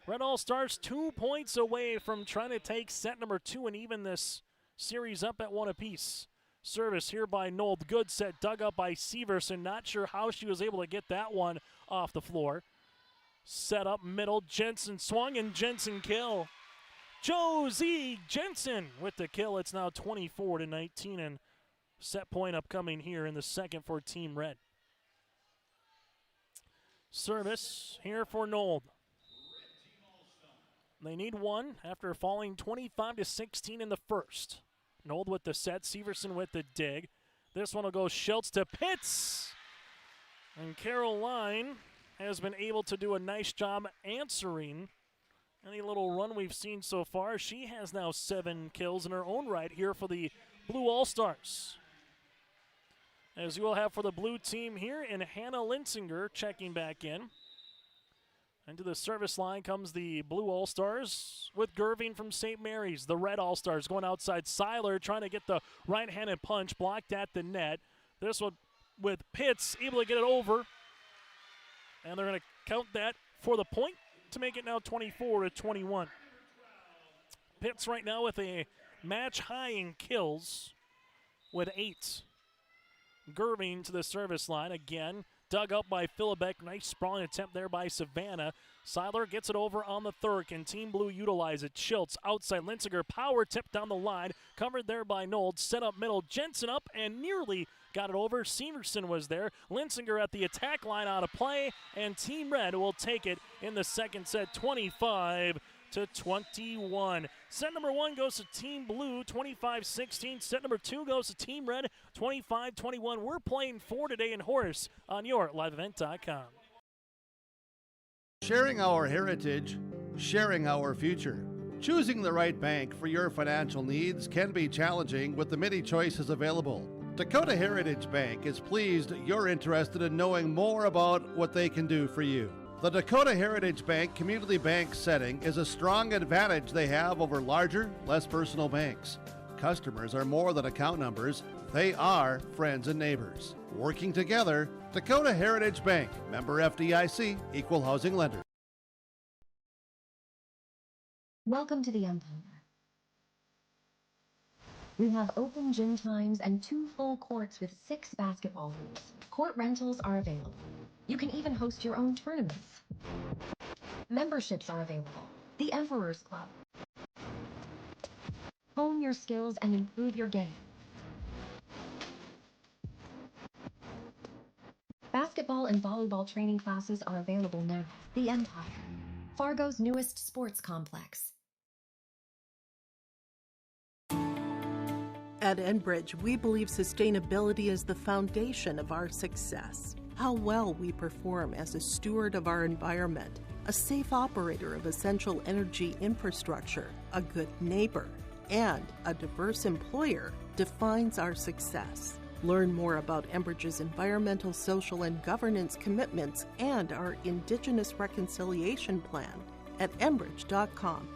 Red All-Stars 2 points away from trying to take set number 2 and even this series up at 1 apiece. Service here by Nold. Good set dug up by Severson. Not sure how she was able to get that one off the floor. Set up middle. Jensen swung and Jensen kill. Josie Jensen with the kill. It's now 24-19 and set point upcoming here in the second for Team Red. service here for Nold. They need one after falling 25-16 in the first. Nold with the set, Severson with the dig. This one will go Schultz to Pitts. And Caroline has been able to do a nice job answering any little run we've seen so far. She has now 7 kills in her own right here for the Blue All-Stars. As you will have for the blue team here, and Hannah Linsinger checking back in. And to the service line comes the Blue All-Stars with Gerving from St. Mary's. The Red All-Stars going outside. Seiler trying to get the right-handed punch, blocked at the net. This one with Pitts able to get it over. And they're going to count that for the point to make it now 24-21. Pitts right now with a match high in kills with 8. Gerving to the service line again. Dug up by Philibek. Nice sprawling attempt there by Savannah. Seiler gets it over on the third. Can Team Blue utilize it? Schultz outside. Linsinger power tip down the line. Covered there by Nold. Set up middle. Jensen up and nearly got it over. Severson was there. Linsinger at the attack line out of play. And Team Red will take it in the second set, 25-21. Set number 1 goes to Team Blue, 25-16. Set number 2 goes to Team Red, 25-21. We're playing 4 today in Horace on your liveevent.com. Sharing our heritage, sharing our future. Choosing the right bank for your financial needs can be challenging with the many choices available. Dakota Heritage Bank is pleased you're interested in knowing more about what they can do for you. The Dakota Heritage Bank community bank setting is a strong advantage they have over larger, less personal banks. Customers are more than account numbers, they are friends and neighbors. Working together, Dakota Heritage Bank, member FDIC, equal housing lender. Welcome to the Empire. We have open gym times and 2 full courts with 6 basketball hoops. Court rentals are available. You can even host your own tournaments. Memberships are available. The Emperor's Club. Hone your skills and improve your game. Basketball and volleyball training classes are available now. The Empire, Fargo's newest sports complex. At Enbridge, we believe sustainability is the foundation of our success. How well we perform as a steward of our environment, a safe operator of essential energy infrastructure, a good neighbor, and a diverse employer defines our success. Learn more about Enbridge's environmental, social, and governance commitments and our Indigenous Reconciliation Plan at enbridge.com.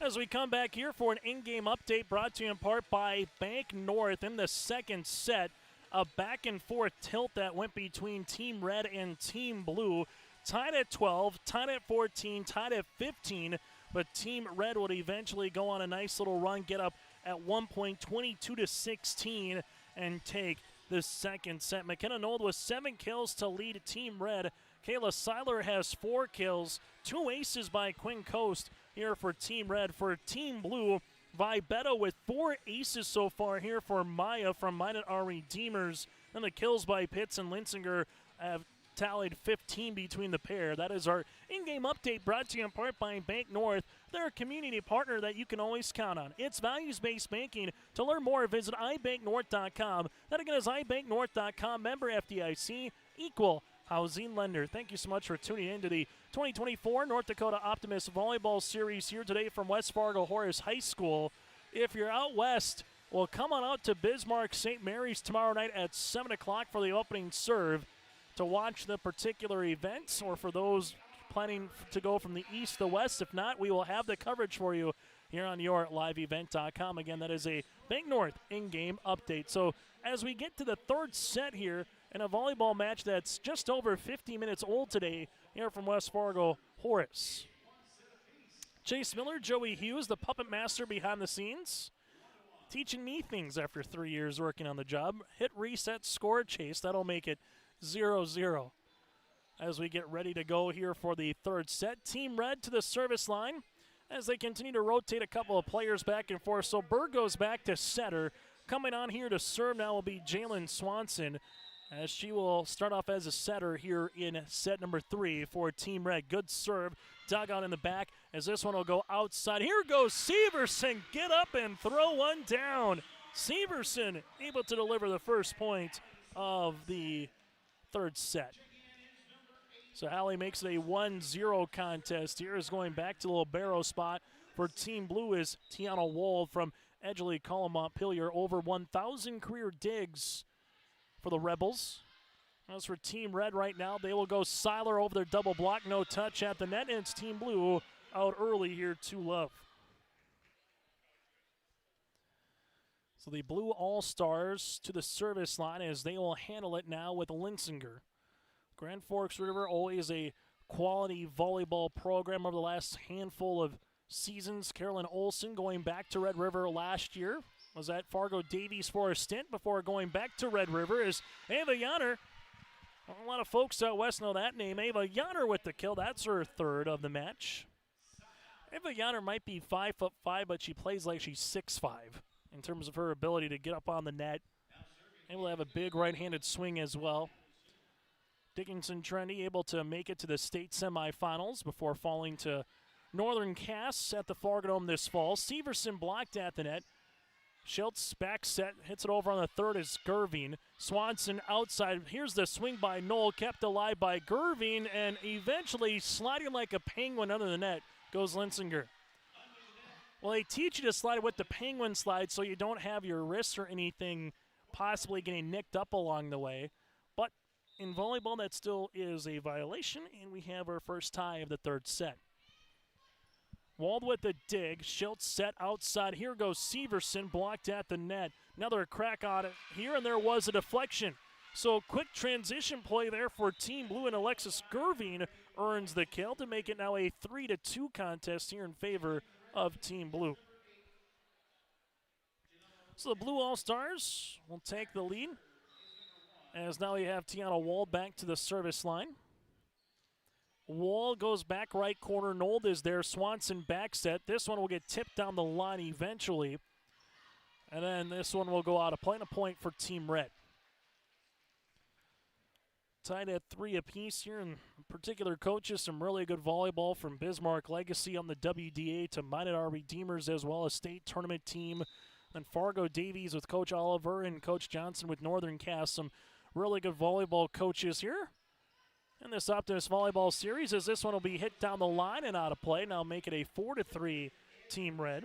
As we come back here for an in-game update brought to you in part by Bank North in the second set, a back-and-forth tilt that went between Team Red and Team Blue. Tied at 12, tied at 14, tied at 15, but Team Red would eventually go on a nice little run, get up at one point 22-16, and take the second set. McKenna Nold with 7 kills to lead Team Red. Kayla Seiler has 4 kills, 2 aces by Quinn Coast here for Team Red. For Team Blue, Vibetta with 4 aces so far here for Maya from Minot Our Redeemers. And the kills by Pitts and Linsinger have tallied 15 between the pair. That is our in-game update brought to you in part by Bank North. They're a community partner that you can always count on. It's values-based banking. To learn more, visit ibanknorth.com. That again is ibanknorth.com. Member FDIC, equal housing lender. Thank you so much for tuning in to the 2024 North Dakota Optimists Volleyball Series here today from West Fargo Horace High School. If you're out west, well, come on out to Bismarck St. Mary's tomorrow night at 7 o'clock for the opening serve to watch the particular events, or for those planning to go from the east to west. If not, we will have the coverage for you here on your liveevent.com. Again, that is a Bank North in-game update. So as we get to the third set here in a volleyball match that's just over 50 minutes old today here from West Fargo Horace. Chase Miller, Joey Hughes, the puppet master behind the scenes, teaching me things after 3 years working on the job. Hit, reset, score, Chase. That'll make it 0-0 as we get ready to go here for the third set. Team Red to the service line as they continue to rotate a couple of players back and forth. So Berg goes back to setter. Coming on here to serve now will be Jalen Swanson. as she will start off as a setter here in set number 3 for Team Red. Good serve, dug out in the back as this one will go outside. Here goes Severson, get up and throw one down. Severson able to deliver the first point of the third set. So Hallie makes it a 1-0 contest here. Is going back to the libero spot for Team Blue is Tiana Wald from Edgeley Column Montpelier. Over 1,000 career digs for the Rebels. As for Team Red right now, they will go Seiler over their double block. No touch at the net, and it's Team Blue out early here to love. So the Blue All-Stars to the service line as they will handle it now with Linsinger. Grand Forks River, always a quality volleyball program over the last handful of seasons. Carolyn Olson going back to Red River last year. Was at Fargo Davies for a stint before going back to Red River is Ava Yanner. A lot of folks out west know that name. Ava Yanner with the kill. That's her third of the match. Ava Yanner might be 5'5", but she plays like she's 6'5" in terms of her ability to get up on the net. Able to have a big right-handed swing as well. Dickinson Trendy able to make it to the state semifinals before falling to Northern Cass at the Fargo Dome this fall. Severson blocked at the net. Schultz back set, hits it over on the third is Gerving. Swanson outside. Here's the swing by Knoll, kept alive by Gerving, and eventually sliding like a penguin under the net goes Linsinger. Well, they teach you to slide with the penguin slide so you don't have your wrists or anything possibly getting nicked up along the way. But in volleyball, that still is a violation, and we have our first tie of the third set. Wald with the dig. Schultz set outside. Here goes Severson, blocked at the net. Another crack on it here, and there was a deflection. So quick transition play there for Team Blue, and Alexis Gerving earns the kill to make it now a 3-2 contest here in favor of Team Blue. So the Blue All-Stars will take the lead, as now you have Tiana Wald back to the service line. Wall goes back right corner. Nold is there. Swanson back set. This one will get tipped down the line eventually. And then this one will go out of play, and a point for Team Red. Tied at 3 apiece here, and particular coaches, some really good volleyball from Bismarck Legacy on the WDA to Minded Our Redeemers, as well as state tournament team. And Fargo Davies with Coach Oliver and Coach Johnson with Northern Cass. Some really good volleyball coaches here in this Optimist Volleyball Series, as this one will be hit down the line and out of play. Now make it a 4-3 Team Red.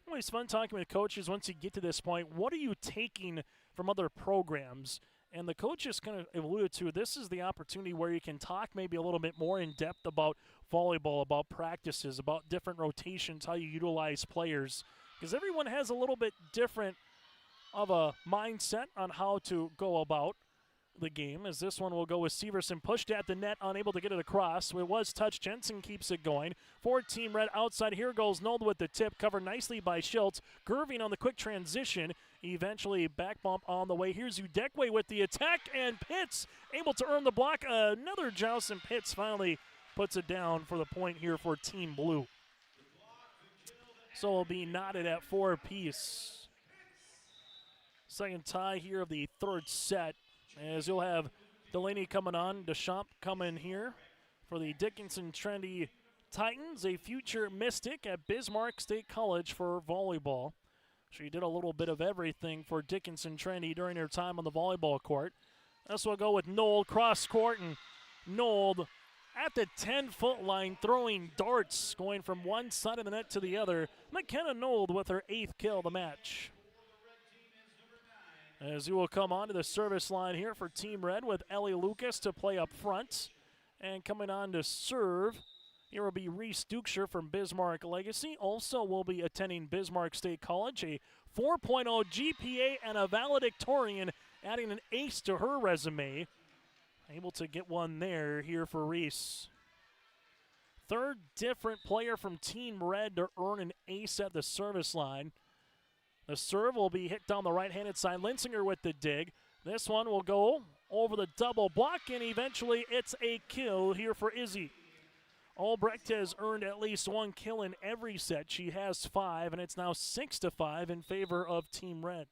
Always fun talking with coaches once you get to this point. What are you taking from other programs? And the coaches kind of alluded to, this is the opportunity where you can talk maybe a little bit more in depth about volleyball, about practices, about different rotations, how you utilize players. Because everyone has a little bit different of a mindset on how to go about the game, as this one will go with Severson, pushed at the net, unable to get it across. It was touch. Jensen keeps it going. For Team Red outside, here goes Nold with the tip, covered nicely by Schultz. Gerving on the quick transition, eventually back bump on the way. Here's Udekwe with the attack, and Pitts able to earn the block. Another joust, and Pitts finally puts it down for the point here for Team Blue. So it'll be knotted at 4 apiece. Second tie here of the third set, as you'll have Delaney coming on, Deschamps coming here for the Dickinson Trendy Titans, a future Mystic at Bismarck State College for volleyball. She did a little bit of everything for Dickinson Trendy during her time on the volleyball court. This will go with Nold cross court, and Nold at the 10-foot line throwing darts, going from one side of the net to the other. McKenna Nold with her 8th kill of the match. As you will come on to the service line here for Team Red with Ellie Lucas to play up front. And coming on to serve, here will be Reese Dukesher from Bismarck Legacy. Also will be attending Bismarck State College, a 4.0 GPA and a valedictorian, adding an ace to her resume. Able to get one there here for Reese. Third different player from Team Red to earn an ace at the service line. The serve will be hit down the right-handed side. Linsinger with the dig. This one will go over the double block, and eventually it's a kill here for Izzy. Albrecht has earned at least 1 kill in every set. She has 5, and it's now 6-5 in favor of Team Red.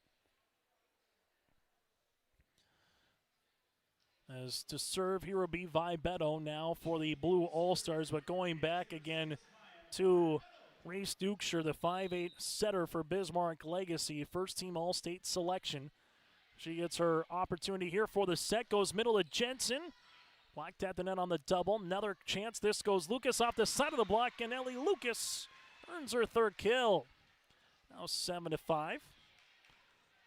As to serve, here will be Vibetto now for the Blue All-Stars, but going back again to Reese Dukeshire, the 5'8 setter for Bismarck Legacy, first-team All-State selection. She gets her opportunity here for the set, goes middle to Jensen. Blocked at the net on the double. Another chance. This goes Lucas off the side of the block, and Ellie Lucas earns her third kill. Now 7-5.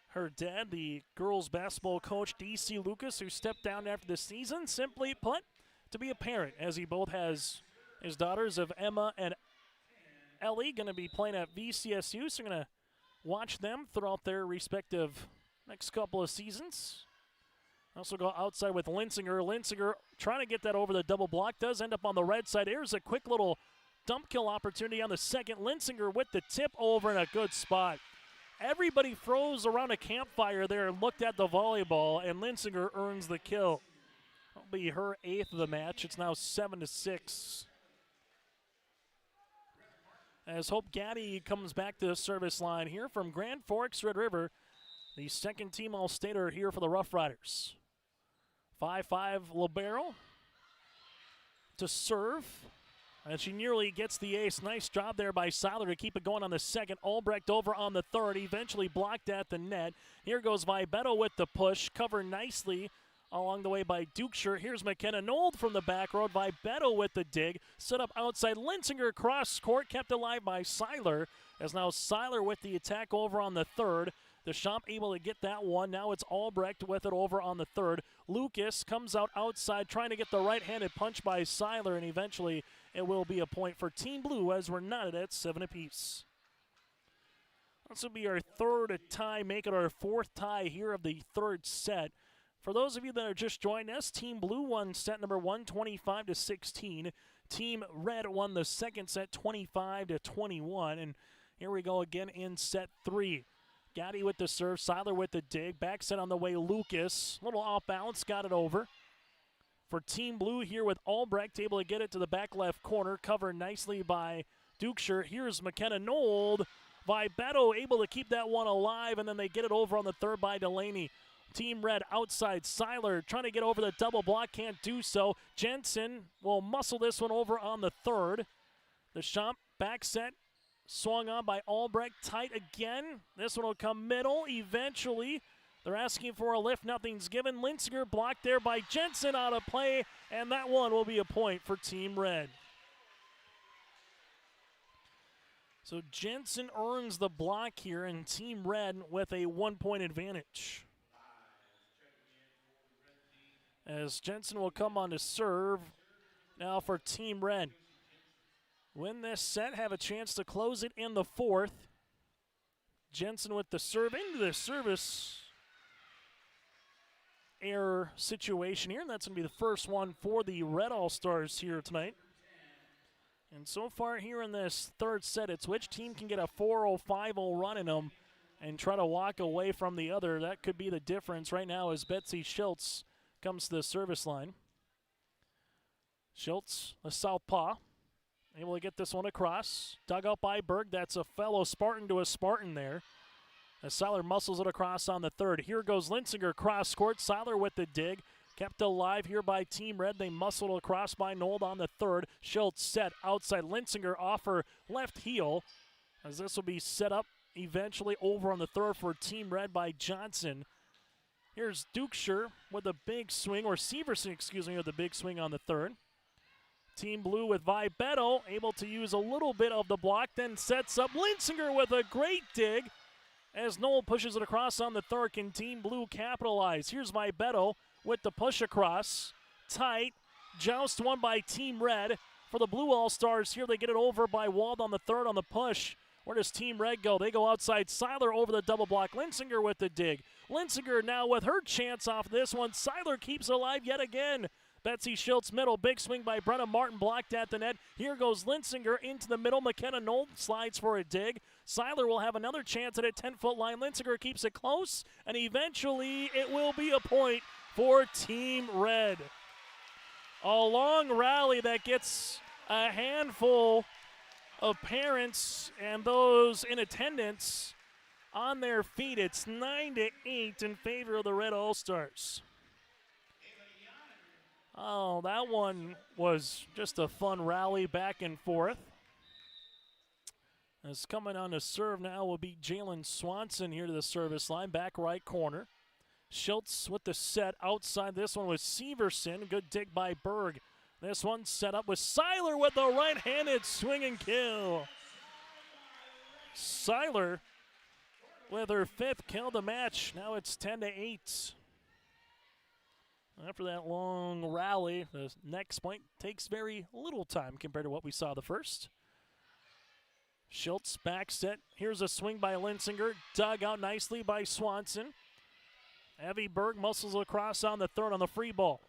Her dad, the girls basketball coach, D.C. Lucas, who stepped down after the season, simply put, to be a parent, as he both has his daughters of Emma and Ellie going to be playing at VCSU, so we're going to watch them throughout their respective next couple of seasons. Also go outside with Linsinger. Linsinger trying to get that over the double block. Does end up on the red side. Here's a quick little dump kill opportunity on the second. Linsinger with the tip over in a good spot. Everybody froze around a campfire there and looked at the volleyball, and Linsinger earns the kill. That'll be her 8th of the match. It's now 7-6. As Hope Gaddy comes back to the service line here from Grand Forks, Red River. The second team All-Stater here for the Rough Riders. 5'5 libero to serve. And she nearly gets the ace. Nice job there by Seiler to keep it going on the second. Albrecht over on the third. Eventually blocked at the net. Here goes Vibetto with the push. Covered nicely along the way by Dukeshire. Here's McKenna Nold from the back road. Vibetto with the dig. Set up outside. Linsinger cross court. Kept alive by Seiler. As now Seiler with the attack over on the third. Deschamps able to get that one. Now it's Albrecht with it over on the third. Lucas comes out outside trying to get the right-handed punch by Seiler, and eventually it will be a point for Team Blue as we're knotted at 7 apiece. This will be our third tie, making our fourth tie here of the third set. For those of you that are just joining us, Team Blue won set number 1, 25-16. Team Red won the second set, 25-21. And here we go again in set 3. Gaddy with the serve, Seiler with the dig. Back set on the way, Lucas. Little off balance, got it over. For Team Blue here with Albrecht, able to get it to the back left corner. Covered nicely by Dukeshire. Here's McKenna Nold. Vibetto able to keep that one alive, and then they get it over on the third by Delaney. Team Red outside, Seiler trying to get over the double block, can't do so. Jensen will muscle this one over on the third. The Deschamps back set. Swung on by Albrecht, tight again. This one will come middle. Eventually, they're asking for a lift. Nothing's given. Linsinger blocked there by Jensen out of play, and that one will be a point for Team Red. So Jensen earns the block here, and Team Red with a 1-point advantage. As Jensen will come on to serve now for Team Red. Win this set, have a chance to close it in the fourth. Jensen with the serve into the service error situation here, and that's going to be the first one for the Red All-Stars here tonight. And so far here in this third set, it's which team can get a 4-0, 5-0 run in them and try to walk away from the other. That could be the difference right now as Betsy Schultz comes to the service line. Schultz, the southpaw. Able to get this one across. Dug out by Berg. That's a fellow Spartan to a Spartan there. As Seiler muscles it across on the third. Here goes Linsinger cross court. Seiler with the dig. Kept alive here by Team Red. They muscled across by Nold on the third. Schultz set outside. Linsinger off her left heel. As this will be set up eventually over on the third for Team Red by Johnson. Here's Dukeshire with a big swing, or Severson, excuse me, with a big swing on the third. Team Blue with Vibetto, able to use a little bit of the block, then sets up Linsinger with a great dig. As Noel pushes it across on the third, can Team Blue capitalize? Here's Vibetto with the push across. Tight, joust won by Team Red. For the Blue All-Stars here, they get it over by Wald on the third on the push. Where does Team Red go? They go outside. Seiler over the double block. Linsinger with the dig. Linsinger now with her chance off this one. Seiler keeps it alive yet again. Betsy Schultz middle, big swing by Brenna Martin, blocked at the net. Here goes Linsinger into the middle. McKenna Nold slides for a dig. Seiler will have another chance at a 10-foot line. Linsinger keeps it close, and eventually it will be a point for Team Red. A long rally that gets a handful of parents and those in attendance on their feet. It's 9-8 in favor of the Red All-Stars. Oh, that one was just a fun rally back and forth. As coming on to serve now will be Jalen Swanson here to the service line, back right corner. Schultz with the set outside. This one was Severson. Good dig by Berg. This one set up with Seiler with the right-handed swing and kill. Seiler with her 5th kill of the match. Now it's 10-8. After that long rally, the next point takes very little time compared to what we saw the first. Schultz back set. Here's a swing by Linsinger. Dug out nicely by Swanson. Evie Berg muscles across on the third on the free ball.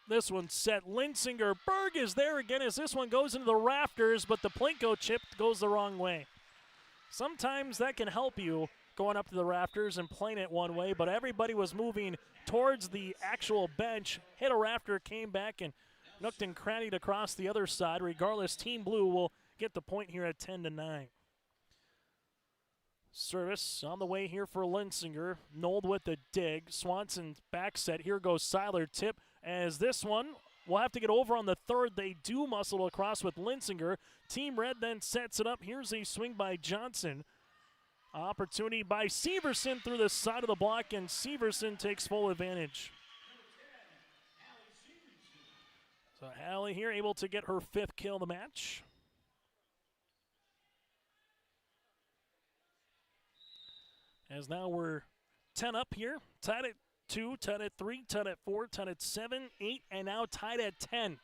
This one set. Linsinger. Berg is there again as this one goes into the rafters, but the Plinko chip goes the wrong way. Sometimes that can help you going up to the rafters and playing it one way, but everybody was moving towards the actual bench. Hit a rafter, came back, and nooked and crannied across the other side. Regardless, Team Blue will get the point here at 10-9. Service on the way here for Linsinger. Nold with the dig. Swanson back set. Here goes Seiler. Tip as this one will have to get over on the third. They do muscle across with Linsinger. Team Red then sets it up. Here's a swing by Johnson. Opportunity by Severson through the side of the block, and Severson takes full advantage. So Hallie here able to get her 5th kill of the match. As now we're 10 up here, tied at 2, tied at 3, tied at 4, tied at 7, 8, and now tied at 10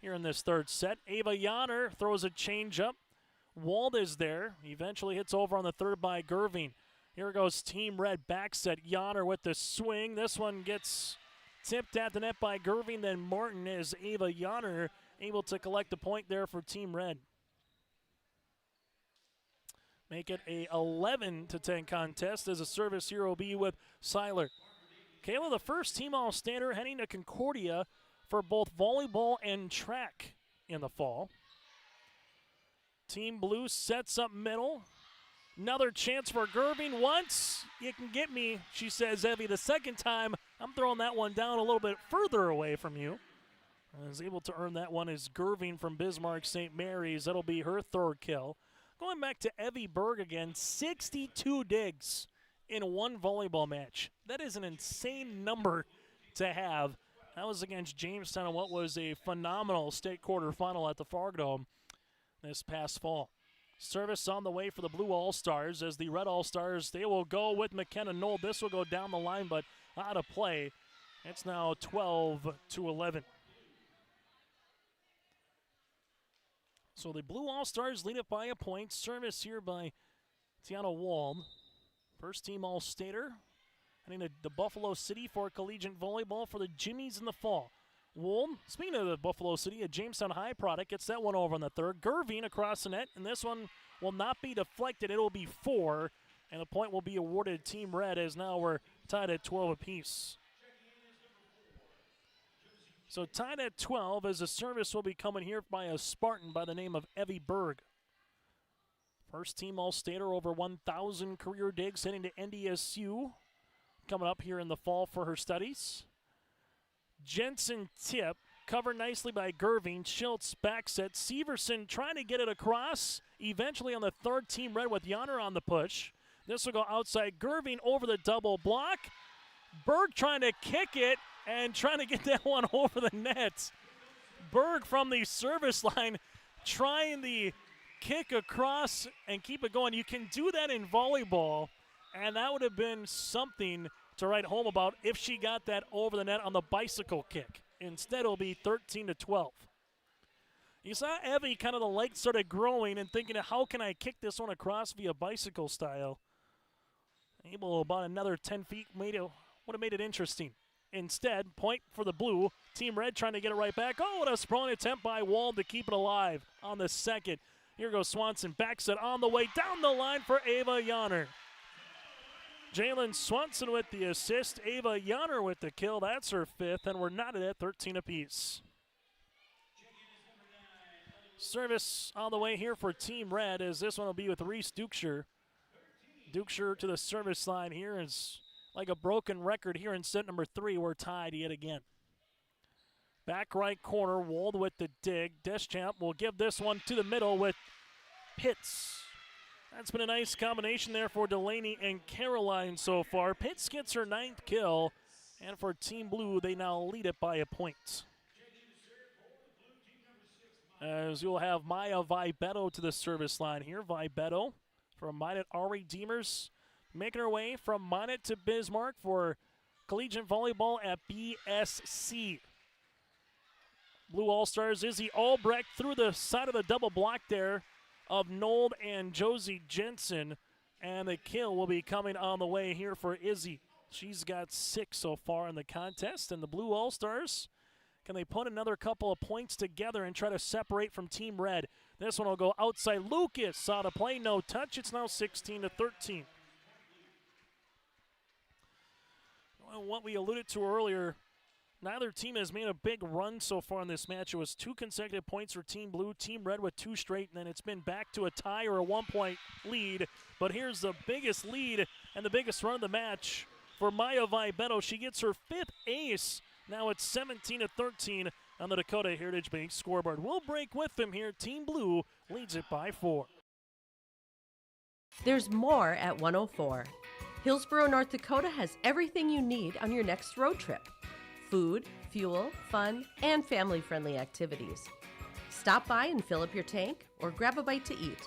here in this third set. Ava Yanner throws a change up. Wald is there. Eventually hits over on the third by Gerving. Here goes Team Red back set. Yanner with the swing. This one gets tipped at the net by Gerving. Then Martin is Ava Yanner able to collect the point there for Team Red. Make it a 11-10 contest as a service here will be with Seiler. Kayla, the first team All-Stander, heading to Concordia for both volleyball and track in the fall. Team Blue sets up middle. Another chance for Gerving. Once, you can get me, she says, Evie. The second time, I'm throwing that one down a little bit further away from you. I was able to earn that one is Gerving from Bismarck St. Mary's. That'll be her 3rd kill. Going back to Evie Berg again, 62 digs in one volleyball match. That is an insane number to have. That was against Jamestown in what was a phenomenal state quarterfinal at the Fargo Dome this past fall. Service on the way for the Blue All-Stars as the Red All-Stars, they will go with McKenna Knoll. This will go down the line, but out of play. It's now 12-11. So the Blue All-Stars lead it by a point. Service here by Tiana Wald. First team All-Stater. Heading to Buffalo City for collegiate volleyball for the Jimmies in the fall. Wold, speaking of the Buffalo City, a Jamestown High product, gets that one over on the third. Gerving across the net, and this one will not be deflected. It will be 4, and the point will be awarded Team Red as now we're tied at 12 apiece. So tied at 12 as a service will be coming here by a Spartan by the name of Evie Berg. First team All-Stater, over 1,000 career digs, heading to NDSU. Coming up here in the fall for her studies. Jensen tip, covered nicely by Gerving. Schultz back set. Severson trying to get it across. Eventually on the third, Team Red with Yanner on the push. This will go outside. Gerving over the double block. Berg trying to kick it and trying to get that one over the net. Berg from the service line trying the kick across and keep it going. You can do that in volleyball, and that would have been something to write home about if she got that over the net on the bicycle kick. Instead, it'll be 13-12. You saw Evie kind of the light started growing and thinking, how can I kick this one across via bicycle style? Able about another 10 feet would have made it interesting. Instead, point for the Blue. Team Red trying to get it right back. Oh, what a sprawling attempt by Wald to keep it alive on the second. Here goes Swanson. Back set on the way down the line for Ava Yanner. Jalen Swanson with the assist. Ava Yanner with the kill. That's her 5th, and we're knotted at 13 apiece. Service on the way here for Team Red as this one will be with Reese Dukeshire. Dukeshire to the service line here is like a broken record here in set number 3. We're tied yet again. Back right corner, Wold with the dig. Deschamps will give this one to the middle with Pitts. That's been a nice combination there for Delaney and Caroline so far. Pitts gets her 9th kill, and for Team Blue, they now lead it by a point. As you'll have Maya Vibetto to the service line here. Vibetto from Minot R-Redeemers, making her way from Minot to Bismarck for collegiate volleyball at BSC. Blue All-Stars, Izzy Albrecht through the side of the double block there of Nold and Josie Jensen, and the kill will be coming on the way here for Izzy. She's got 6 so far in the contest, and the Blue All-Stars, can they put another couple of points together and try to separate from Team Red? This one will go outside. Lucas saw the play, no touch. It's now 16-13. Well, what we alluded to earlier, neither team has made a big run so far in this match. It was 2 consecutive points for Team Blue, Team Red with 2 straight, and then it's been back to a tie or a 1-point lead. But here's the biggest lead and the biggest run of the match for Maya Vibetto. She gets her 5th ace. Now it's 17-13 on the Dakota Heritage Bank scoreboard. We'll break with them here. Team Blue leads it by 4. There's more at 104. Hillsborough, North Dakota has everything you need on your next road trip. Food, fuel, fun, and family-friendly activities. Stop by and fill up your tank or grab a bite to eat.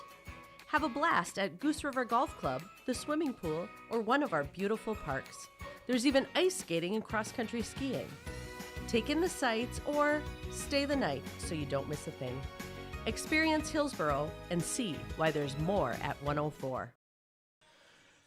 Have a blast at Goose River Golf Club, the swimming pool, or one of our beautiful parks. There's even ice skating and cross-country skiing. Take in the sights or stay the night so you don't miss a thing. Experience Hillsborough and see why there's more at 104.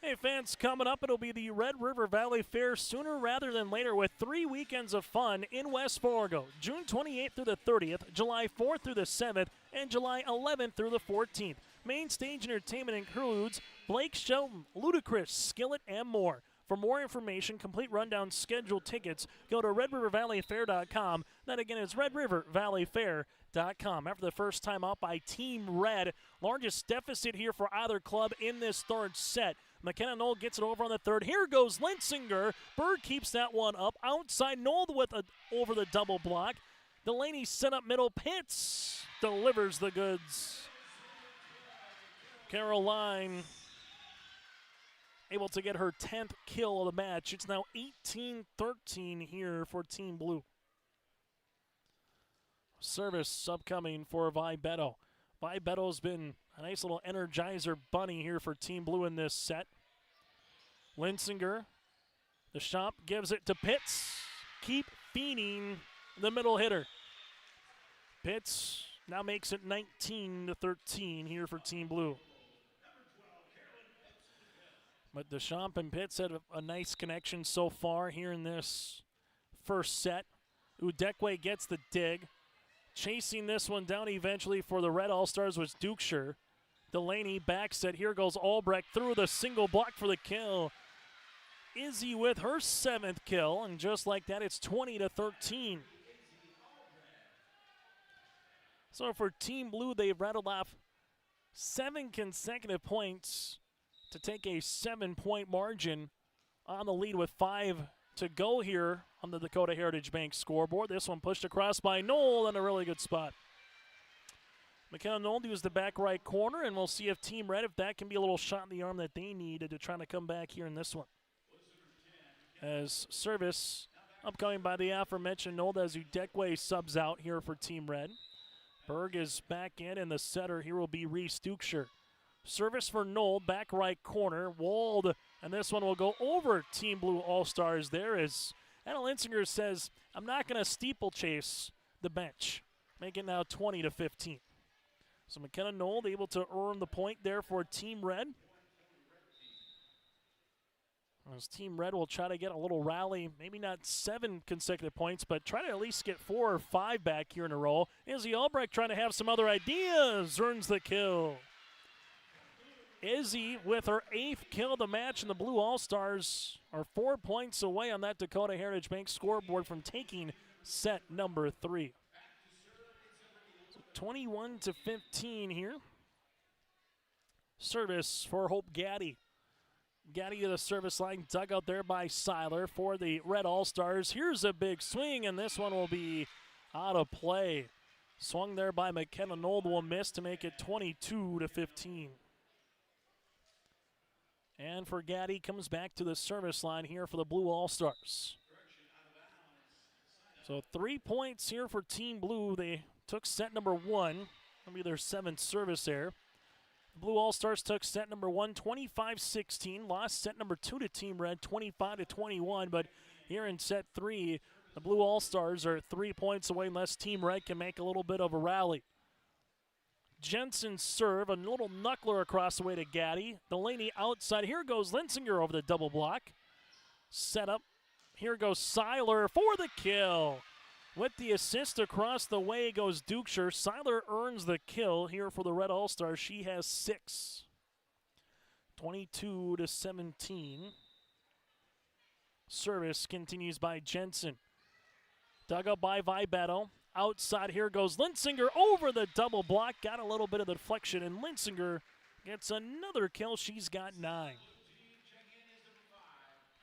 Hey fans, coming up, it'll be the Red River Valley Fair sooner rather than later with 3 weekends of fun in West Fargo. June 28th through the 30th, July 4th through the 7th, and July 11th through the 14th. Main stage entertainment includes Blake Shelton, Ludacris, Skillet, and more. For more information, complete rundown, scheduled tickets, go to redrivervalleyfair.com. That again is redrivervalleyfair.com. After the first time out by Team Red, largest deficit here for either club in this third set. McKenna Knoll gets it over on the third. Here goes Linsinger. Bird keeps that one up. Outside, Knoll with over the double block. Delaney set up middle. Pitts delivers the goods. Caroline able to get her 10th kill of the match. It's now 18-13 here for Team Blue. Service upcoming for Vibetto. Vibetto's been a nice little energizer bunny here for Team Blue in this set. Linsinger, the shop gives it to Pitts. Keep feeding the middle hitter. Pitts now makes it 19-13 here for Team Blue. But Deschamps and Pitts had a nice connection so far here in this first set. Udekwe gets the dig. Chasing this one down eventually for the Red All-Stars was Dukeshire. Delaney back set. Here goes Albrecht through the single block for the kill. Izzy with her 7th kill, and just like that, it's 20-13. So for Team Blue, they've rattled off 7 consecutive points to take a 7-point margin on the lead with 5 to go here on the Dakota Heritage Bank scoreboard. This one pushed across by Knoll in a really good spot. McKenna Knoll used the back right corner, and we'll see if Team Red, if that can be a little shot in the arm that they needed to try to come back here in this one. As service upcoming by the aforementioned Knoll as Udekwe subs out here for Team Red. Berg is back in, and the setter here will be Reese Dukeshire. Service for Knoll, back right corner. Walled, and this one will go over Team Blue All-Stars there as Anna Linsinger says, I'm not going to steeplechase the bench. Make it now 20-15. So McKenna Knoll able to earn the point there for Team Red. As Team Red will try to get a little rally, maybe not 7 consecutive points, but try to at least get 4 or 5 back here in a row. Izzy Albrecht trying to have some other ideas, earns the kill. Izzy with her 8th kill of the match, and the Blue All-Stars are 4 points away on that Dakota Heritage Bank scoreboard from taking set number 3. So 21-15 here. Service for Hope Gaddy. Gaddy to the service line, dug out there by Seiler for the Red All-Stars. Here's a big swing, and this one will be out of play. Swung there by McKenna Nold, will miss to make it 22-15. And for Gaddy, comes back to the service line here for the Blue All-Stars. So 3 points here for Team Blue. They took set number 1. That'll be their 7th service error. The Blue All-Stars took set number 1, 25-16. Lost set number 2 to Team Red, 25-21. But here in set 3, the Blue All-Stars are 3 points away unless Team Red can make a little bit of a rally. Jensen serve, a little knuckler across the way to Gaddy. Delaney outside. Here goes Linsinger over the double block. Set up. Here goes Seiler for the kill. With the assist across the way goes Dukeshire. Seiler earns the kill here for the Red All-Stars. She has 6. 22-17. Service continues by Jensen. Dug up by Vibetto. Outside, here goes Linsinger over the double block. Got a little bit of the deflection, and Linsinger gets another kill. She's got 9.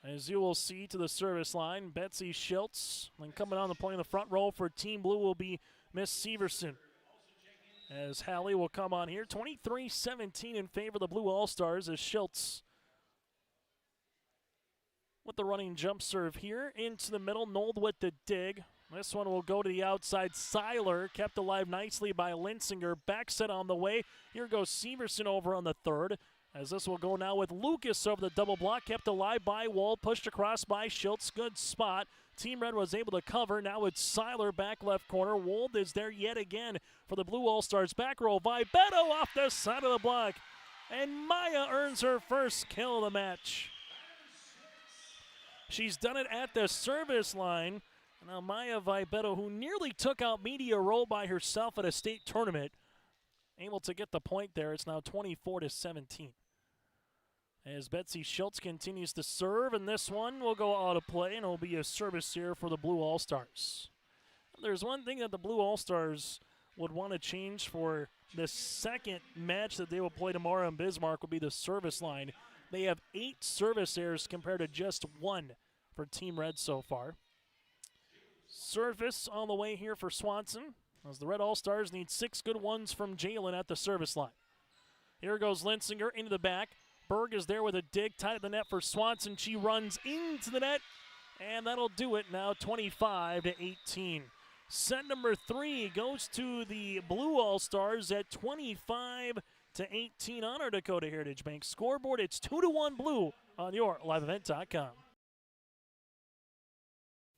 As you will see to the service line, Betsy Schiltz. And coming on the play in the front row for Team Blue will be Miss Severson. As Hallie will come on here. 23-17 in favor of the Blue All-Stars as Schiltz with the running jump serve here. Into the middle, Nold with the dig. This one will go to the outside. Seiler kept alive nicely by Linsinger. Back set on the way. Here goes Severson over on the third. As this will go now with Lucas over the double block. Kept alive by Wall. Pushed across by Schiltz. Good spot. Team Red was able to cover. Now it's Seiler back left corner. Wold is there yet again for the Blue All-Stars. Back row. Vibetto off the side of the block. And Maya earns her first kill of the match. She's done it at the service line. Now Maya Vibetto, who nearly took out Media Roll by herself at a state tournament, able to get the point there. It's now 24-17. As Betsy Schiltz continues to serve, and this one will go out of play, and it will be a service here for the Blue All-Stars. There's one thing that the Blue All-Stars would want to change for the second match that they will play tomorrow in Bismarck would be the service line. They have 8 service errors compared to just 1 for Team Red so far. Service on the way here for Swanson, as the Red All-Stars need 6 good ones from Jalen at the service line. Here goes Linsinger into the back. Berg is there with a dig, tied at the net for Swanson. She runs into the net, and that'll do it now, 25-18. Set number 3 goes to the Blue All-Stars at 25-18 on our Dakota Heritage Bank scoreboard. It's 2-1 Blue on your liveevent.com.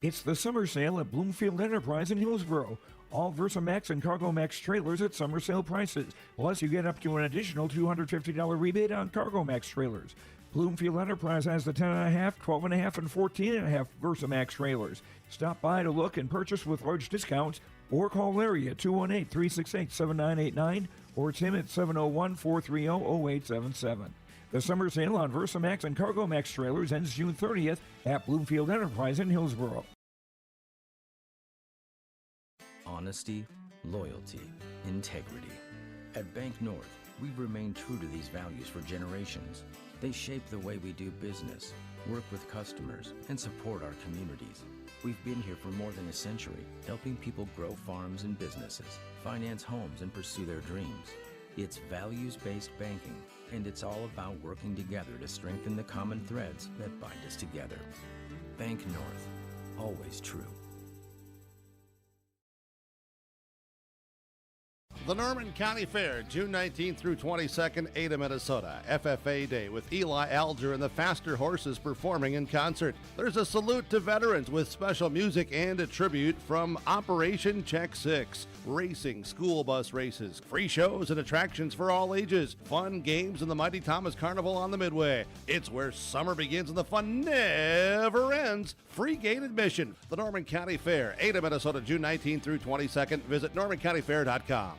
It's the summer sale at Bloomfield Enterprise in Hillsboro. All Versamax and Cargo Max trailers at summer sale prices. Plus, you get up to an additional $250 rebate on Cargo Max trailers. Bloomfield Enterprise has the 10.5, 12.5, and 14.5 Versamax trailers. Stop by to look and purchase with large discounts, or call Larry at 218-368-7989 or Tim at 701-430-0877. The summer sale on Versamax and Cargo Max trailers ends June 30th at Bloomfield Enterprise in Hillsboro. Honesty, loyalty, integrity. At Bank North, we've remained true to these values for generations. They shape the way we do business, work with customers, and support our communities. We've been here for more than a century, helping people grow farms and businesses, finance homes, and pursue their dreams. It's values-based banking, and it's all about working together to strengthen the common threads that bind us together. Bank North, always true. The Norman County Fair, June 19th through 22nd, Ada, Minnesota. FFA Day with Eli Alger and the Faster Horses performing in concert. There's a salute to veterans with special music and a tribute from Operation Check 6. Racing, school bus races, free shows and attractions for all ages, fun games and the Mighty Thomas Carnival on the Midway. It's where summer begins and the fun never ends. Free gate admission. The Norman County Fair, Ada, Minnesota, June 19th through 22nd. Visit normancountyfair.com.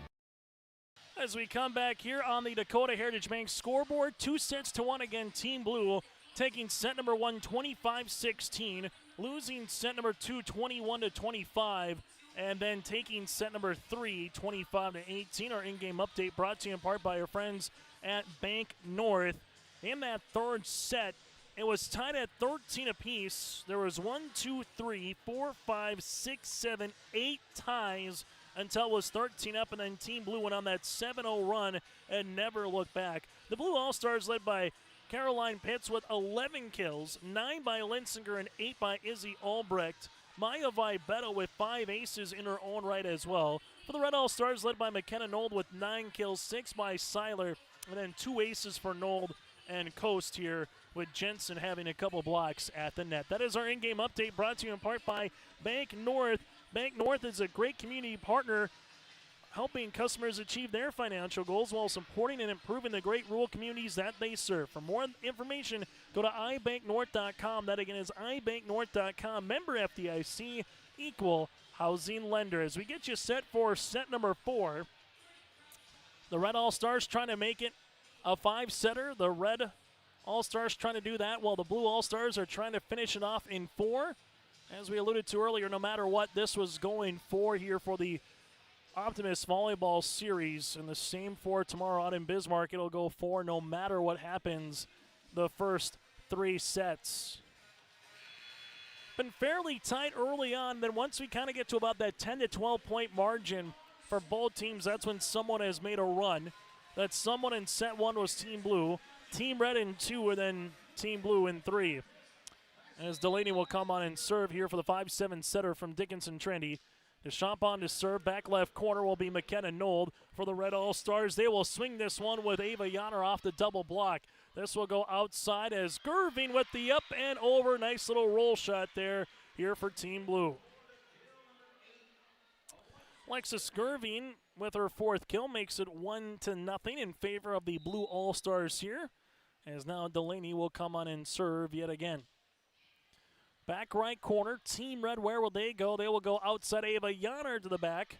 As we come back here on the Dakota Heritage Bank scoreboard, 2-1 again, Team Blue taking set number 1, 25-16, losing set number 2, 21-25, and then taking set number 3, 25-18. Our in-game update brought to you in part by our friends at Bank North. In that third set, It was tied at 13 apiece. There was 1, 2, 3, 4, 5, 6, 7, 8 ties until it was 13 up, and then Team Blue went on that 7-0 run and never looked back. The Blue All-Stars led by Caroline Pitts with 11 kills, 9 by Linsinger and 8 by Izzy Albrecht. Maya Vibetta with 5 aces in her own right as well. For the Red All-Stars led by McKenna Nold with 9 kills, 6 by Seiler, and then 2 aces for Nold and Coast here, with Jensen having a couple blocks at the net. That is our in-game update, brought to you in part by Bank North. Bank North is a great community partner helping customers achieve their financial goals while supporting and improving the great rural communities that they serve. For more information, go to ibanknorth.com. That again is ibanknorth.com. Member FDIC, equal housing lender. As we get you set for set number 4, the Red All-Stars trying to make it a 5-setter. The Red All-Stars trying to do that while the Blue All-Stars are trying to finish it off in 4. As we alluded to earlier, no matter what, this was going 4 here for the Optimist Volleyball Series, and the same for tomorrow out in Bismarck. It'll go 4 no matter what happens the first 3 sets. Been fairly tight early on, then once we kind of get to about that 10 to 12 point margin for both teams, that's when someone has made a run. That someone in set 1 was Team Blue, Team Red in 2, and then Team Blue in 3. As Delaney will come on and serve here for the 5-7 setter from Dickinson Trendy. Deschamps on to serve. Back left corner will be McKenna Nold for the Red All-Stars. They will swing this one with Ava Yanner off the double block. This will go outside as Gerving with the up and over. Nice little roll shot there here for Team Blue. Alexis Gerving with her 4th kill makes it 1-0 in favor of the Blue All-Stars here. As now Delaney will come on and serve yet again. Back right corner, Team Red, where will they go? They will go outside Ava Yanner to the back.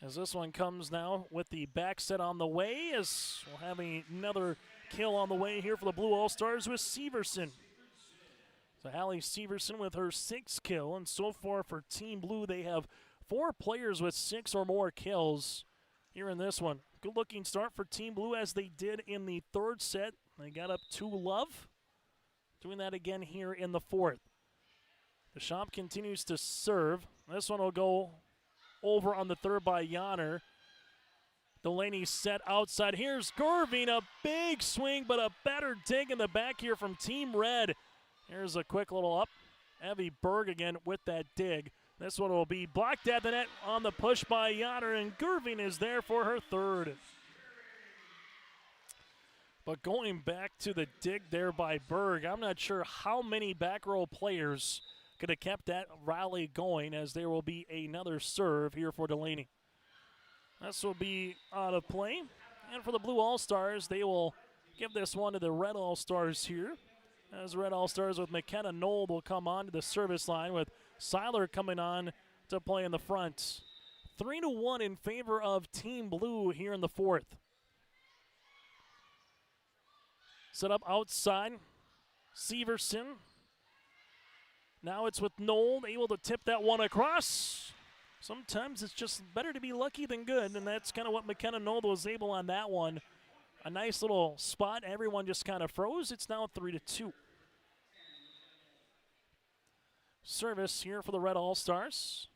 As this one comes now with the back set on the way, as we'll have another kill on the way here for the Blue All-Stars with Severson. So Hallie Severson with her 6th kill, and so far for Team Blue, they have 4 players with 6 or more kills here in this one. Good looking start for Team Blue as they did in the 3rd set. They got up 2-love. Doing that again here in the 4th. Deschamps continues to serve. This one will go over on the 3rd by Yanner. Delaney set outside. Here's Gerving, a big swing, but a better dig in the back here from Team Red. Here's a quick little up. Evie Berg again with that dig. This one will be blocked at the net on the push by Yanner, and Gerving is there for her 3rd. But going back to the dig there by Berg, I'm not sure how many back row players could have kept that rally going, as there will be another serve here for Delaney. This will be out of play. And for the Blue All-Stars, they will give this one to the Red All-Stars here. As Red All-Stars with McKenna Nold will come on to the service line, with Seiler coming on to play in the front. 3-1 in favor of Team Blue here in the 4th. Set up outside. Severson. Now it's with Nold, able to tip that one across. Sometimes it's just better to be lucky than good, and that's kind of what McKenna Nold was able on that one. A nice little spot. Everyone just kind of froze. It's now 3-2. Service here for the Red All-Stars.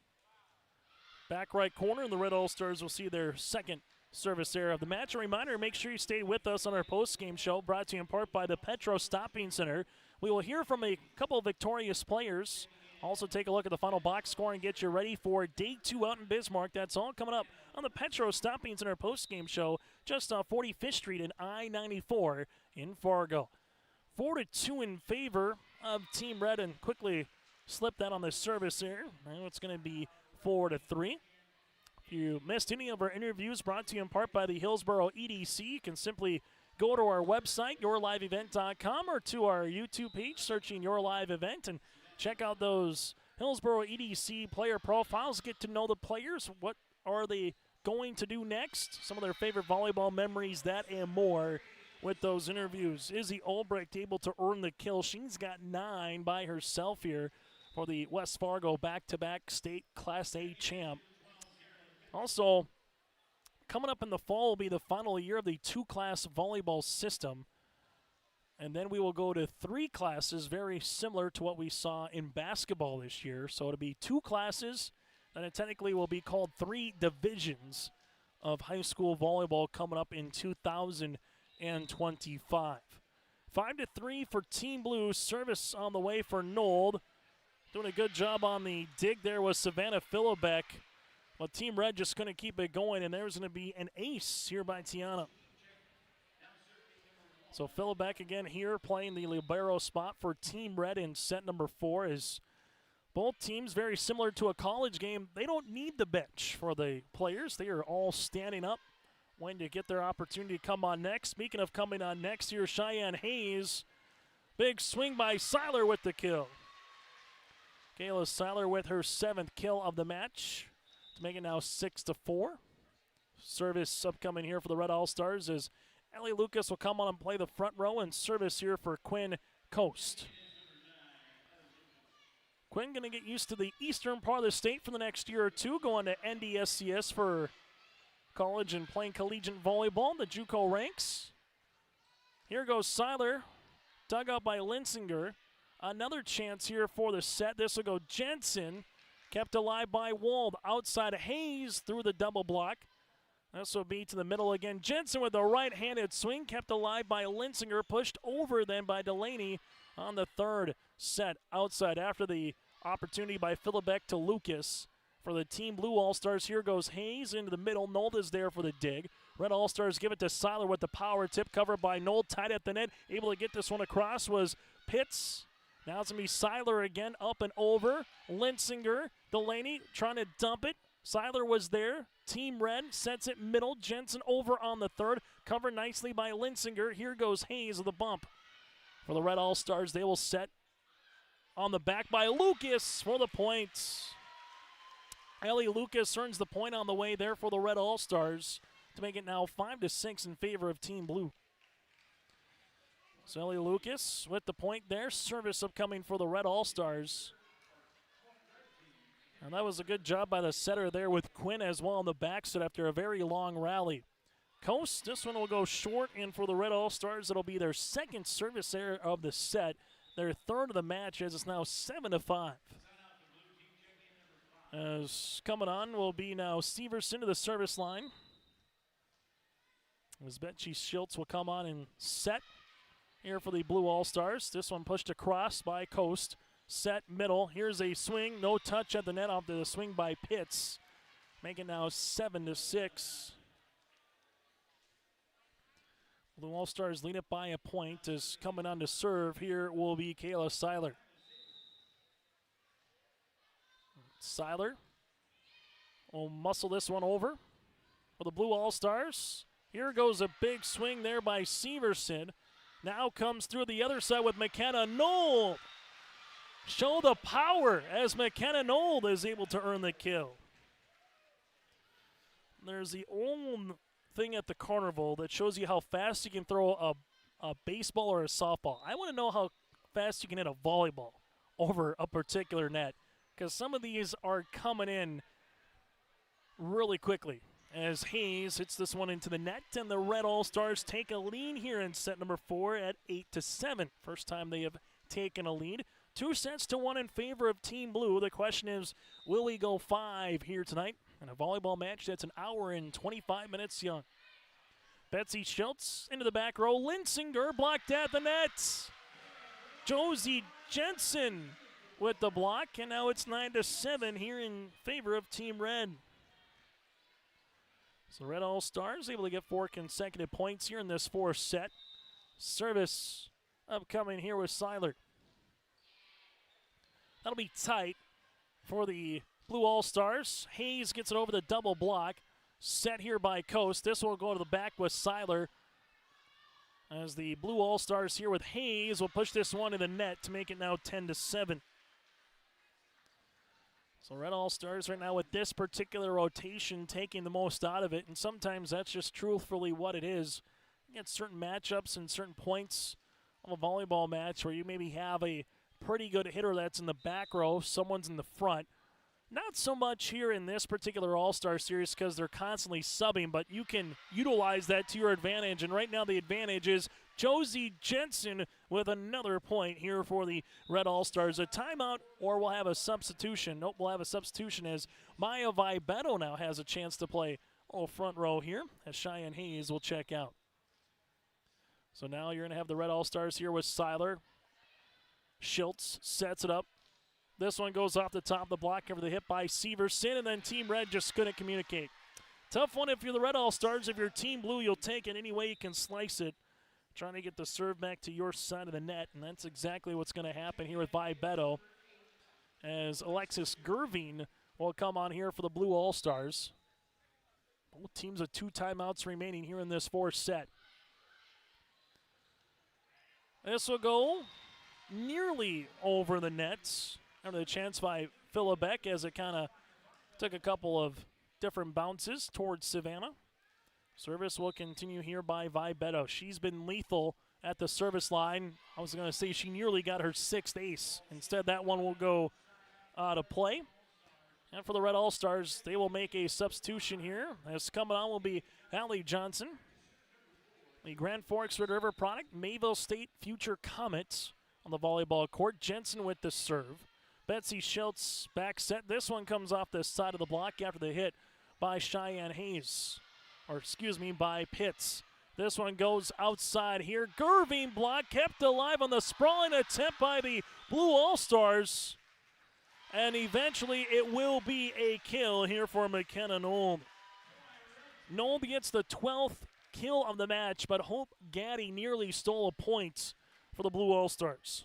Back right corner, and the Red All-Stars will see their 2nd service there of the match. A reminder, make sure you stay with us on our post-game show, brought to you in part by the Petro Stopping Center. We will hear from a couple of victorious players. Also take a look at the final box score and get you ready for Day 2 out in Bismarck. That's all coming up on the Petro Stopping Center post-game show just off 45th Street and I-94 in Fargo. 4-2 in favor of Team Red, and quickly slip that on the service here. Now it's going to be 4-3. If you missed any of our interviews, brought to you in part by the Hillsboro EDC, you can simply go to our website, yourliveevent.com, or to our YouTube page, searching Your Live Event, and check out those Hillsboro EDC player profiles. Get to know the players. What are they going to do next? Some of their favorite volleyball memories, that and more with those interviews. Izzy Albrecht able to earn the kill. She's got 9 by herself here for the West Fargo back-to-back state Class A champ. Also, coming up in the fall will be the final year of the 2-class volleyball system. And then we will go to 3 classes, very similar to what we saw in basketball this year. So it'll be 2 classes, and it technically will be called 3 divisions of high school volleyball coming up in 2025. 5-3 for Team Blue. Service on the way for Nold. Doing a good job on the dig there was Savannah Philibek. Well, Team Red just going to keep it going, and there's going to be an ace here by Tiana. So Philibek again here playing the libero spot for Team Red in set number 4. Is both teams very similar to a college game. They don't need the bench for the players. They are all standing up when to get their opportunity to come on next. Speaking of coming on next, here's Cheyenne Hayes. Big swing by Seiler with the kill. Kayla Seiler with her 7th kill of the match to make it now 6-4. Service upcoming here for the Red All-Stars as Ellie Lucas will come on and play the front row, and service here for Quinn Coast. Quinn going to get used to the eastern part of the state for the next year or 2, going to NDSCS for college and playing collegiate volleyball in the JUCO ranks. Here goes Seiler, dug out by Linsinger. Another chance here for the set. This will go Jensen, kept alive by Wald. Outside of Hayes through the double block. This will be to the middle again. Jensen with a right-handed swing, kept alive by Linsinger, pushed over then by Delaney on the 3rd set. Outside after the opportunity by Philibek to Lucas. For the Team Blue All-Stars, here goes Hayes into the middle. Nold is there for the dig. Red All-Stars give it to Seiler with the power tip, covered by Nold, tied at the net. Able to get this one across was Pitts. Now it's going to be Seiler again, up and over. Linsinger, Delaney trying to dump it. Seiler was there. Team Red sets it middle. Jensen over on the 3rd. Covered nicely by Linsinger. Here goes Hayes with the bump. For the Red All-Stars, they will set on the back by Lucas for the points. Ellie Lucas earns the point on the way there for the Red All-Stars to make it now 5-6 in favor of Team Blue. So Ellie Lucas with the point there. Service upcoming for the Red All-Stars. And that was a good job by the setter there with Quinn as well on the backset after a very long rally. Coast, this one will go short, and for the Red All-Stars, it'll be their 2nd service error of the set. Their 3rd of the match as it's now 7-5. As coming on will be now Severson to the service line. As Betsy Schultz will come on and set here for the Blue All-Stars. This one pushed across by Coast. Set middle. Here's a swing. No touch at the net off the swing by Pitts. Make it now 7-6. Blue All-Stars lead it by a point. As coming on to serve here will be Kayla Seiler. Seiler will muscle this one over for the Blue All-Stars. Here goes a big swing there by Severson. Now comes through the other side with McKenna Nold. Show the power as McKenna Nold is able to earn the kill. There's the old thing at the carnival that shows you how fast you can throw a baseball or a softball. I want to know how fast you can hit a volleyball over a particular net, because some of these are coming in really quickly. As Hayes hits this one into the net, and the Red All-Stars take a lead here in set number 4 at 8-7. First time they have taken a lead. 2-1 in favor of Team Blue. The question is, will we go 5 here tonight in a volleyball match that's an hour and 25 minutes young? Betsy Schultz into the back row. Linsinger blocked at the net. Josie Jensen with the block, and now it's 9-7 here in favor of Team Red. So Red All-Stars able to get 4 consecutive points here in this 4th set. Service upcoming here with Seiler. That'll be tight for the Blue All-Stars. Hayes gets it over the double block. Set here by Coast. This will go to the back with Seiler. As the Blue All-Stars here with Hayes will push this one in the net to make it now 10-7. So Red All-Stars right now with this particular rotation taking the most out of it, and sometimes that's just truthfully what it is. You get certain matchups and certain points of a volleyball match where you maybe have a pretty good hitter that's in the back row, someone's in the front. Not so much here in this particular All-Star Series because they're constantly subbing, but you can utilize that to your advantage. And right now the advantage is Josie Jensen with another point here for the Red All-Stars. A timeout, or we'll have a substitution. Nope, we'll have a substitution as Maya Vibeto now has a chance to play front row here as Cheyenne Hayes will check out. So now you're going to have the Red All-Stars here with Seiler. Schultz sets it up. This one goes off the top of the block over the hit by Severson, and then Team Red just couldn't communicate. Tough one if you're the Red All-Stars. If you're Team Blue, you'll take it any way you can slice it. Trying to get the serve back to your side of the net, and that's exactly what's going to happen here with Vibeto as Alexis Gerving will come on here for the Blue All-Stars. Both teams with 2 timeouts remaining here in this fourth set. This will go nearly over the nets. Under the chance by Philibek as it kind of took a couple of different bounces towards Savannah. Service will continue here by Vibeto. She's been lethal at the service line. I was going to say she nearly got her 6th ace. Instead, that one will go to play. And for the Red All-Stars, they will make a substitution here. As coming on will be Allie Johnson. The Grand Forks Red River product, Mayville State Future Comets on the volleyball court. Jensen with the serve. Betsy Schultz back set. This one comes off the side of the block after the hit by Cheyenne Hayes. Or excuse me, by Pitts. This one goes outside here. Gerving block kept alive on the sprawling attempt by the Blue All-Stars. And eventually it will be a kill here for McKenna Nold. Nold gets the 12th kill of the match, but Hope Gaddy nearly stole a point for the Blue All-Stars.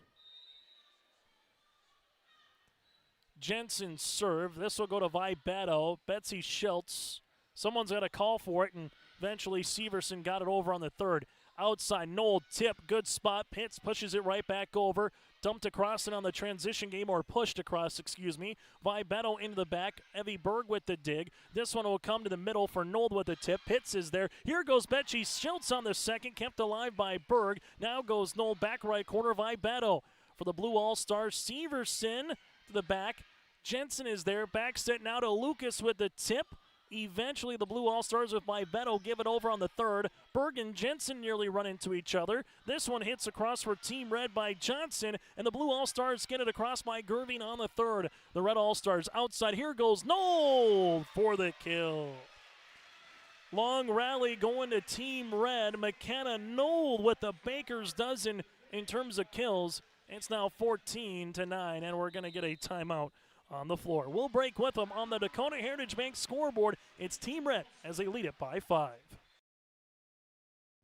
Jensen serve. This will go to Vibeto. Betsy Schultz. Someone's got a call for it, and eventually Severson got it over on the third. Outside, Noel tip, good spot. Pitts pushes it right back over. Dumped across it on the transition game, or pushed across, excuse me. Vibeto into the back. Evie Berg with the dig. This one will come to the middle for Noel with the tip. Pitts is there. Here goes Betsy Schultz on the second, kept alive by Berg. Now goes Noel back right corner, Vibeto. For the Blue All-Stars, Severson to the back. Jensen is there. Back set now to Lucas with the tip. Eventually, the Blue All-Stars with Vibeto give it over on the third. Berg and Jensen nearly run into each other. This one hits across for Team Red by Johnson, and the Blue All-Stars get it across by Gerving on the third. The Red All-Stars outside. Here goes Noel for the kill. Long rally going to Team Red. McKenna Noel with the baker's dozen in terms of kills. It's now 14-9, and we're going to get a timeout on the floor. We'll break with them on the Dakota Heritage Bank scoreboard. It's Team Red as they lead it by 5.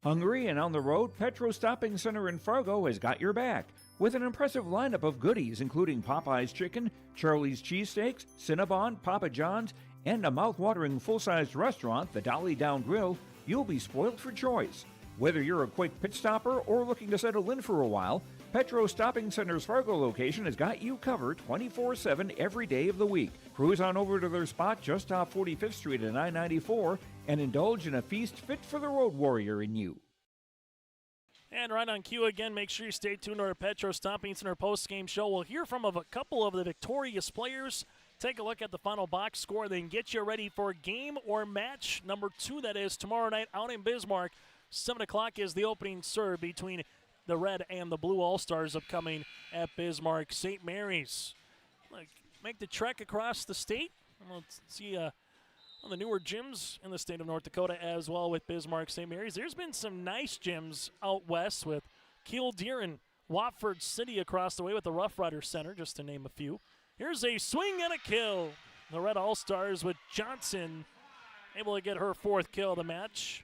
Hungry and on the road, Petro Stopping Center in Fargo has got your back with an impressive lineup of goodies including Popeye's Chicken, Charlie's Cheesesteaks, Cinnabon, Papa John's, and a mouth-watering full-sized restaurant, the Dolly Down Grill. You'll be spoiled for choice. Whether you're a quick pit stopper or looking to settle in for a while, Petro Stopping Center's Fargo location has got you covered 24/7 every day of the week. Cruise on over to their spot just off 45th Street and I-94 and indulge in a feast fit for the road warrior in you. And right on cue again, make sure you stay tuned to our Petro Stopping Center post-game show. We'll hear from a couple of the victorious players, take a look at the final box score, then get you ready for game or match number 2, that is tomorrow night out in Bismarck. 7 o'clock is the opening serve between the Red and the Blue All-Stars upcoming at Bismarck St. Mary's. Make the trek across the state. Let's see one of the newer gyms in the state of North Dakota as well with Bismarck St. Mary's. There's been some nice gyms out west with Killdeer and Watford City across the way with the Rough Rider Center, just to name a few. Here's a swing and a kill. The Red All-Stars with Johnson able to get her 4th kill of the match.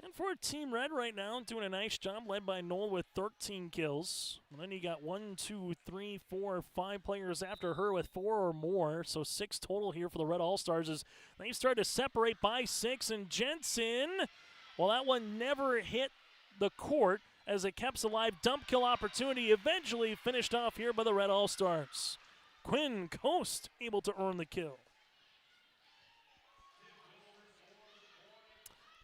And for Team Red right now, doing a nice job, led by Noel with 13 kills. And then you got 1, 2, 3, 4, 5 players after her with 4 or more. So 6 total here for the Red All-Stars as they start to separate by 6. And Jensen, well, that one never hit the court as it kept alive. Dump kill opportunity eventually finished off here by the Red All-Stars. Quinn Coast able to earn the kill.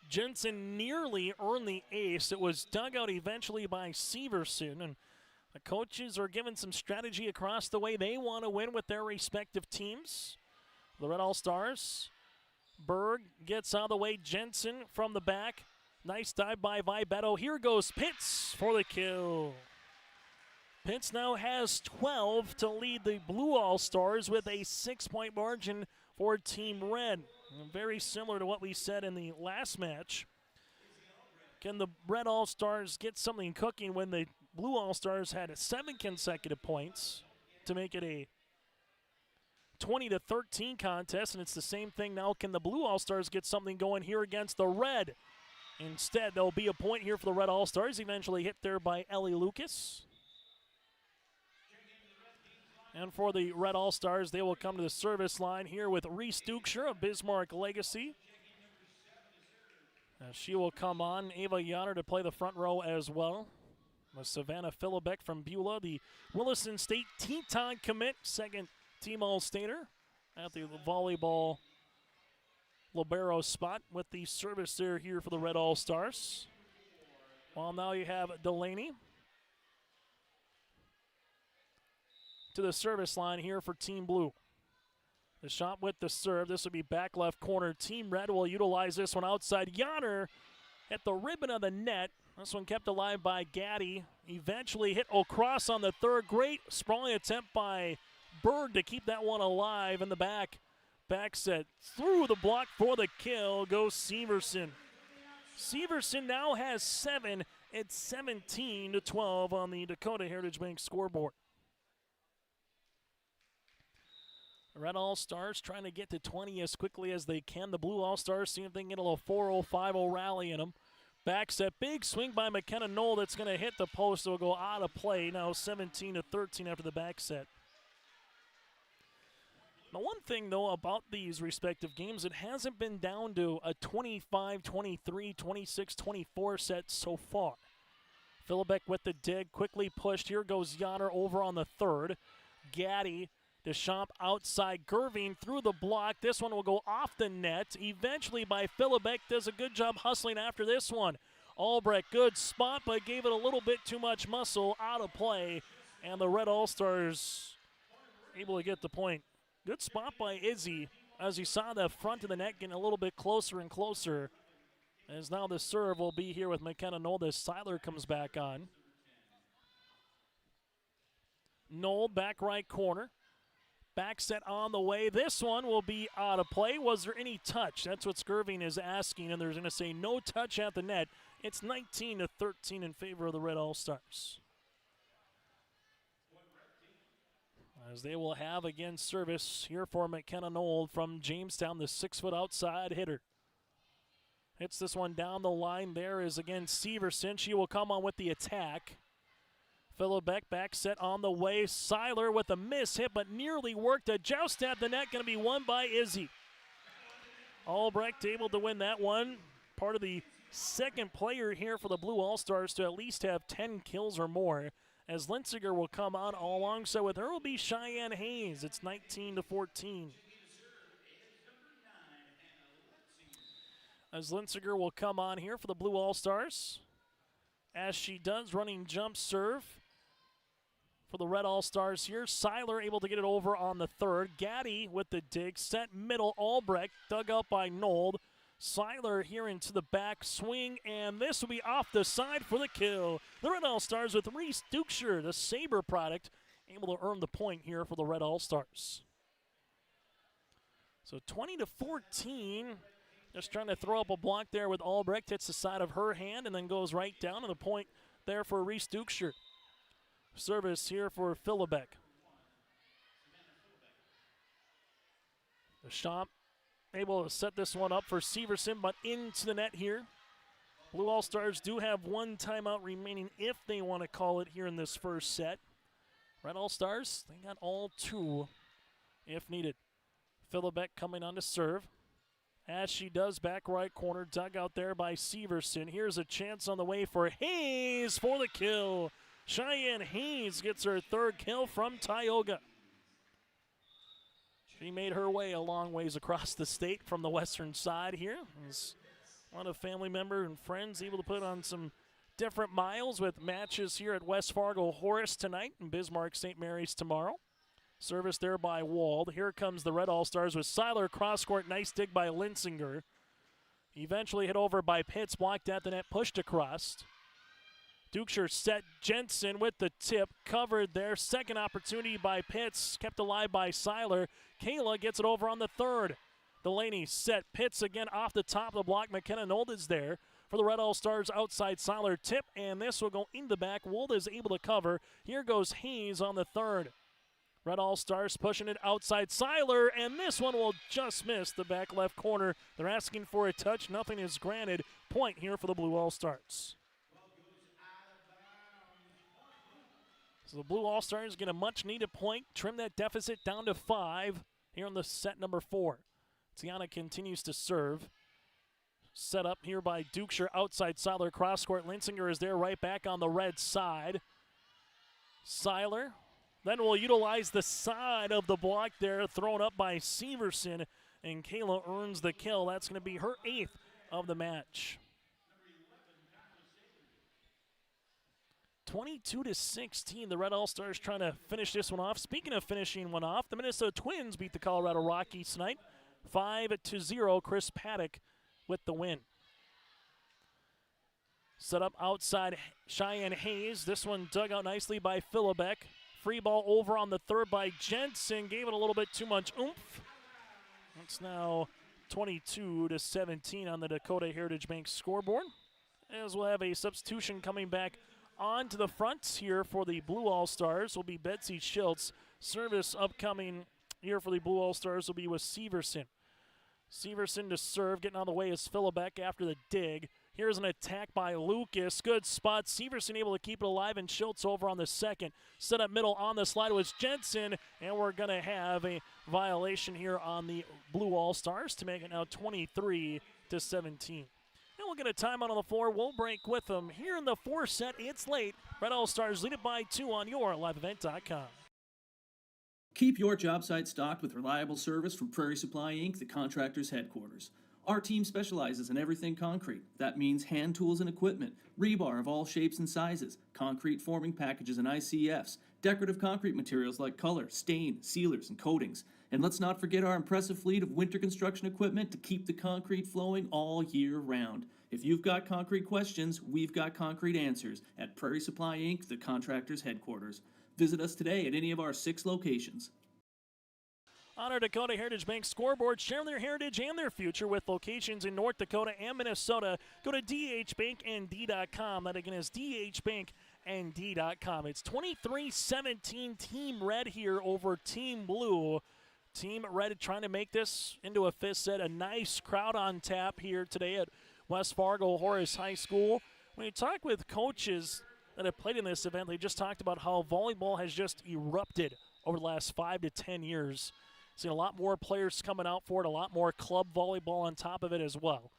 Jensen nearly earned the ace. It was dug out eventually by Severson, and the coaches are given some strategy across the way. They want to win with their respective teams. The Red All-Stars. Berg gets out of the way. Jensen from the back. Nice dive by Vibetto. Here goes Pitts for the kill. Pitts now has 12 to lead the Blue All-Stars with a 6-point margin for Team Red. Very similar to what we said in the last match. Can the Red All-Stars get something cooking when the Blue All-Stars had 7 consecutive points to make it a 20-13 contest, and it's the same thing now. Can the Blue All-Stars get something going here against the Red? Instead, there'll be a point here for the Red All-Stars, eventually hit there by Ellie Lucas. And for the Red All-Stars, they will come to the service line here with Reese Dukeshire of Bismarck Legacy. She will come on. Ava Yonner to play the front row as well. Savannah Philibek from Beulah, the Williston State Teton commit, second team All-Stater at the volleyball libero spot with the service there here for the Red All-Stars. Well, now you have Delaney to the service line here for Team Blue. The shot with the serve. This will be back left corner. Team Red will utilize this one outside. Yonner at the ribbon of the net. This one kept alive by Gaddy. Eventually hit across on the third. Great sprawling attempt by Bird to keep that one alive in the back. Back set through the block for the kill goes Severson. Severson now has 7. It's 17-12 on the Dakota Heritage Bank scoreboard. The Red All-Stars trying to get to 20 as quickly as they can. The Blue All-Stars see if they can get a little 4-0, 5-0 rally in them. Back set, big swing by McKenna Knoll that's going to hit the post. It will go out of play. Now 17-13 after the back set. Now, one thing, though, about these respective games, it hasn't been down to a 25, 23, 26, 24 set so far. Philibek with the dig, quickly pushed. Here goes Yonner over on the third. Gaddy, Deschamps outside, Gerving through the block. This one will go off the net. Eventually by Philibek, does a good job hustling after this one. Albrecht, good spot, but gave it a little bit too much muscle, out of play. And the Red All-Stars able to get the point. Good spot by Izzy as he saw the front of the net getting a little bit closer and closer. As now the serve will be here with McKenna Knoll as Seiler comes back on. Knoll back right corner. Back set on the way. This one will be out of play. Was there any touch? That's what Skirving is asking, and they're going to say no touch at the net. It's 19-13 in favor of the Red All-Stars. As they will have again service here for McKenna Knoll from Jamestown, the 6-foot outside hitter. Hits this one down the line. There is again Severson. She will come on with the attack. Philibek back set on the way. Seiler with a miss hit, but nearly worked. A joust at the net, going to be won by Izzy. Albrecht able to win that one. Part of the second player here for the Blue All-Stars to at least have 10 kills or more. As Linsinger will come on alongside with her will be Cheyenne Hayes. It's 19-14. As Linsinger will come on here for the Blue All-Stars. As she does, running jump serve for the Red All-Stars here. Seiler able to get it over on the third. Gaddy with the dig. Set middle. Albrecht dug out by Nold. Seiler here into the back swing, and this will be off the side for the kill. The Red All-Stars with Reese Dukeshire, the Sabre product, able to earn the point here for the Red All-Stars. So 20-14, just trying to throw up a block there with Albrecht, hits the side of her hand and then goes right down to the point there for Reese Dukeshire. Service here for Philibek. Deschamps able to set this one up for Severson, but into the net here. Blue All-Stars do have one timeout remaining if they want to call it here in this first set. Red All-Stars, they got all 2 if needed. Philibek coming on to serve. As she does, back right corner, dug out there by Severson. Here's a chance on the way for Hayes for the kill. Cheyenne Hayes gets her third kill from Tioga. She made her way a long ways across the state from the western side here. As one of family member and friends able to put on some different miles with matches here at West Fargo Horace tonight and Bismarck St. Mary's tomorrow. Service there by Wald. Here comes the Red All-Stars with Seiler cross court. Nice dig by Linsinger. Eventually hit over by Pitts, blocked at the net, pushed across. Dukeshire set Jensen with the tip, covered there. Second opportunity by Pitts, kept alive by Seiler. Kayla gets it over on the third. Delaney set Pitts again off the top of the block. McKenna Nold is there for the Red All-Stars outside Seiler tip, and this will go in the back. Wold is able to cover. Here goes Hayes on the third. Red All-Stars pushing it outside Seiler, and this one will just miss the back left corner. They're asking for a touch. Nothing is granted. Point here for the Blue All-Stars. So the Blue All-Stars get a much-needed point, trim that deficit down to 5 here in the set number 4. Tiana continues to serve. Set up here by Dukeshire outside Seiler. Cross-court, Linsinger is there right back on the red side. Seiler then will utilize the side of the block there, thrown up by Severson, and Kayla earns the kill. That's going to be her 8th of the match. 22-16, the Red All-Stars trying to finish this one off. Speaking of finishing one off, the Minnesota Twins beat the Colorado Rockies tonight, 5-0. Chris Paddock with the win. Set up outside Cheyenne Hayes. This one dug out nicely by Philibek. Free ball over on the third by Jensen. Gave it a little bit too much oomph. It's now 22-17 on the Dakota Heritage Bank scoreboard. As we'll have a substitution coming back onto the front here for the Blue All-Stars will be Betsy Schiltz. Service upcoming here for the Blue All-Stars will be with Severson. Severson to serve. Getting out of the way is Philibek after the dig. Here's an attack by Lucas. Good spot. Severson able to keep it alive, and Schultz over on the second. Set up middle on the slide was Jensen, and we're going to have a violation here on the Blue All-Stars to make it now 23-17. And we'll get a timeout on the floor. We'll break with them here in the 4th set. It's late. Red All-Stars lead it by 2 on your liveevent.com. Keep your job site stocked with reliable service from Prairie Supply, Inc., the contractor's headquarters. Our team specializes in everything concrete. That means hand tools and equipment, rebar of all shapes and sizes, concrete forming packages and ICFs, decorative concrete materials like color, stain, sealers, and coatings. And let's not forget our impressive fleet of winter construction equipment to keep the concrete flowing all year round. If you've got concrete questions, we've got concrete answers at Prairie Supply, Inc., the contractor's headquarters. Visit us today at any of our 6 locations. On our Dakota Heritage Bank scoreboard, sharing their heritage and their future with locations in North Dakota and Minnesota. Go to dhbanknd.com. That again is dhbanknd.com. It's 23-17 Team Red here over Team Blue. Team Red trying to make this into a 5th set. A nice crowd on tap here today at West Fargo Horace High School. When you talk with coaches that have played in this event, they just talked about how volleyball has just erupted over the last 5 to 10 years. Seen a lot more players coming out for it, a lot more club volleyball on top of it as well.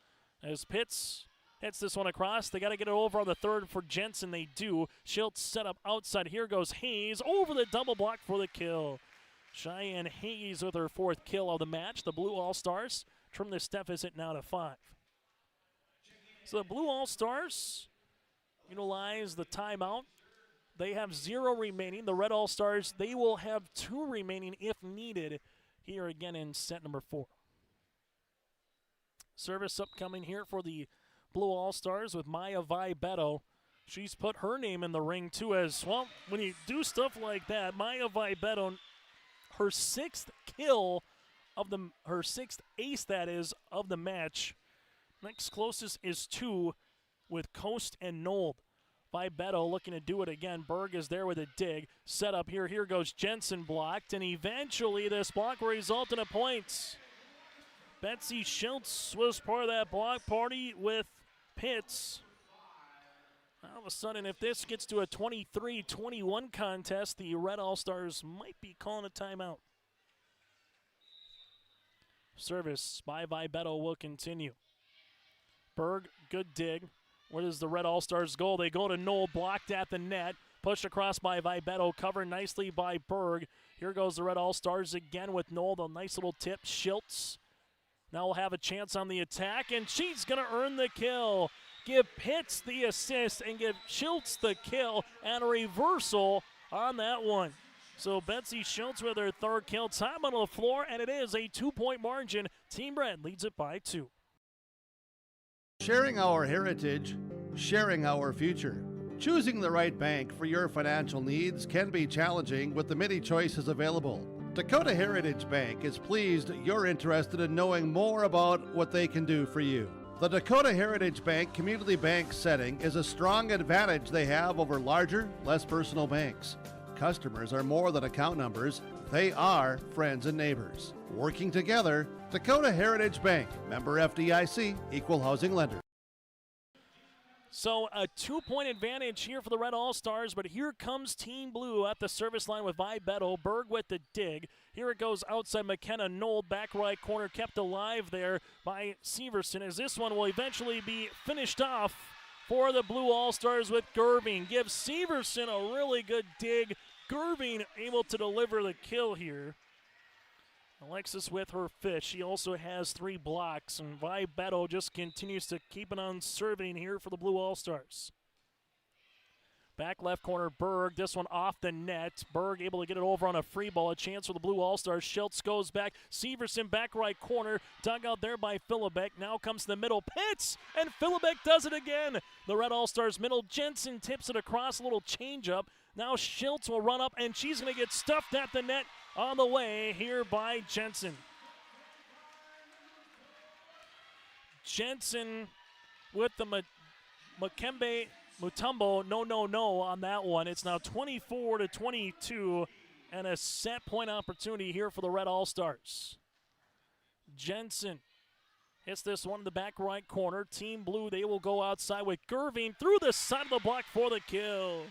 As Pitts hits this one across, they got to get it over on the third for Jensen. They do. Schiltz set up outside. Here goes Hayes over the double block for the kill. Cheyenne Hayes with her 4th kill of the match. The Blue All-Stars trim this deficit now to 5. So the Blue All-Stars utilize the timeout. They have 0 remaining. The Red All-Stars, they will have 2 remaining if needed here again in set number 4. Service upcoming here for the Blue All-Stars with Maya Vibetto. She's put her name in the ring too as well. When you do stuff like that, Maya Vibetto, her 6th kill of her 6th ace that is of the match. Next closest is 2 with Coast and Nold. Vibetto looking to do it again. Berg is there with a dig. Set up here. Here goes Jensen blocked. And eventually this block will result in a point. Betsy Schiltz was part of that block party with Pitts. All of a sudden, if this gets to a 23-21 contest, the Red All-Stars might be calling a timeout. Service by Vibetto will continue. Berg, good dig. Where does the Red All-Stars go? They go to Knoll, blocked at the net. Pushed across by Vibetto, covered nicely by Berg. Here goes the Red All-Stars again with Knoll. The nice little tip. Schiltz now will have a chance on the attack, and she's going to earn the kill. Give Pitts the assist and give Schiltz the kill, and a reversal on that one. So Betsy Schiltz with her 3rd kill. Time on the floor, and it is a 2-point margin. Team Red leads it by 2. Sharing our heritage, sharing our future. Choosing the right bank for your financial needs can be challenging with the many choices available. Dakota Heritage Bank is pleased you're interested in knowing more about what they can do for you. The Dakota Heritage Bank community bank setting is a strong advantage they have over larger, less personal banks. Customers are more than account numbers, they are friends and neighbors. Working together, Dakota Heritage Bank, member FDIC, equal housing lender. So a 2-point advantage here for the Red All-Stars, but here comes Team Blue at the service line with Vi Betto. Berg with the dig. Here it goes outside McKenna. Knoll, back right corner, kept alive there by Severson, as this one will eventually be finished off for the Blue All-Stars with Gerving. Gives Severson a really good dig. Gerving able to deliver the kill here. Alexis with her fifth. She also has 3 blocks, and Vi Betto just continues to keep it on serving here for the Blue All-Stars. Back left corner, Berg. This one off the net. Berg able to get it over on a free ball. A chance for the Blue All-Stars. Schultz goes back. Severson back right corner. Dug out there by Philibek. Now comes the middle. Pitts! And Philibek does it again. The Red All-Stars middle. Jensen tips it across. A little change-up. Now Schultz will run up, and she's going to get stuffed at the net on the way here by Jensen. Jensen with the Makembe Mutombo, no on that one. It's now 24-22 and a set point opportunity here for the Red All-Stars. Jensen hits this one in the back right corner. Team Blue, they will go outside with Gerving through the side of the block for the kill.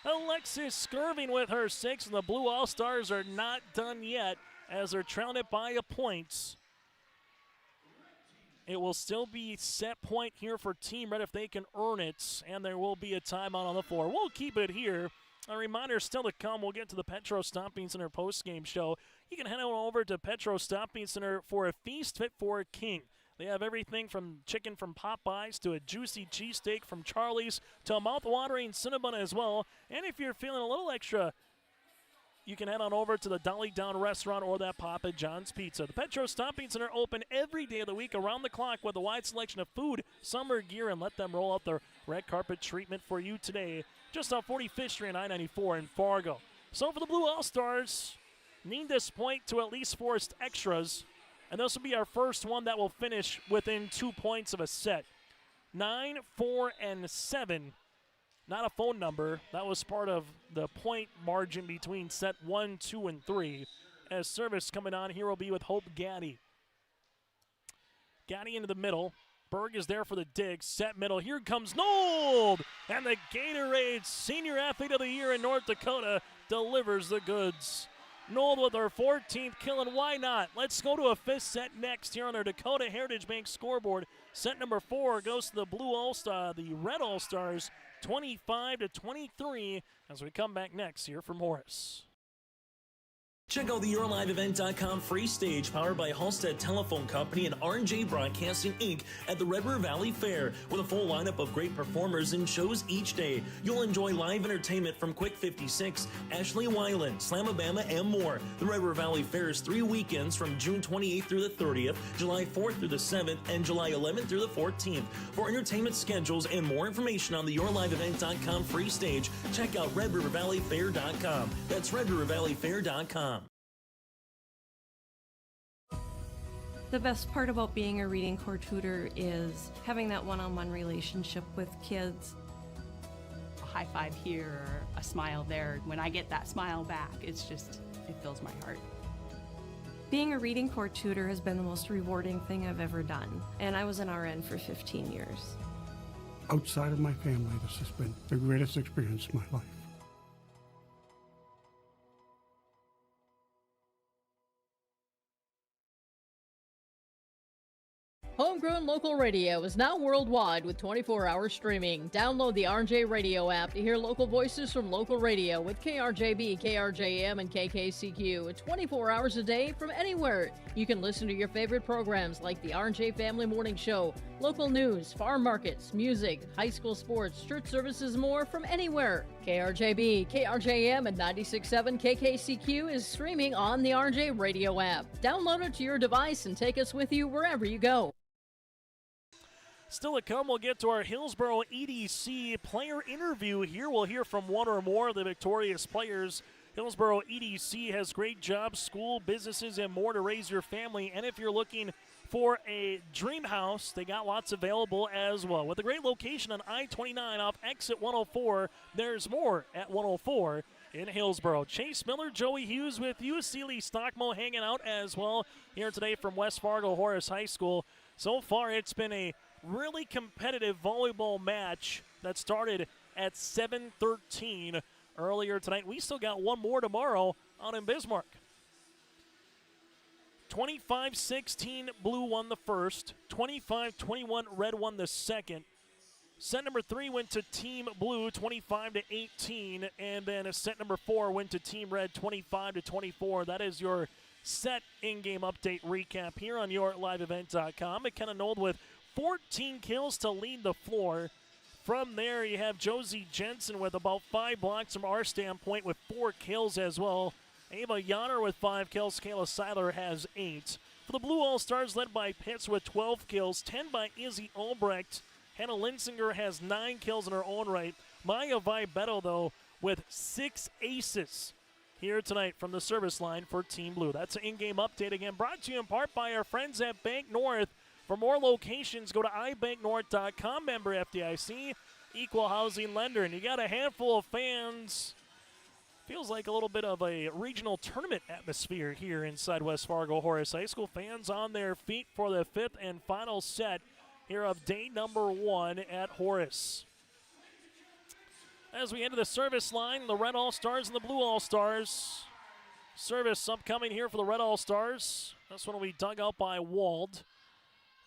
Alexis Gerving with her 6, and the Blue All-Stars are not done yet as they're trailed it by a point. It will still be set point here for Team Red if they can earn it, and there will be a timeout on the floor. We'll keep it here. A reminder still to come, we'll get to the Petro Stomping Center postgame show. You can head on over to Petro Stomping Center for a feast fit for a king. They have everything from chicken from Popeyes to a juicy cheesesteak from Charlie's to a mouth-watering Cinnabon as well. And if you're feeling a little extra, you can head on over to the Dolly Down restaurant or that Papa John's Pizza. The Petro Stomping Center open every day of the week around the clock with a wide selection of food, summer gear, and let them roll out their red carpet treatment for you today just off 45th Street and I-94 in Fargo. So for the Blue All-Stars, need this point to at least force extras. And this will be our first one that will finish within 2 points of a set. 9, 4, and 7. Not a phone number. That was part of the point margin between set 1, 2, and 3. As service coming on here will be with Hope Gaddy. Gaddy into the middle. Berg is there for the dig. Set middle. Here comes Nold! And the Gatorade Senior Athlete of the Year in North Dakota delivers the goods. Nold with her 14th kill, and why not? Let's go to a 5th set next here on our Dakota Heritage Bank scoreboard. Set number 4 goes to the Blue All-Star, the Red All-Stars, 25-23, as we come back next here from Horace. Check out the YourLiveEvent.com free stage powered by Halstead Telephone Company and R&J Broadcasting Inc. at the Red River Valley Fair with a full lineup of great performers and shows each day. You'll enjoy live entertainment from Quick 56, Ashley Weiland, Slamabama, and more. The Red River Valley Fair is 3 weekends from June 28th through the 30th, July 4th through the 7th, and July 11th through the 14th. For entertainment schedules and more information on the YourLiveEvent.com free stage, check out RedRiverValleyFair.com. That's RedRiverValleyFair.com. The best part about being a reading corps tutor is having that one-on-one relationship with kids. A high five here, or a smile there. When I get that smile back, it's just, it fills my heart. Being a reading corps tutor has been the most rewarding thing I've ever done, and I was an RN for 15 years. Outside of my family, this has been the greatest experience of my life. Homegrown local radio is now worldwide with 24-hour streaming. Download the RJ Radio app to hear local voices from local radio with KRJB, KRJM, and KKCQ 24 hours a day from anywhere. You can listen to your favorite programs like the RJ Family Morning Show, local news, farm markets, music, high school sports, church services, more from anywhere. KRJB, KRJM, and 96.7 KKCQ is streaming on the RJ Radio app. Download it to your device and take us with you wherever you go. Still to come, we'll get to our Hillsboro EDC player interview here. We'll hear from one or more of the victorious players. Hillsboro EDC has great jobs, school, businesses, and more to raise your family. And if you're looking for a dream house, they got lots available as well. With a great location on I-29 off exit 104, there's more at 104 in Hillsboro. Chase Miller, Joey Hughes with you. Seeley Stockmo hanging out as well here today from West Fargo Horace High School. So far, it's been a really competitive volleyball match that started at 7:13 earlier tonight. We still got one more tomorrow out in Bismarck. 25-16, Blue won the first. 25-21, Red won the second. Set number 3 went to Team Blue, 25-18, and then set number 4 went to Team Red, 25-24. That is your set in-game update recap here on YourLiveEvent.com. McKenna-Nold with 14 kills to lead the floor. From there, you have Josie Jensen with about 5 blocks from our standpoint with 4 kills as well. Ava Yanner with 5 kills. Kayla Seiler has 8. For the Blue All-Stars, led by Pitts with 12 kills, 10 by Izzy Albrecht. Hannah Linsinger has 9 kills in her own right. Maya Vibetto, though, with 6 aces here tonight from the service line for Team Blue. That's an in-game update again, brought to you in part by our friends at Bank North. For more locations, go to ibanknorth.com, member FDIC, equal housing lender. And you got a handful of fans. Feels like a little bit of a regional tournament atmosphere here inside West Fargo Horace High School. Fans on their feet for the 5th and final set here of day number 1 at Horace. As we enter the service line, the Red All-Stars and the Blue All-Stars. Service upcoming here for the Red All-Stars. This one will be dug out by Wald.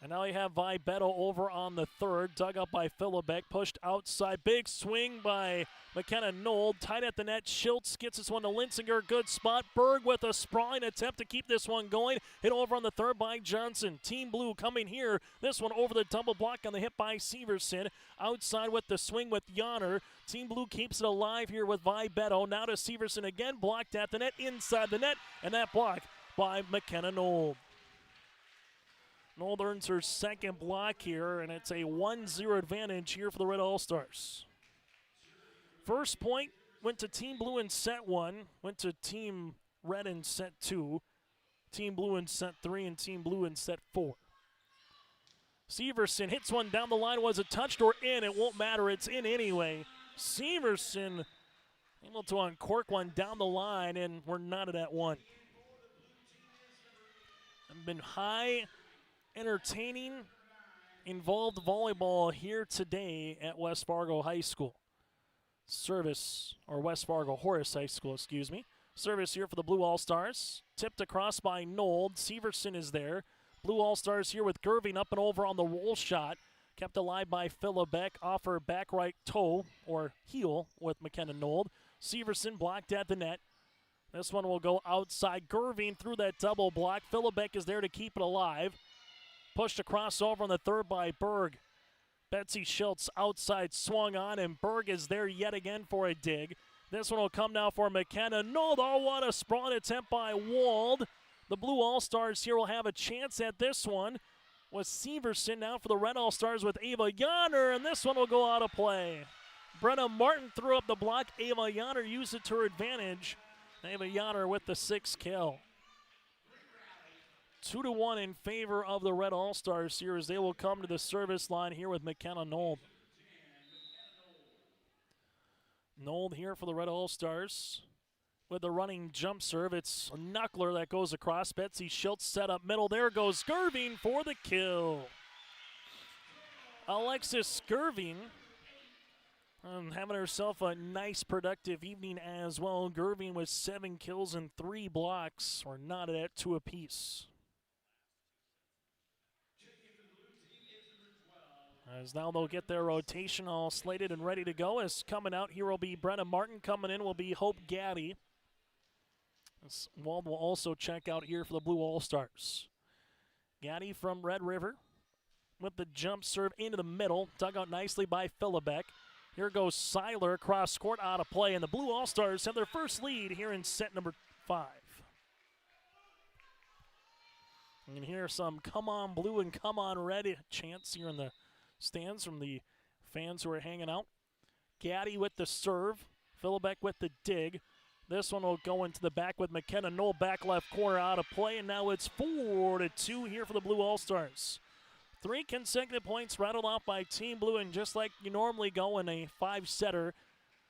And now you have Vibetto over on the third, dug up by Philibek, pushed outside. Big swing by McKenna-Nold, tight at the net. Schultz gets this one to Linsinger, good spot. Berg with a sprawling attempt to keep this one going. Hit over on the third by Johnson. Team Blue coming here. This one over the double block on the hit by Severson. Outside with the swing with Yanner. Team Blue keeps it alive here with Vibetto. Now to Severson again, blocked at the net, inside the net, and that block by McKenna-Nold. Nold earns her second block here, and it's a 1-0 advantage here for the Red All-Stars. First point went to Team Blue in set 1, went to Team Red in set 2, Team Blue in set 3, and Team Blue in set 4. Severson hits one down the line. Was it touched or in? It won't matter. It's in anyway. Severson able to uncork one down the line, and we're knotted at 1. I've been high entertaining, involved volleyball here today at West Fargo High School. Service, or West Fargo Horace High School, excuse me. Service here for the Blue All-Stars. Tipped across by Nold. Severson is there. Blue All-Stars here with Gerving up and over on the roll shot. Kept alive by Philibek off her back right toe, or heel, with McKenna-Nold. Severson blocked at the net. This one will go outside. Gerving through that double block. Philibek is there to keep it alive. Pushed across over on the third by Berg. Betsy Schultz outside swung on, and Berg is there yet again for a dig. This one will come now for McKenna-Nold. Oh, what a sprawling attempt by Wald. The Blue All-Stars here will have a chance at this one. Was Severson now for the Red All-Stars with Ava Yanner, and this one will go out of play. Brenna Martin threw up the block. Ava Yanner used it to her advantage. Ava Yanner with the 6th kill. 2-1 in favor of the Red All-Stars here as they will come to the service line here with McKenna-Nold. Nold here for the Red All-Stars with the running jump serve. It's a knuckler that goes across. Betsy Schultz set up middle. There goes Gerving for the kill. Alexis Gerving having herself a nice productive evening as well. Gerving with 7 kills and 3 blocks. We're knotted at 2 apiece. As now they'll get their rotation all slated and ready to go. As coming out here will be Brenna Martin. Coming in will be Hope Gaddy. Wald will also check out here for the Blue All-Stars. Gaddy from Red River with the jump serve into the middle. Dug out nicely by Philibek. Here goes Seiler across court, out of play. And the Blue All-Stars have their first lead here in set number 5. You can hear some come on blue and come on red chants here in the stands from the fans who are hanging out. Gaddy with the serve. Philbeck with the dig. This one will go into the back with McKenna Knoll, back left corner out of play, and now it's 4-2 here for the Blue All-Stars. 3 consecutive points rattled off by Team Blue, and just like you normally go in a 5-setter,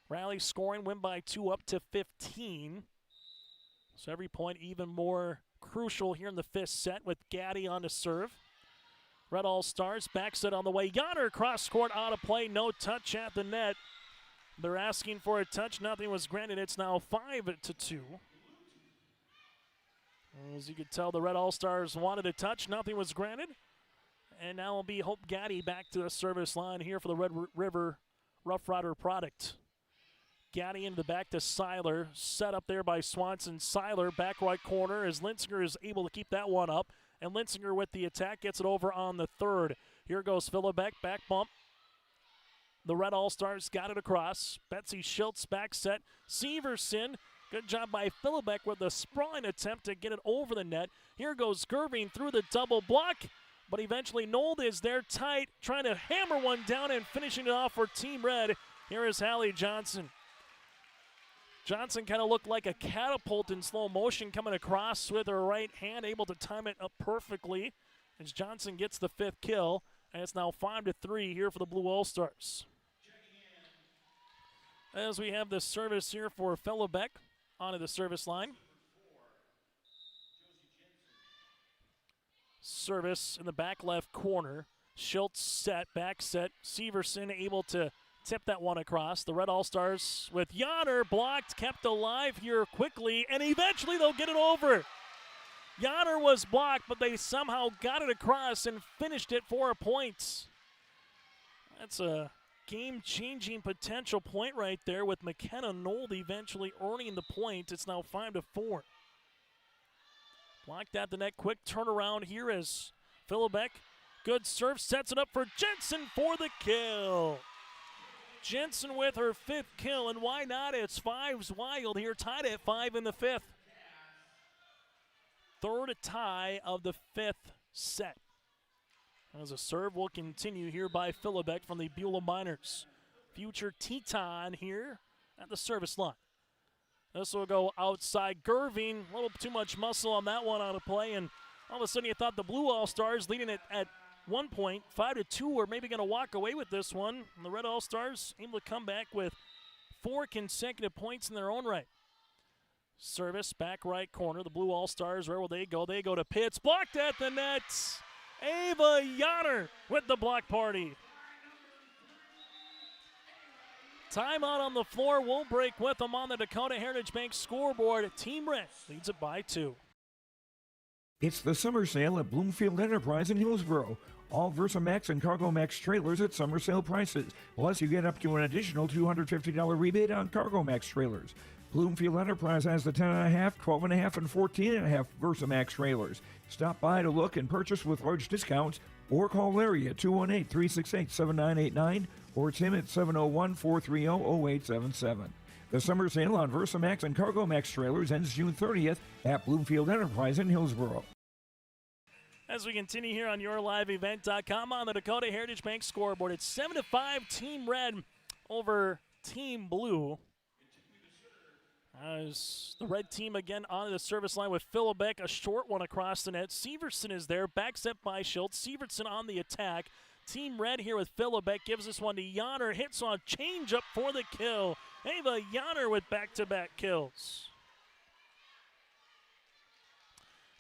rally scoring, win by 2 up to 15. So every point even more crucial here in the 5th set with Gaddy on the serve. Red All-Stars back set on the way. Yonner cross court out of play, no touch at the net. They're asking for a touch. Nothing was granted. It's now 5-2. As you can tell, the Red All-Stars wanted a touch. Nothing was granted. And now will be Hope Gaddy back to the service line here for the Red River Rough Rider product. Gaddy into the back to Seiler. Set up there by Swanson. Seiler back right corner as Linsinger is able to keep that one up. And Linsinger with the attack gets it over on the third. Here goes Philbeck, back bump. The Red All-Stars got it across. Betsy Schultz back set. Severson, good job by Philbeck with a sprawling attempt to get it over the net. Here goes Gerving through the double block, but eventually Nold is there tight, trying to hammer one down and finishing it off for Team Red. Here is Hallie Johnson. Johnson kind of looked like a catapult in slow motion coming across with her right hand, able to time it up perfectly as Johnson gets the 5th kill. And it's now 5-3 here for the Blue All-Stars. As we have the service here for Philbeck onto the service line. Service in the back left corner. Schultz set, back set. Severson able to tip that one across. The Red All-Stars with Yonner blocked, kept alive here quickly, and eventually they'll get it over. Yonner was blocked, but they somehow got it across and finished it for a point. That's a game-changing potential point right there with McKenna Nold eventually earning the point. It's now 5-4. Blocked at the net, quick turnaround here as Philbeck, good serve, sets it up for Jensen for the kill. Jensen with her 5th kill, and why not? It's 5's wild here, tied at 5 in the 5th. Third tie of the 5th set. As a serve will continue here by Philbeck from the Beulah Miners. Future Teton here at the service line. This will go outside. Gerving, a little too much muscle on that one out of play, and all of a sudden you thought the Blue All-Stars leading it at 1 point, 5-2, were maybe going to walk away with this one. And the Red All-Stars able to come back with 4 consecutive points in their own right. Service, back right corner. The Blue All-Stars, where will they go? They go to Pitts. Blocked at the net. Ava Yonner with the block party. Timeout on the floor. We'll break with them on the Dakota Heritage Bank scoreboard. Team Red leads it by 2. It's the summer sale at Bloomfield Enterprise in Hillsboro. All Versamax and Cargo Max trailers at summer sale prices. Plus, you get up to an additional $250 rebate on Cargo Max trailers. Bloomfield Enterprise has the 10.5, 12.5, and 14.5 Versamax trailers. Stop by to look and purchase with large discounts, or call Larry at 218-368-7989 or Tim at 701-430-0877. The summer sale on Versamax and Cargo Max trailers ends June 30th at Bloomfield Enterprise in Hillsboro. As we continue here on YourLiveEvent.com on the Dakota Heritage Bank scoreboard, it's 7-5 Team Red over Team Blue. As the red team again on the service line with Philbeck, a short one across the net. Severson is there, back set by Schultz. Severson on the attack. Team Red here with Philbeck gives this one to Yonner. Hits on a change-up for the kill. Ava Yonner with back-to-back kills.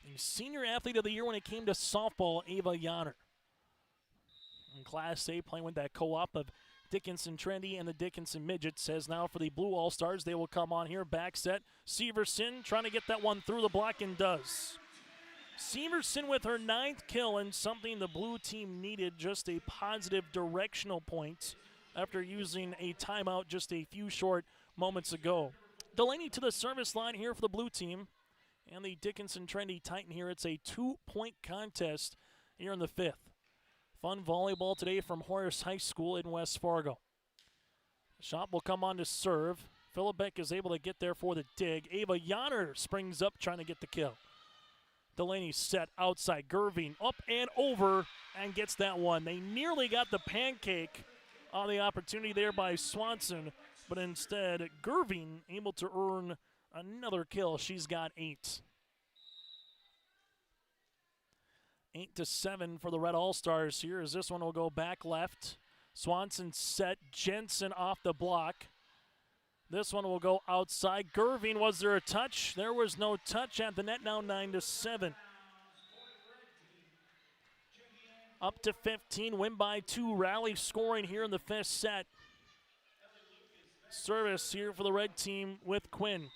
The senior athlete of the year when it came to softball, Ava Yonner. In Class A, playing with that co-op of Dickinson Trendy and the Dickinson Midgets. Says now for the Blue All-Stars, they will come on here. Back set. Severson trying to get that one through the block and does. Severson with her 9th kill, and something the blue team needed, just a positive directional point after using a timeout just a few short moments ago. Delaney to the service line here for the blue team. And the Dickinson Trendy Titan here. It's a 2-point contest here in the 5th. Fun volleyball today from Horace High School in West Fargo. Shot will come on to serve. Philbeck is able to get there for the dig. Ava Yonner springs up trying to get the kill. Delaney set outside. Gerving up and over and gets that one. They nearly got the pancake on the opportunity there by Swanson, but instead Gerving able to earn another kill. She's got 8. 8-7 for the Red All-Stars here as this one will go back left. Swanson set, Jensen off the block. This one will go outside. Gerving, was there a touch? There was no touch at the net, now 9-7. Up to 15, win by 2. Rally scoring here in the 5th set. Service here for the red team with Quinn.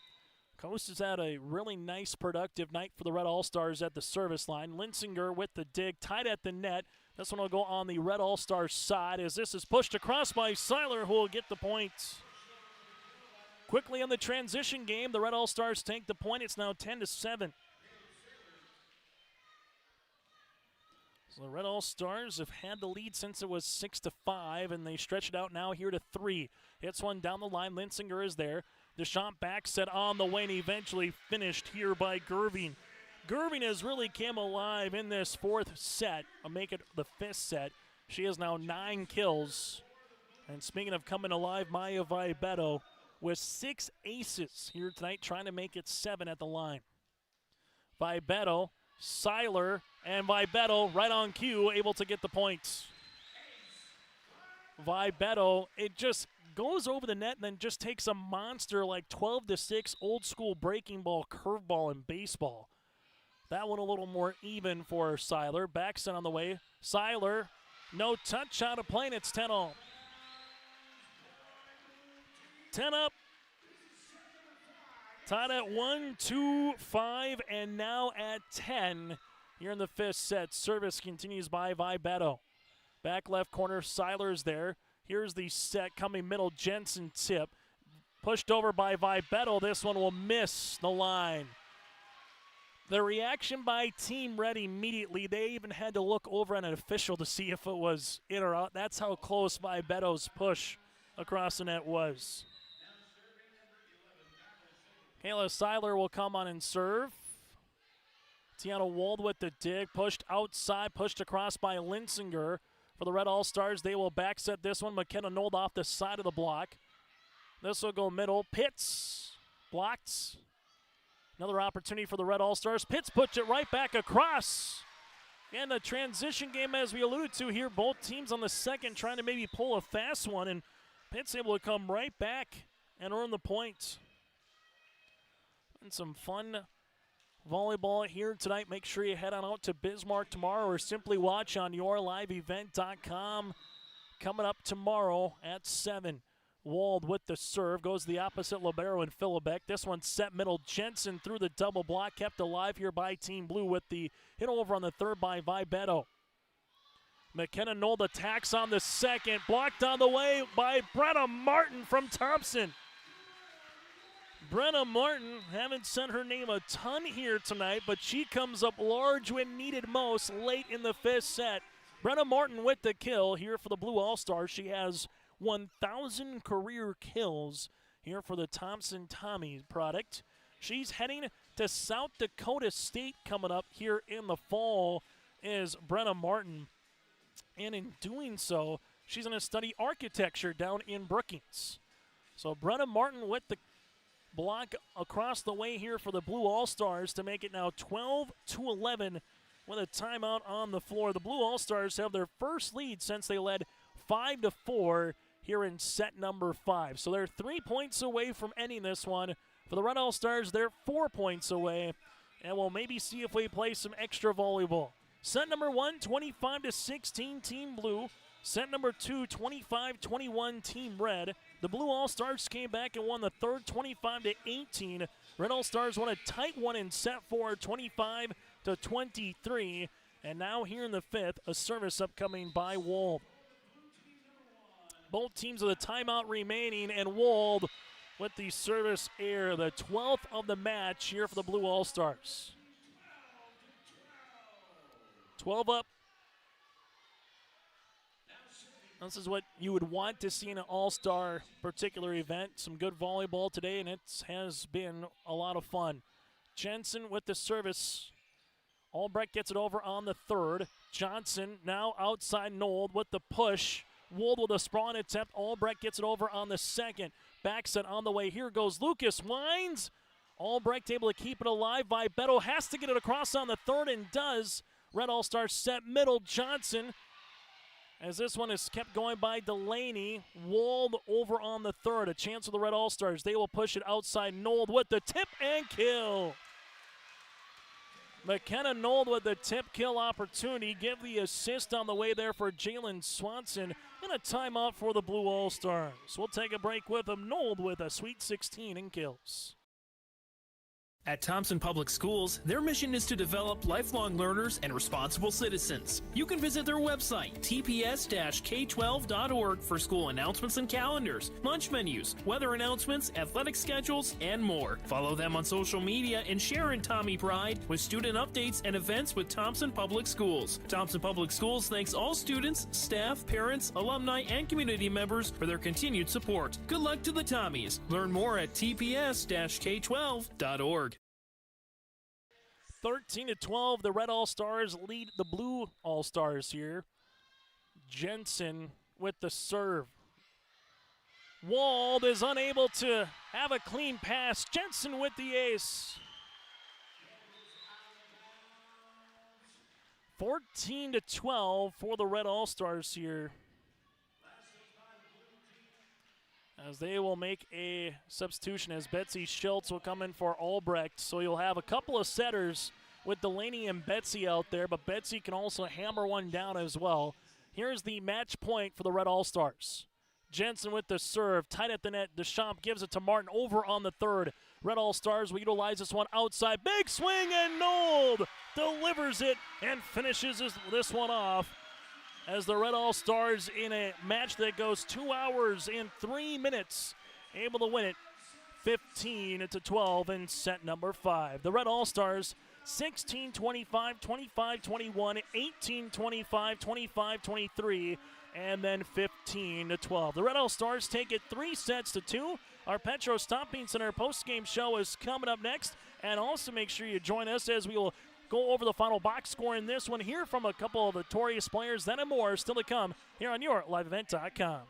Coast has had a really nice, productive night for the Red All-Stars at the service line. Linsinger with the dig, tied at the net. This one will go on the Red All-Stars side as this is pushed across by Seiler, who will get the point. Quickly on the transition game, the Red All-Stars take the point. It's now 10-7. So the Red All-Stars have had the lead since it was 6-5, and they stretch it out now here to 3. Hits one down the line. Linsinger is there. Deschamps back set on the way and eventually finished here by Gerving. Gerving has really came alive in this 4th set. I'll make it the 5th set. She has now 9 kills. And speaking of coming alive, Maya Vibeto with 6 aces here tonight, trying to make it 7 at the line. Vibeto, Seiler, and Vibeto right on cue, able to get the points. Vibeto, it just goes over the net and then just takes a monster like 12-6 old school breaking ball, curveball, and baseball. That one a little more even for Seiler. Back set on the way. Seiler, no touch out of play, and it's 10-all. 10 up. Tied at 1, 2, 5, and now at 10 here in the 5th set. Service continues by Vibeto. Back left corner, Seiler's there. Here's the set coming middle, Jensen tip. Pushed over by Vibeto. This one will miss the line. The reaction by Team Red immediately, they even had to look over at an official to see if it was in or out. That's how close Vibeto's push across the net was. Kayla Seiler will come on and serve. Tiana Wald with the dig, pushed outside, pushed across by Linsinger. For the Red All-Stars, they will back set this one. McKenna Nold off the side of the block. This will go middle. Pitts blocked. Another opportunity for the Red All-Stars. Pitts puts it right back across. And a transition game, as we alluded to here. Both teams on the second trying to maybe pull a fast one. And Pitts able to come right back and earn the point. And some fun volleyball here tonight. Make sure you head on out to Bismarck tomorrow or simply watch on yourliveevent.com. Coming up tomorrow at 7. Wald with the serve. Goes the opposite libero and Philibek. This one set middle. Jensen through the double block. Kept alive here by Team Blue with the hit over on the third by Vibeto. McKenna Nold attacks on the second. Blocked on the way by Brenna Martin from Thompson. Brenna Martin, haven't sent her name a ton here tonight, but she comes up large when needed most late in the 5th set. Brenna Martin with the kill here for the Blue All-Stars. She has 1,000 career kills here for the Thompson Tommy product. She's heading to South Dakota State coming up here in the fall is Brenna Martin. And in doing so, she's going to study architecture down in Brookings. So Brenna Martin with the block across the way here for the Blue All-Stars to make it now 12-11 with a timeout on the floor. The Blue All-Stars have their first lead since they led 5-4 here in set number 5. So they're 3 points away from ending this one. For the Red All-Stars, they're 4 points away. And we'll maybe see if we play some extra volleyball. Set number 1, 25-16 Team Blue. Set number 2, 25-21 Team Red. The Blue All-Stars came back and won the third 25-18. Red All-Stars won a tight one in set 4, 25-23. And now here in the 5th, a service upcoming by Wald. Both teams with a timeout remaining, and Wald with the service air, the 12th of the match here for the Blue All-Stars. 12 up. This is what you would want to see in an all-star particular event. Some good volleyball today, and it has been a lot of fun. Jensen with the service. Albrecht gets it over on the third. Johnson now outside Nold with the push. Wold with a sprawl attempt. Albrecht gets it over on the second. Back set on the way. Here goes Lucas. Winds. Albrecht able to keep it alive. Beto has to get it across on the third and does. Red All-Stars set middle. Johnson, as this one is kept going by Delaney. Wold over on the third. A chance for the Red All-Stars. They will push it outside. Nold with the tip and kill. McKenna Nold with the tip kill opportunity. Give the assist on the way there for Jalen Swanson. And a timeout for the Blue All-Stars. We'll take a break with them. Nold with a Sweet 16 in kills. At Thompson Public Schools, their mission is to develop lifelong learners and responsible citizens. You can visit their website, tps-k12.org, for school announcements and calendars, lunch menus, weather announcements, athletic schedules, and more. Follow them on social media and share in Tommy Pride with student updates and events with Thompson Public Schools. Thompson Public Schools thanks all students, staff, parents, alumni, and community members for their continued support. Good luck to the Tommies. Learn more at tps-k12.org. 13-12, the Red All-Stars lead the Blue All-Stars here. Jensen with the serve. Wald is unable to have a clean pass. Jensen with the ace. 14-12 for the Red All-Stars here, as they will make a substitution as Betsy Schultz will come in for Albrecht. So you'll have a couple of setters with Delaney and Betsy out there, but Betsy can also hammer one down as well. Here's the match point for the Red All-Stars. Jensen with the serve, tight at the net. Deschamps gives it to Martin over on the third. Red All-Stars will utilize this one outside. Big swing, and Nold delivers it and finishes this one off, as the Red All-Stars, in a match that goes 2 hours and 3 minutes, able to win it 15-12 in set number 5. The Red All-Stars 16-25, 25-21, 18-25, 25-23, and then 15-12. The Red All-Stars take it 3-2. Our Petro Stomping Center post-game show is coming up next, and also make sure you join us as we will go over the final box score in this one, hear from a couple of notorious players, then and more still to come here on your LiveEvent.com.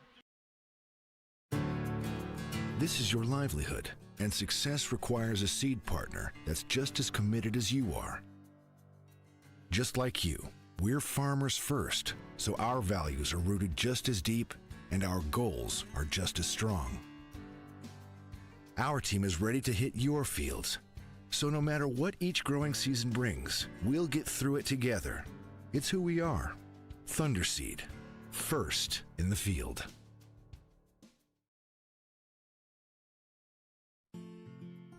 This is your livelihood, and success requires a seed partner that's just as committed as you are. Just like you, we're farmers first, so our values are rooted just as deep and our goals are just as strong. Our team is ready to hit your fields. So no matter what each growing season brings, we'll get through it together. It's who we are. Thunderseed, first in the field.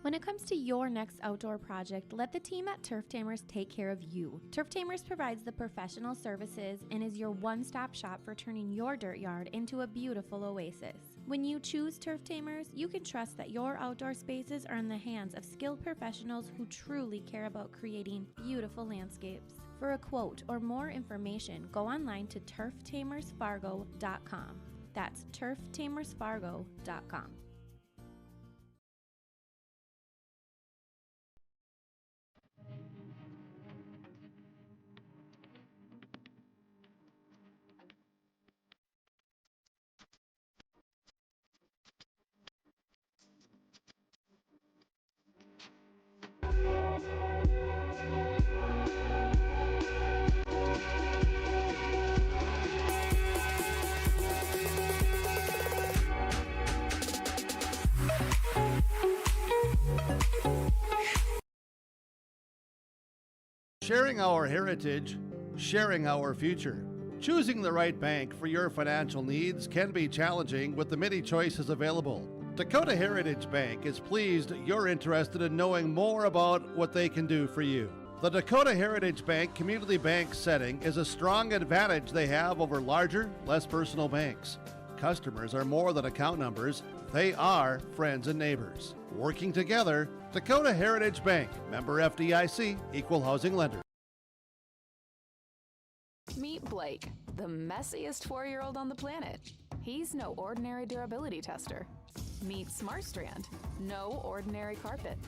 When it comes to your next outdoor project, let the team at Turf Tamers take care of you. Turf Tamers provides the professional services and is your one-stop shop for turning your dirt yard into a beautiful oasis. When you choose Turf Tamers, you can trust that your outdoor spaces are in the hands of skilled professionals who truly care about creating beautiful landscapes. For a quote or more information, go online to turftamersfargo.com. That's turftamersfargo.com. Sharing our heritage, sharing our future. Choosing the right bank for your financial needs can be challenging with the many choices available. Dakota Heritage Bank is pleased you're interested in knowing more about what they can do for you. The Dakota Heritage Bank community bank setting is a strong advantage they have over larger, less personal banks. Customers are more than account numbers, they are friends and neighbors. Working together, Dakota Heritage Bank, member FDIC, equal housing lender. Meet Blake, the messiest 4-year-old on the planet. He's no ordinary durability tester. Meet SmartStrand, no ordinary carpet.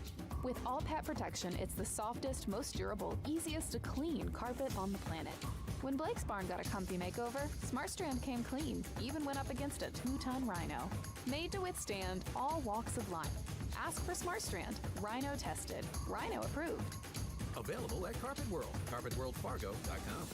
With all pet protection, it's the softest, most durable, easiest to clean carpet on the planet. When Blake's barn got a comfy makeover, SmartStrand came clean, even went up against a 2-ton rhino. Made to withstand all walks of life. Ask for SmartStrand, rhino tested, rhino approved. Available at Carpet World, carpetworldfargo.com.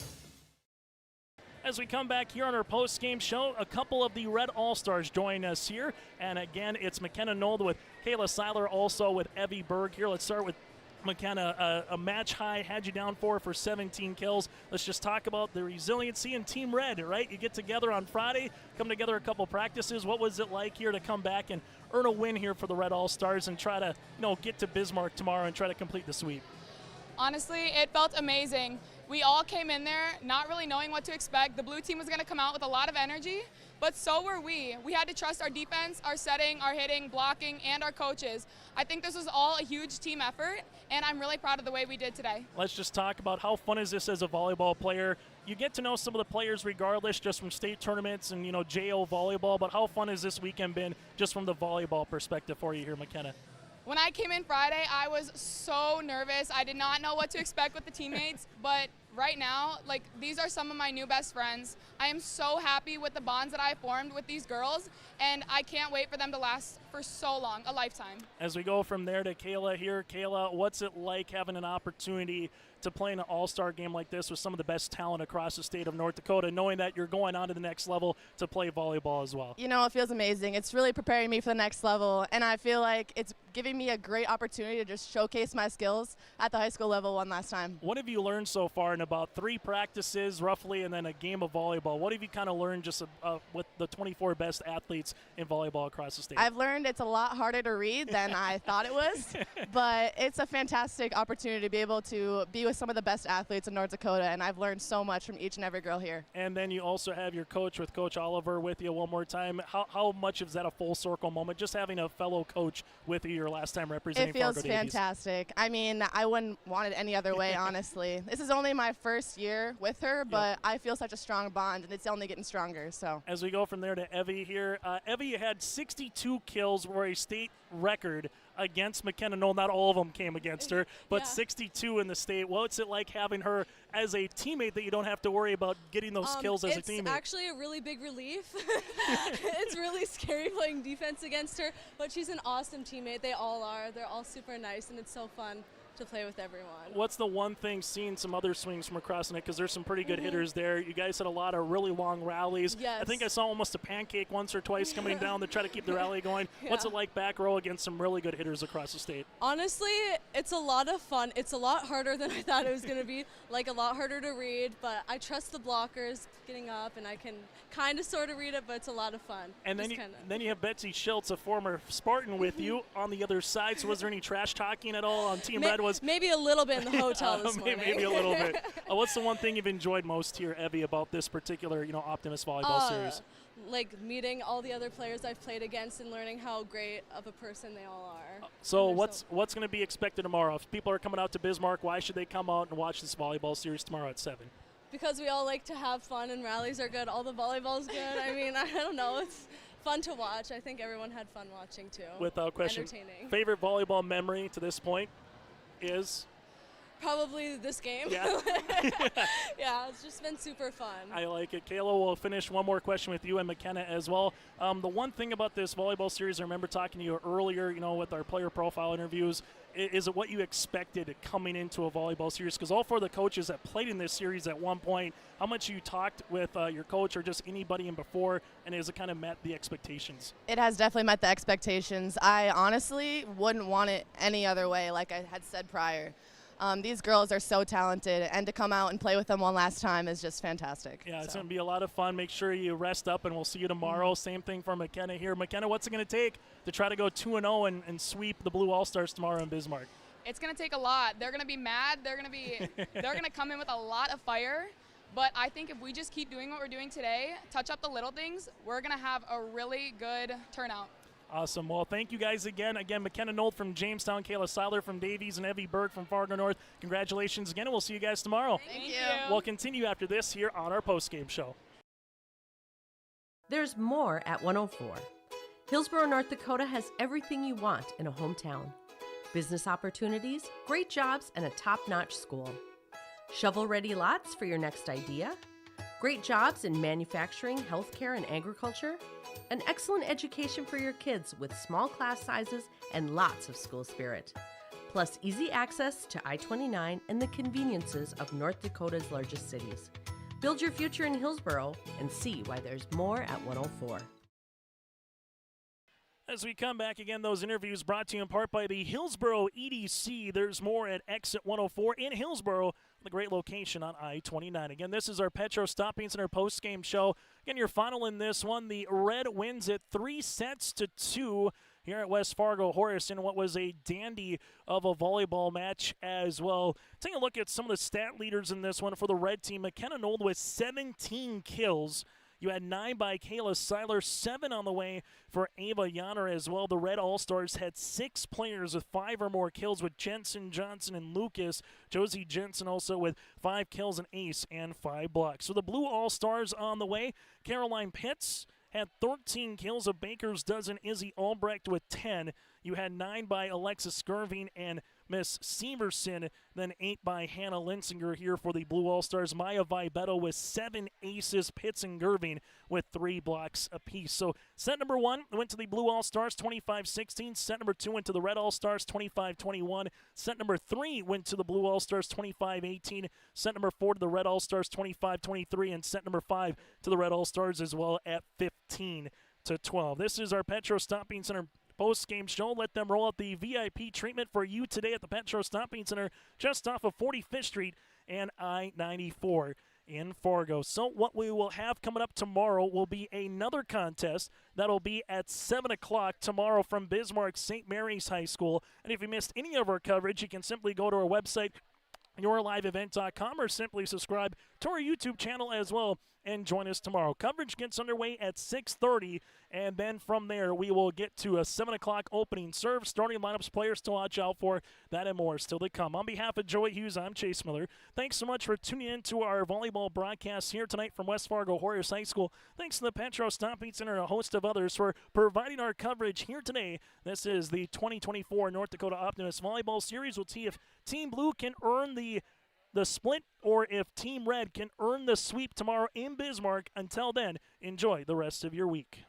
As we come back here on our post-game show, a couple of the Red All-Stars join us here. And again, it's McKenna Nold with Kayla Seiler, also with Evie Berg here. Let's start with McKenna. A match high had you down for 17 kills. Let's just talk about the resiliency in Team Red, right? You get together on Friday, come together a couple practices. What was it like here to come back and earn a win here for the Red All-Stars and try to, get to Bismarck tomorrow and try to complete the sweep? Honestly, it felt amazing. We all came in there not really knowing what to expect. The blue team was going to come out with a lot of energy, but so were we. We had to trust our defense, our setting, our hitting, blocking, and our coaches. I think this was all a huge team effort, and I'm really proud of the way we did today. Let's just talk about how fun is this as a volleyball player. You get to know some of the players regardless, just from state tournaments and, JO volleyball, but how fun has this weekend been just from the volleyball perspective for you here, McKenna? When I came in Friday, I was so nervous. I did not know what to expect with the teammates, but right now, these are some of my new best friends. I am so happy with the bonds that I formed with these girls, and I can't wait for them to last for so long, a lifetime. As we go from there to Kayla here, Kayla, what's it like having an opportunity to play in an all-star game like this with some of the best talent across the state of North Dakota, knowing that you're going on to the next level to play volleyball as well? It feels amazing. It's really preparing me for the next level, and I feel like it's giving me a great opportunity to just showcase my skills at the high school level one last time. What have you learned so far in about 3 practices roughly and then a game of volleyball? What have you kind of learned just with the 24 best athletes in volleyball across the state? I've learned it's a lot harder to read than I thought it was, but it's a fantastic opportunity to be able to be with some of the best athletes in North Dakota, and I've learned so much from each and every girl here. And then you also have your coach with Coach Oliver with you one more time. How much is that a full circle moment, just having a fellow coach with you your last time representing Fargo Davies? It feels fantastic. I mean, I wouldn't want it any other way, honestly. This is only my first year with her, but I feel such a strong bond, and it's only getting stronger. So as we go from there to Evie here, Evie, you had 62 kills, were a state record against McKenna Nold. Not all of them came against her, but 62 in the state. What's it like having her as a teammate that you don't have to worry about getting those skills as a teammate? It's actually a really big relief. It's really scary playing defense against her, but she's an awesome teammate. They all are. They're all super nice, and it's so fun to play with everyone. What's the one thing, seeing some other swings from across the net, because there's some pretty good hitters there. You guys had a lot of really long rallies. Yes. I think I saw almost a pancake once or twice coming down to try to keep the rally going. What's it like back row against some really good hitters across the state? Honestly, it's a lot of fun. It's a lot harder than I thought it was going to be, a lot harder to read, but I trust the blockers getting up, and I can kind of sort of read it, but it's a lot of fun. And then you have Betsy Schultz, a former Spartan, with you on the other side. So was there any trash talking at all on Team Red? Maybe a little bit in the hotel this morning. Maybe a little bit. What's the one thing you've enjoyed most here, Evie, about this particular, Optimist Volleyball series? Meeting all the other players I've played against and learning how great of a person they all are. So what's going to be expected tomorrow? If people are coming out to Bismarck, why should they come out and watch this volleyball series tomorrow at 7? Because we all like to have fun, and rallies are good. All the volleyball's good. I mean, I don't know. It's fun to watch. I think everyone had fun watching, too. Without question. Entertaining. Favorite volleyball memory to this point is? Probably this game. Yeah. Yeah, it's just been super fun. I like it. Kayla, we'll finish one more question with you and McKenna as well. The one thing about this volleyball series, I remember talking to you earlier, with our player profile interviews, is it what you expected coming into a volleyball series? Because all 4 of the coaches that played in this series at one point, how much you talked with your coach or just anybody in before, and has it kind of met the expectations? It has definitely met the expectations. I honestly wouldn't want it any other way, like I had said prior. These girls are so talented, and to come out and play with them one last time is just fantastic. Yeah, it's going to be a lot of fun. Make sure you rest up, and we'll see you tomorrow. Same thing for McKenna here. McKenna, what's it going to take to try to go 2-0 and sweep the Blue All-Stars tomorrow in Bismarck? It's going to take a lot. They're going to be mad. They're going to come in with a lot of fire. But I think if we just keep doing what we're doing today, touch up the little things, we're going to have a really good turnout. Awesome. Well, thank you guys again. Again, McKenna Nolt from Jamestown, Kayla Seiler from Davies, and Evie Berg from Fargo North. Congratulations again, and we'll see you guys tomorrow. Thank you. We'll continue after this here on our postgame show. There's more at 104. Hillsborough, North Dakota has everything you want in a hometown. Business opportunities, great jobs, and a top-notch school. Shovel-ready lots for your next idea. Great jobs in manufacturing, healthcare, and agriculture. An excellent education for your kids with small class sizes and lots of school spirit. Plus easy access to I-29 and the conveniences of North Dakota's largest cities. Build your future in Hillsborough and see why there's more at 104. As we come back again, those interviews brought to you in part by the Hillsborough EDC. There's more at Exit 104 in Hillsborough, the great location on I-29. Again, this is our Petro Stopping Center post-game show. Again, your final in this one, the Red wins it 3-2 here at West Fargo Horace in what was a dandy of a volleyball match as well. Take a look at some of the stat leaders in this one for the Red team. McKenna Nold with 17 kills. You had 9 by Kayla Seiler, 7 on the way for Ava Yanner as well. The Red All-Stars had 6 players with 5 or more kills with Jensen, Johnson, and Lucas. Josie Jensen also with 5 kills, an ace, and 5 blocks. So the Blue All-Stars on the way. Caroline Pitts had 13 kills. A baker's dozen. Izzy Albrecht with 10. You had 9 by Alexis Skirving and Miss Severson, then 8 by Hannah Linsinger here for the Blue All-Stars. Maya Vibetto with 7 aces, Pitts and Gerving with 3 blocks apiece. So set number 1 went to the Blue All-Stars, 25-16. Set number 2 went to the Red All-Stars, 25-21. Set number 3 went to the Blue All-Stars, 25-18. Set number 4 to the Red All-Stars, 25-23. And set number 5 to the Red All-Stars as well at 15-12. This is our Petro Stopping Center post-game show. Let them roll out the VIP treatment for you today at the Petro Stopping Center just off of 45th Street and I-94 in Fargo. So what we will have coming up tomorrow will be another contest that'll be at 7 o'clock tomorrow from Bismarck St. Mary's High School. And if you missed any of our coverage, you can simply go to our website, yourliveevent.com, or simply subscribe to our YouTube channel as well and join us tomorrow. Coverage gets underway at 6:30, and then from there we will get to a 7 o'clock opening serve, starting lineups, players to watch out for, that and more still to come. On behalf of Joey Hughes, I'm Chase Miller. Thanks so much for tuning in to our volleyball broadcast here tonight from West Fargo Horace High School. Thanks to the Petro Stopping Center and a host of others for providing our coverage here today. This is the 2024 North Dakota Optimists Volleyball Series. We'll see if Team Blue can earn the split or if Team Red can earn the sweep tomorrow in Bismarck. Until then, enjoy the rest of your week.